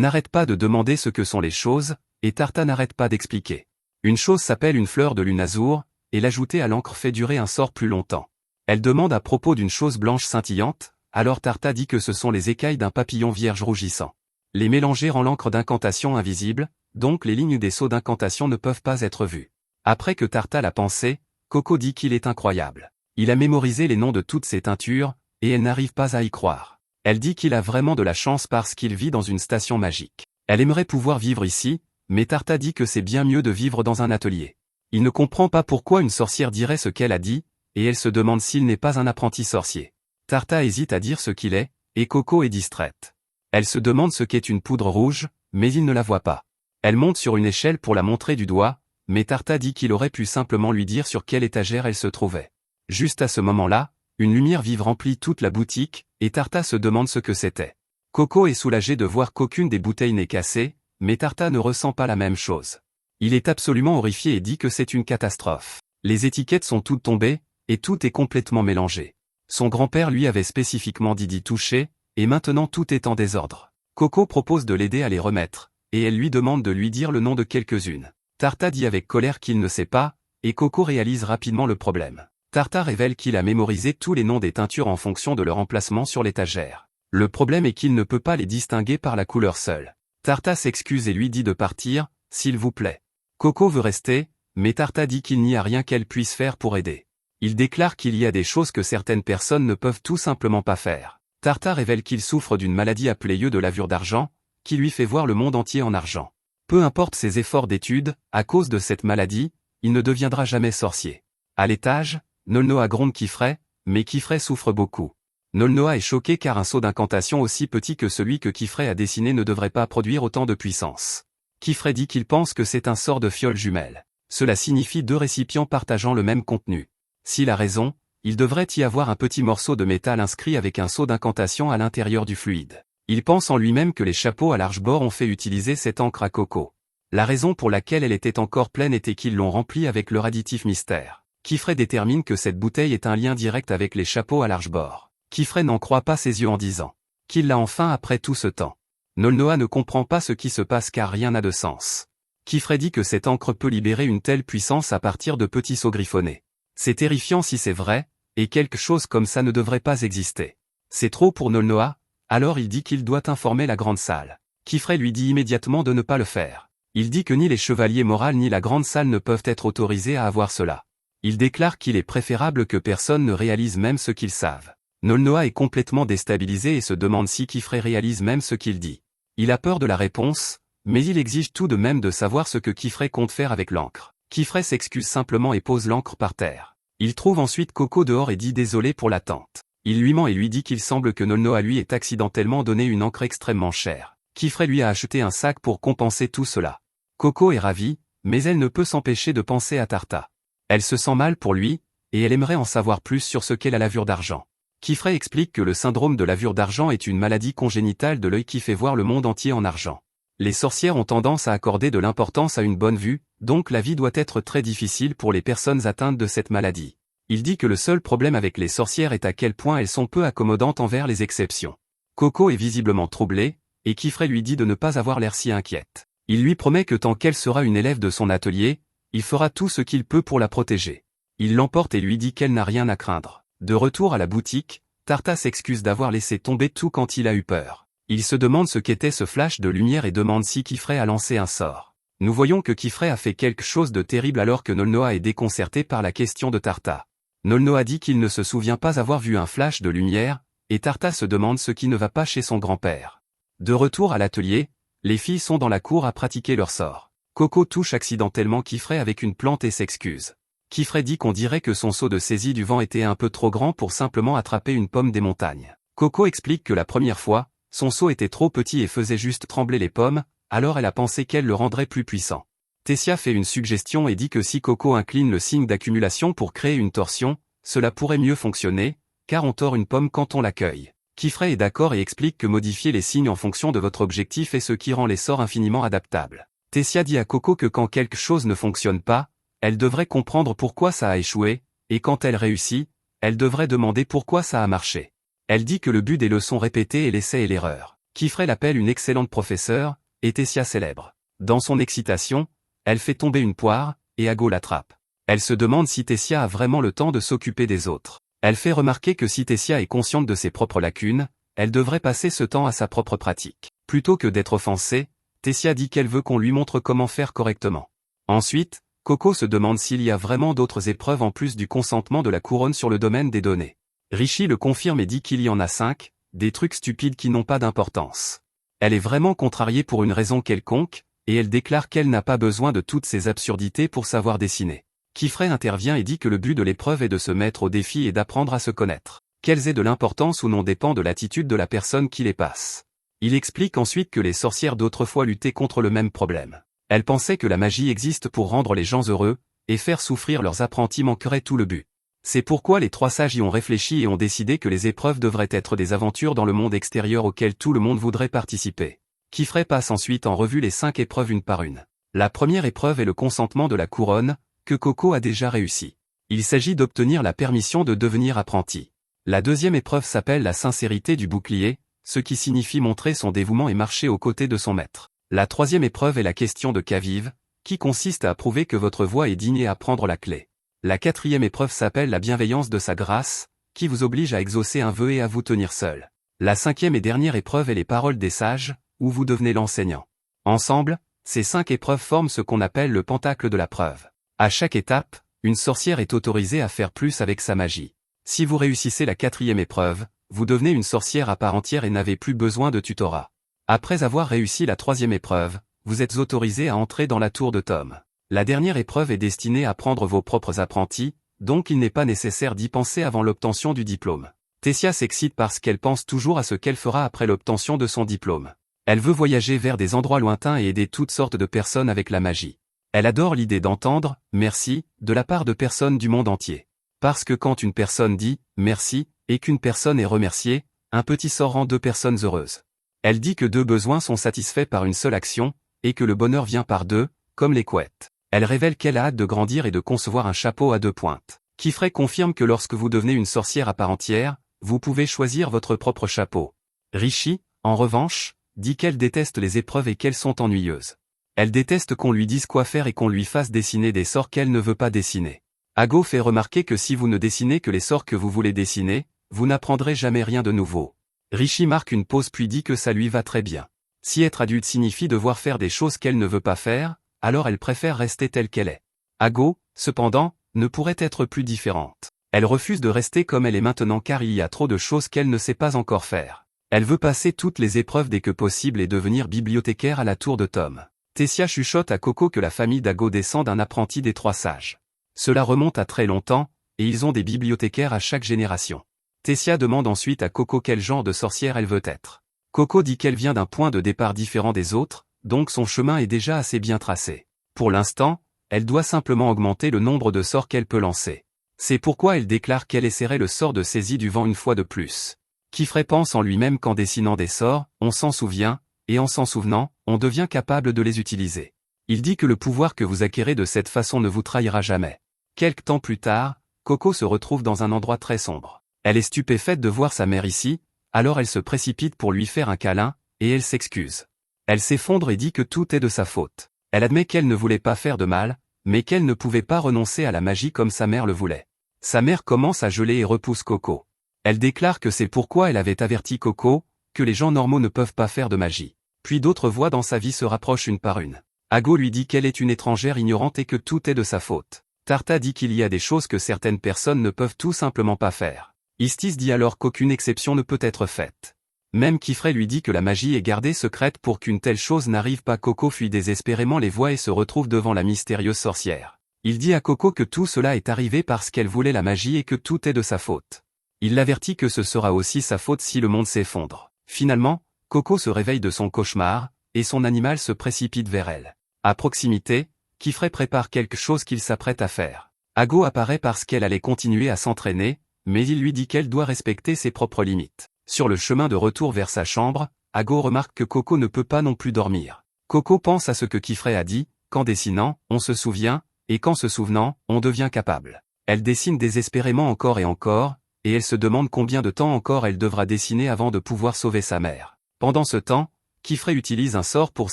n'arrête pas de demander ce que sont les choses, et Tarta n'arrête pas d'expliquer. Une chose s'appelle une fleur de lunazour, et l'ajouter à l'encre fait durer un sort plus longtemps. Elle demande à propos d'une chose blanche scintillante, alors Tarta dit que ce sont les écailles d'un papillon vierge rougissant. Les mélanger rend l'encre d'incantation invisible, donc les lignes des sceaux d'incantation ne peuvent pas être vues. Après que Tarta l'a pensé, Coco dit qu'il est incroyable. Il a mémorisé les noms de toutes ces teintures, et elle n'arrive pas à y croire. Elle dit qu'il a vraiment de la chance parce qu'il vit dans une station magique. Elle aimerait pouvoir vivre ici, mais Tarta dit que c'est bien mieux de vivre dans un atelier. Il ne comprend pas pourquoi une sorcière dirait ce qu'elle a dit, et elle se demande s'il n'est pas un apprenti sorcier. Tarta hésite à dire ce qu'il est, et Coco est distraite. Elle se demande ce qu'est une poudre rouge, mais il ne la voit pas. Elle monte sur une échelle pour la montrer du doigt, mais Tarta dit qu'il aurait pu simplement lui dire sur quelle étagère elle se trouvait. Juste à ce moment-là, une lumière vive remplit toute la boutique, et Tarta se demande ce que c'était. Coco est soulagé de voir qu'aucune des bouteilles n'est cassée, mais Tarta ne ressent pas la même chose. Il est absolument horrifié et dit que c'est une catastrophe. Les étiquettes sont toutes tombées, et tout est complètement mélangé. Son grand-père lui avait spécifiquement dit d'y toucher, et maintenant tout est en désordre. Coco propose de l'aider à les remettre, et elle lui demande de lui dire le nom de quelques-unes. Tarta dit avec colère qu'il ne sait pas, et Coco réalise rapidement le problème. Tarta révèle qu'il a mémorisé tous les noms des teintures en fonction de leur emplacement sur l'étagère. Le problème est qu'il ne peut pas les distinguer par la couleur seule. Tarta s'excuse et lui dit de partir, s'il vous plaît. Coco veut rester, mais Tarta dit qu'il n'y a rien qu'elle puisse faire pour aider. Il déclare qu'il y a des choses que certaines personnes ne peuvent tout simplement pas faire. Tarta révèle qu'il souffre d'une maladie appelée yeux de lavure d'argent, qui lui fait voir le monde entier en argent. Peu importe ses efforts d'études, à cause de cette maladie, il ne deviendra jamais sorcier. À l'étage, Nolnoa gronde Kifrey, mais Kifrey souffre beaucoup. Nolnoa est choqué car un sceau d'incantation aussi petit que celui que Kifrey a dessiné ne devrait pas produire autant de puissance. Kifrey dit qu'il pense que c'est un sort de fiole jumelle. Cela signifie deux récipients partageant le même contenu. S'il a raison, il devrait y avoir un petit morceau de métal inscrit avec un sceau d'incantation à l'intérieur du fluide. Il pense en lui-même que les chapeaux à large bord ont fait utiliser cette encre à Coco. La raison pour laquelle elle était encore pleine était qu'ils l'ont remplie avec leur additif mystère. Kifrey détermine que cette bouteille est un lien direct avec les chapeaux à large bord. Kifrey n'en croit pas ses yeux en disant qu'il l'a enfin après tout ce temps. Nolnoa ne comprend pas ce qui se passe car rien n'a de sens. Kifrey dit que cette encre peut libérer une telle puissance à partir de petits sauts griffonnés. C'est terrifiant si c'est vrai, et quelque chose comme ça ne devrait pas exister. C'est trop pour Nolnoa, alors il dit qu'il doit informer la grande salle. Kifrey lui dit immédiatement de ne pas le faire. Il dit que ni les chevaliers moraux ni la grande salle ne peuvent être autorisés à avoir cela. Il déclare qu'il est préférable que personne ne réalise même ce qu'ils savent. Nolnoa est complètement déstabilisé et se demande si Kifrey réalise même ce qu'il dit. Il a peur de la réponse, mais il exige tout de même de savoir ce que Kifrey compte faire avec l'encre. Kifrey s'excuse simplement et pose l'encre par terre. Il trouve ensuite Coco dehors et dit désolé pour l'attente. Il lui ment et lui dit qu'il semble que Nolnoa lui ait accidentellement donné une encre extrêmement chère. Kifrey lui a acheté un sac pour compenser tout cela. Coco est ravie, mais elle ne peut s'empêcher de penser à Tarta. Elle se sent mal pour lui, et elle aimerait en savoir plus sur ce qu'est la lavure d'argent. Kifrey explique que le syndrome de lavure d'argent est une maladie congénitale de l'œil qui fait voir le monde entier en argent. Les sorcières ont tendance à accorder de l'importance à une bonne vue, donc la vie doit être très difficile pour les personnes atteintes de cette maladie. Il dit que le seul problème avec les sorcières est à quel point elles sont peu accommodantes envers les exceptions. Coco est visiblement troublée, et Kifrey lui dit de ne pas avoir l'air si inquiète. Il lui promet que tant qu'elle sera une élève de son atelier, il fera tout ce qu'il peut pour la protéger. Il l'emporte et lui dit qu'elle n'a rien à craindre. De retour à la boutique, Tarta s'excuse d'avoir laissé tomber tout quand il a eu peur. Il se demande ce qu'était ce flash de lumière et demande si Kifrey a lancé un sort. Nous voyons que Kifrey a fait quelque chose de terrible alors que Nolnoa est déconcerté par la question de Tarta. Nolnoa dit qu'il ne se souvient pas avoir vu un flash de lumière, et Tarta se demande ce qui ne va pas chez son grand-père. De retour à l'atelier, les filles sont dans la cour à pratiquer leur sort. Coco touche accidentellement Kifrey avec une plante et s'excuse. Kifrey dit qu'on dirait que son seau de saisie du vent était un peu trop grand pour simplement attraper une pomme des montagnes. Coco explique que la première fois, son seau était trop petit et faisait juste trembler les pommes, alors elle a pensé qu'elle le rendrait plus puissant. Tessia fait une suggestion et dit que si Coco incline le signe d'accumulation pour créer une torsion, cela pourrait mieux fonctionner, car on tord une pomme quand on l'accueille. Kifrey est d'accord et explique que modifier les signes en fonction de votre objectif est ce qui rend les sorts infiniment adaptables. Tessia dit à Coco que quand quelque chose ne fonctionne pas, elle devrait comprendre pourquoi ça a échoué, et quand elle réussit, elle devrait demander pourquoi ça a marché. Elle dit que le but des leçons répétées est l'essai et l'erreur. Kifrey l'appelle une excellente professeure, et Tessia célèbre. Dans son excitation, elle fait tomber une poire, et Ago l'attrape. Elle se demande si Tessia a vraiment le temps de s'occuper des autres. Elle fait remarquer que si Tessia est consciente de ses propres lacunes, elle devrait passer ce temps à sa propre pratique. Plutôt que d'être offensée, Tessia dit qu'elle veut qu'on lui montre comment faire correctement. Ensuite, Coco se demande s'il y a vraiment d'autres épreuves en plus du consentement de la couronne sur le domaine des données. Rishi le confirme et dit qu'il y en a 5, des trucs stupides qui n'ont pas d'importance. Elle est vraiment contrariée pour une raison quelconque, et elle déclare qu'elle n'a pas besoin de toutes ces absurdités pour savoir dessiner. Kifrey intervient et dit que le but de l'épreuve est de se mettre au défi et d'apprendre à se connaître. Qu'elles aient de l'importance ou non dépend de l'attitude de la personne qui les passe. Il explique ensuite que les sorcières d'autrefois luttaient contre le même problème. Elles pensaient que la magie existe pour rendre les gens heureux, et faire souffrir leurs apprentis manquerait tout le but. C'est pourquoi les 3 sages y ont réfléchi et ont décidé que les épreuves devraient être des aventures dans le monde extérieur auxquelles tout le monde voudrait participer. Kifrey passe ensuite en revue les 5 épreuves une par une. La première épreuve est le consentement de la couronne, que Coco a déjà réussi. Il s'agit d'obtenir la permission de devenir apprenti. La deuxième épreuve s'appelle la sincérité du bouclier, ce qui signifie montrer son dévouement et marcher aux côtés de son maître. La troisième épreuve est la question de Kaviv, qui consiste à prouver que votre voix est digne et à prendre la clé. La quatrième épreuve s'appelle la bienveillance de sa grâce, qui vous oblige à exaucer un vœu et à vous tenir seul. La cinquième et dernière épreuve est les paroles des sages, où vous devenez l'enseignant. Ensemble, ces 5 épreuves forment ce qu'on appelle le pentacle de la preuve. À chaque étape, une sorcière est autorisée à faire plus avec sa magie. Si vous réussissez la 4e épreuve, vous devenez une sorcière à part entière et n'avez plus besoin de tutorat. Après avoir réussi la 3e épreuve, vous êtes autorisé à entrer dans la tour de Tom. La dernière épreuve est destinée à prendre vos propres apprentis, donc il n'est pas nécessaire d'y penser avant l'obtention du diplôme. Tessia s'excite parce qu'elle pense toujours à ce qu'elle fera après l'obtention de son diplôme. Elle veut voyager vers des endroits lointains et aider toutes sortes de personnes avec la magie. Elle adore l'idée d'entendre « merci » de la part de personnes du monde entier. Parce que quand une personne dit « merci » et qu'une personne est remerciée, un petit sort rend 2 personnes heureuses. Elle dit que 2 besoins sont satisfaits par une seule action, et que le bonheur vient par 2, comme les couettes. Elle révèle qu'elle a hâte de grandir et de concevoir un chapeau à 2 pointes. Kifrey confirme que lorsque vous devenez une sorcière à part entière, vous pouvez choisir votre propre chapeau. Rishi, en revanche, dit qu'elle déteste les épreuves et qu'elles sont ennuyeuses. Elle déteste qu'on lui dise quoi faire et qu'on lui fasse dessiner des sorts qu'elle ne veut pas dessiner. Ago fait remarquer que si vous ne dessinez que les sorts que vous voulez dessiner, vous n'apprendrez jamais rien de nouveau. Rishi marque une pause puis dit que ça lui va très bien. Si être adulte signifie devoir faire des choses qu'elle ne veut pas faire, alors elle préfère rester telle qu'elle est. Ago, cependant, ne pourrait être plus différente. Elle refuse de rester comme elle est maintenant car il y a trop de choses qu'elle ne sait pas encore faire. Elle veut passer toutes les épreuves dès que possible et devenir bibliothécaire à la tour de Tom. Tessia chuchote à Coco que la famille d'Ago descend d'un apprenti des 3 sages. Cela remonte à très longtemps, et ils ont des bibliothécaires à chaque génération. Tessia demande ensuite à Coco quel genre de sorcière elle veut être. Coco dit qu'elle vient d'un point de départ différent des autres, donc son chemin est déjà assez bien tracé. Pour l'instant, elle doit simplement augmenter le nombre de sorts qu'elle peut lancer. C'est pourquoi elle déclare qu'elle essaierait le sort de saisie du vent une fois de plus. Kifrey pense en lui-même qu'en dessinant des sorts, on s'en souvient, et en s'en souvenant, on devient capable de les utiliser. Il dit que le pouvoir que vous acquérez de cette façon ne vous trahira jamais. Quelque temps plus tard, Coco se retrouve dans un endroit très sombre. Elle est stupéfaite de voir sa mère ici, alors elle se précipite pour lui faire un câlin, et elle s'excuse. Elle s'effondre et dit que tout est de sa faute. Elle admet qu'elle ne voulait pas faire de mal, mais qu'elle ne pouvait pas renoncer à la magie comme sa mère le voulait. Sa mère commence à geler et repousse Coco. Elle déclare que c'est pourquoi elle avait averti Coco, que les gens normaux ne peuvent pas faire de magie. Puis d'autres voix dans sa vie se rapprochent une par une. Ago lui dit qu'elle est une étrangère ignorante et que tout est de sa faute. Tarta dit qu'il y a des choses que certaines personnes ne peuvent tout simplement pas faire. Istis dit alors qu'aucune exception ne peut être faite. Même Kifrey lui dit que la magie est gardée secrète pour qu'une telle chose n'arrive pas. Coco fuit désespérément les voix et se retrouve devant la mystérieuse sorcière. Il dit à Coco que tout cela est arrivé parce qu'elle voulait la magie et que tout est de sa faute. Il l'avertit que ce sera aussi sa faute si le monde s'effondre. Finalement, Coco se réveille de son cauchemar, et son animal se précipite vers elle. À proximité, Kifrey prépare quelque chose qu'il s'apprête à faire. Ago apparaît parce qu'elle allait continuer à s'entraîner, mais il lui dit qu'elle doit respecter ses propres limites. Sur le chemin de retour vers sa chambre, Ago remarque que Coco ne peut pas non plus dormir. Coco pense à ce que Kifrey a dit, qu'en dessinant, on se souvient, et qu'en se souvenant, on devient capable. Elle dessine désespérément encore et elle se demande combien de temps encore elle devra dessiner avant de pouvoir sauver sa mère. Pendant ce temps, Kifrey utilise un sort pour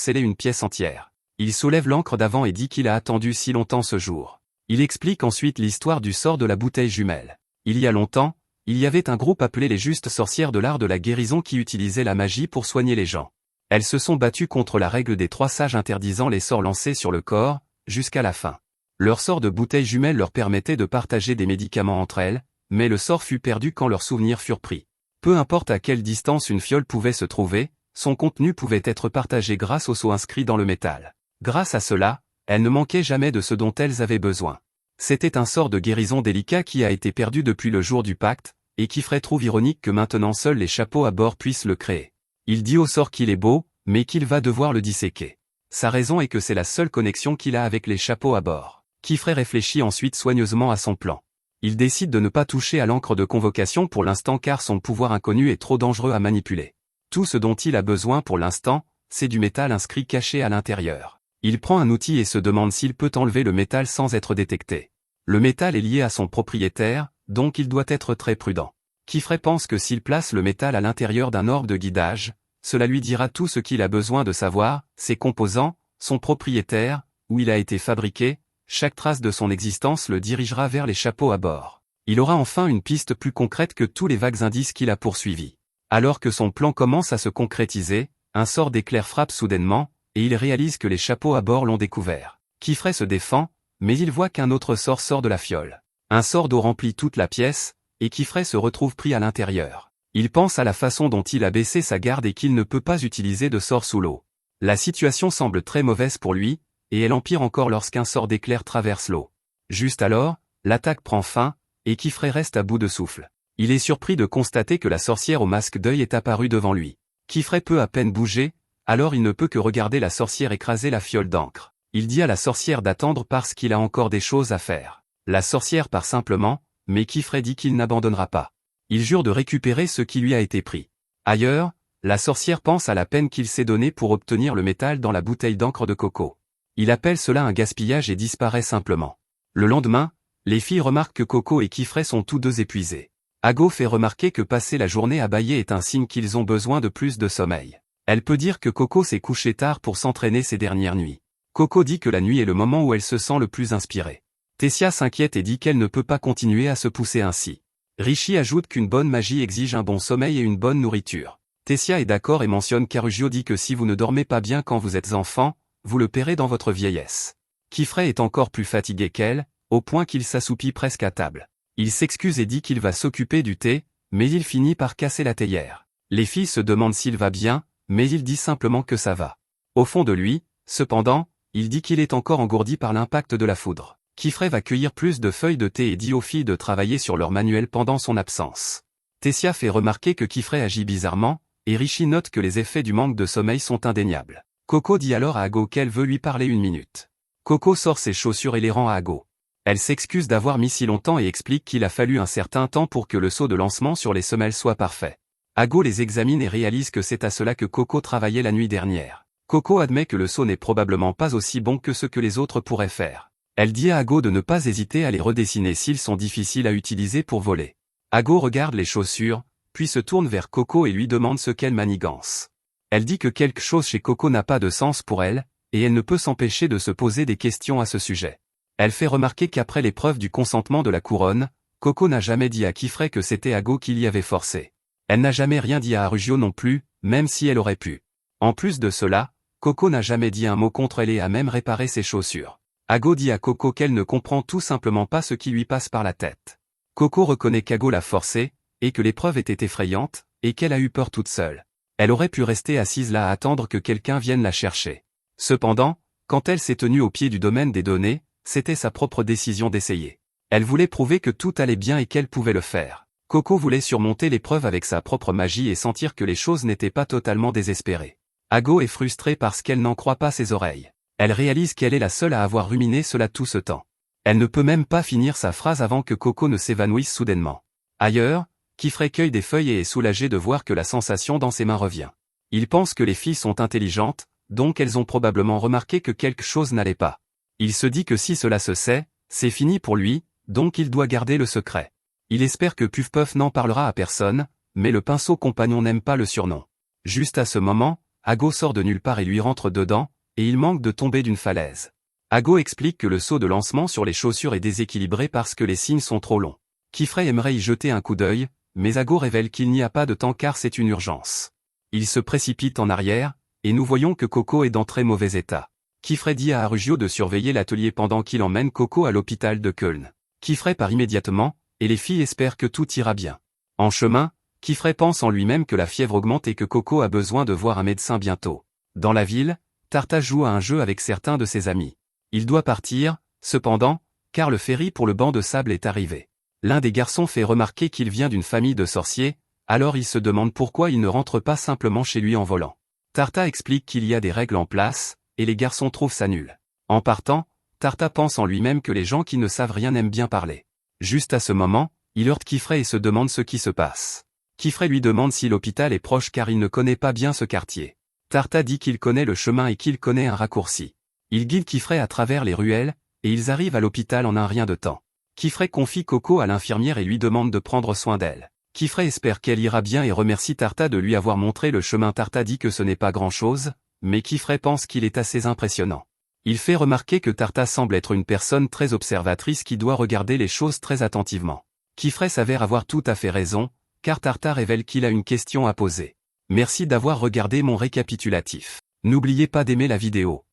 sceller une pièce entière. Il soulève l'encre d'avant et dit qu'il a attendu si longtemps ce jour. Il explique ensuite l'histoire du sort de la bouteille jumelle. Il y a longtemps, il y avait un groupe appelé les Justes Sorcières de l'art de la guérison qui utilisait la magie pour soigner les gens. Elles se sont battues contre la règle des 3 sages interdisant les sorts lancés sur le corps, jusqu'à la fin. Leur sort de bouteille jumelle leur permettait de partager des médicaments entre elles, mais le sort fut perdu quand leurs souvenirs furent pris. Peu importe à quelle distance une fiole pouvait se trouver, son contenu pouvait être partagé grâce au sceau inscrit dans le métal. Grâce à cela, elles ne manquaient jamais de ce dont elles avaient besoin. C'était un sort de guérison délicat qui a été perdu depuis le jour du pacte, et Kifrey trouve ironique que maintenant seuls les chapeaux à bord puissent le créer. Il dit au sort qu'il est beau, mais qu'il va devoir le disséquer. Sa raison est que c'est la seule connexion qu'il a avec les chapeaux à bord. Kifrey réfléchit ensuite soigneusement à son plan. Il décide de ne pas toucher à l'encre de convocation pour l'instant car son pouvoir inconnu est trop dangereux à manipuler. Tout ce dont il a besoin pour l'instant, c'est du métal inscrit caché à l'intérieur. Il prend un outil et se demande s'il peut enlever le métal sans être détecté. Le métal est lié à son propriétaire, donc il doit être très prudent. Kifrey pense que s'il place le métal à l'intérieur d'un orbe de guidage, cela lui dira tout ce qu'il a besoin de savoir, ses composants, son propriétaire, où il a été fabriqué, chaque trace de son existence le dirigera vers les chapeaux à bord. Il aura enfin une piste plus concrète que tous les vagues indices qu'il a poursuivis. Alors que son plan commence à se concrétiser, un sort d'éclair frappe soudainement, et il réalise que les chapeaux à bord l'ont découvert. Kifrey se défend, mais il voit qu'un autre sort sort de la fiole. Un sort d'eau remplit toute la pièce, et Kifrey se retrouve pris à l'intérieur. Il pense à la façon dont il a baissé sa garde et qu'il ne peut pas utiliser de sort sous l'eau. La situation semble très mauvaise pour lui, et elle empire encore lorsqu'un sort d'éclair traverse l'eau. Juste alors, l'attaque prend fin, et Kifrey reste à bout de souffle. Il est surpris de constater que la sorcière au masque d'œil est apparue devant lui. Kifrey peut à peine bouger, alors il ne peut que regarder la sorcière écraser la fiole d'encre. Il dit à la sorcière d'attendre parce qu'il a encore des choses à faire. La sorcière part simplement, mais Kifrey dit qu'il n'abandonnera pas. Il jure de récupérer ce qui lui a été pris. Ailleurs, la sorcière pense à la peine qu'il s'est donnée pour obtenir le métal dans la bouteille d'encre de coco. Il appelle cela un gaspillage et disparaît simplement. Le lendemain, les filles remarquent que Coco et Kifrey sont tous deux épuisés. Ago fait remarquer que passer la journée à bâiller est un signe qu'ils ont besoin de plus de sommeil. Elle peut dire que Coco s'est couché tard pour s'entraîner ces dernières nuits. Coco dit que la nuit est le moment où elle se sent le plus inspirée. Tessia s'inquiète et dit qu'elle ne peut pas continuer à se pousser ainsi. Richie ajoute qu'une bonne magie exige un bon sommeil et une bonne nourriture. Tessia est d'accord et mentionne qu'Arugio dit que si vous ne dormez pas bien quand vous êtes enfant, vous le paierez dans votre vieillesse. Kifrey est encore plus fatigué qu'elle, au point qu'il s'assoupit presque à table. Il s'excuse et dit qu'il va s'occuper du thé, mais il finit par casser la théière. Les filles se demandent s'il va bien, mais il dit simplement que ça va. Au fond de lui, cependant, il dit qu'il est encore engourdi par l'impact de la foudre. Kifrey va cueillir plus de feuilles de thé et dit aux filles de travailler sur leur manuel pendant son absence. Tessia fait remarquer que Kifrey agit bizarrement, et Richie note que les effets du manque de sommeil sont indéniables. Coco dit alors à Ago qu'elle veut lui parler une minute. Coco sort ses chaussures et les rend à Ago. Elle s'excuse d'avoir mis si longtemps et explique qu'il a fallu un certain temps pour que le saut de lancement sur les semelles soit parfait. Ago les examine et réalise que c'est à cela que Coco travaillait la nuit dernière. Coco admet que le saut n'est probablement pas aussi bon que ce que les autres pourraient faire. Elle dit à Ago de ne pas hésiter à les redessiner s'ils sont difficiles à utiliser pour voler. Ago regarde les chaussures, puis se tourne vers Coco et lui demande ce qu'elle manigance. Elle dit que quelque chose chez Coco n'a pas de sens pour elle, et elle ne peut s'empêcher de se poser des questions à ce sujet. Elle fait remarquer qu'après l'épreuve du consentement de la couronne, Coco n'a jamais dit à Kifrey que c'était Ago qui l'y avait forcé. Elle n'a jamais rien dit à Arugio non plus, même si elle aurait pu. En plus de cela, Coco n'a jamais dit un mot contre elle et a même réparé ses chaussures. Ago dit à Coco qu'elle ne comprend tout simplement pas ce qui lui passe par la tête. Coco reconnaît qu'Ago l'a forcée, et que l'épreuve était effrayante, et qu'elle a eu peur toute seule. Elle aurait pu rester assise là à attendre que quelqu'un vienne la chercher. Cependant, quand elle s'est tenue au pied du domaine des données, c'était sa propre décision d'essayer. Elle voulait prouver que tout allait bien et qu'elle pouvait le faire. Coco voulait surmonter l'épreuve avec sa propre magie et sentir que les choses n'étaient pas totalement désespérées. Ago est frustrée parce qu'elle n'en croit pas ses oreilles. Elle réalise qu'elle est la seule à avoir ruminé cela tout ce temps. Elle ne peut même pas finir sa phrase avant que Coco ne s'évanouisse soudainement. Ailleurs, Kifrey cueille des feuilles et est soulagé de voir que la sensation dans ses mains revient. Il pense que les filles sont intelligentes, donc elles ont probablement remarqué que quelque chose n'allait pas. Il se dit que si cela se sait, c'est fini pour lui, donc il doit garder le secret. Il espère que Puff Puff n'en parlera à personne, mais le pinceau compagnon n'aime pas le surnom. Juste à ce moment, Ago sort de nulle part et lui rentre dedans, et il manque de tomber d'une falaise. Ago explique que le saut de lancement sur les chaussures est déséquilibré parce que les signes sont trop longs. Kifray aimerait y jeter un coup d'œil, mais Ago révèle qu'il n'y a pas de temps car c'est une urgence. Il se précipite en arrière, et nous voyons que Coco est dans très mauvais état. Kifray dit à Arugio de surveiller l'atelier pendant qu'il emmène Coco à l'hôpital de Köln. Kifray part immédiatement, et les filles espèrent que tout ira bien. En chemin, Kifray pense en lui-même que la fièvre augmente et que Coco a besoin de voir un médecin bientôt. Dans la ville, Tarta joue à un jeu avec certains de ses amis. Il doit partir, cependant, car le ferry pour le banc de sable est arrivé. L'un des garçons fait remarquer qu'il vient d'une famille de sorciers, alors il se demande pourquoi il ne rentre pas simplement chez lui en volant. Tarta explique qu'il y a des règles en place, et les garçons trouvent ça nul. En partant, Tarta pense en lui-même que les gens qui ne savent rien aiment bien parler. Juste à ce moment, il heurte Kifray et se demande ce qui se passe. Kifray lui demande si l'hôpital est proche car il ne connaît pas bien ce quartier. Tarta dit qu'il connaît le chemin et qu'il connaît un raccourci. Il guide Kifray à travers les ruelles, et ils arrivent à l'hôpital en un rien de temps. Kifray confie Coco à l'infirmière et lui demande de prendre soin d'elle. Kifray espère qu'elle ira bien et remercie Tarta de lui avoir montré le chemin. Tarta dit que ce n'est pas grand-chose, mais Kifray pense qu'il est assez impressionnant. Il fait remarquer que Tarta semble être une personne très observatrice qui doit regarder les choses très attentivement. Kifray s'avère avoir tout à fait raison, car Tarta révèle qu'il a une question à poser. Merci d'avoir regardé mon récapitulatif. N'oubliez pas d'aimer la vidéo.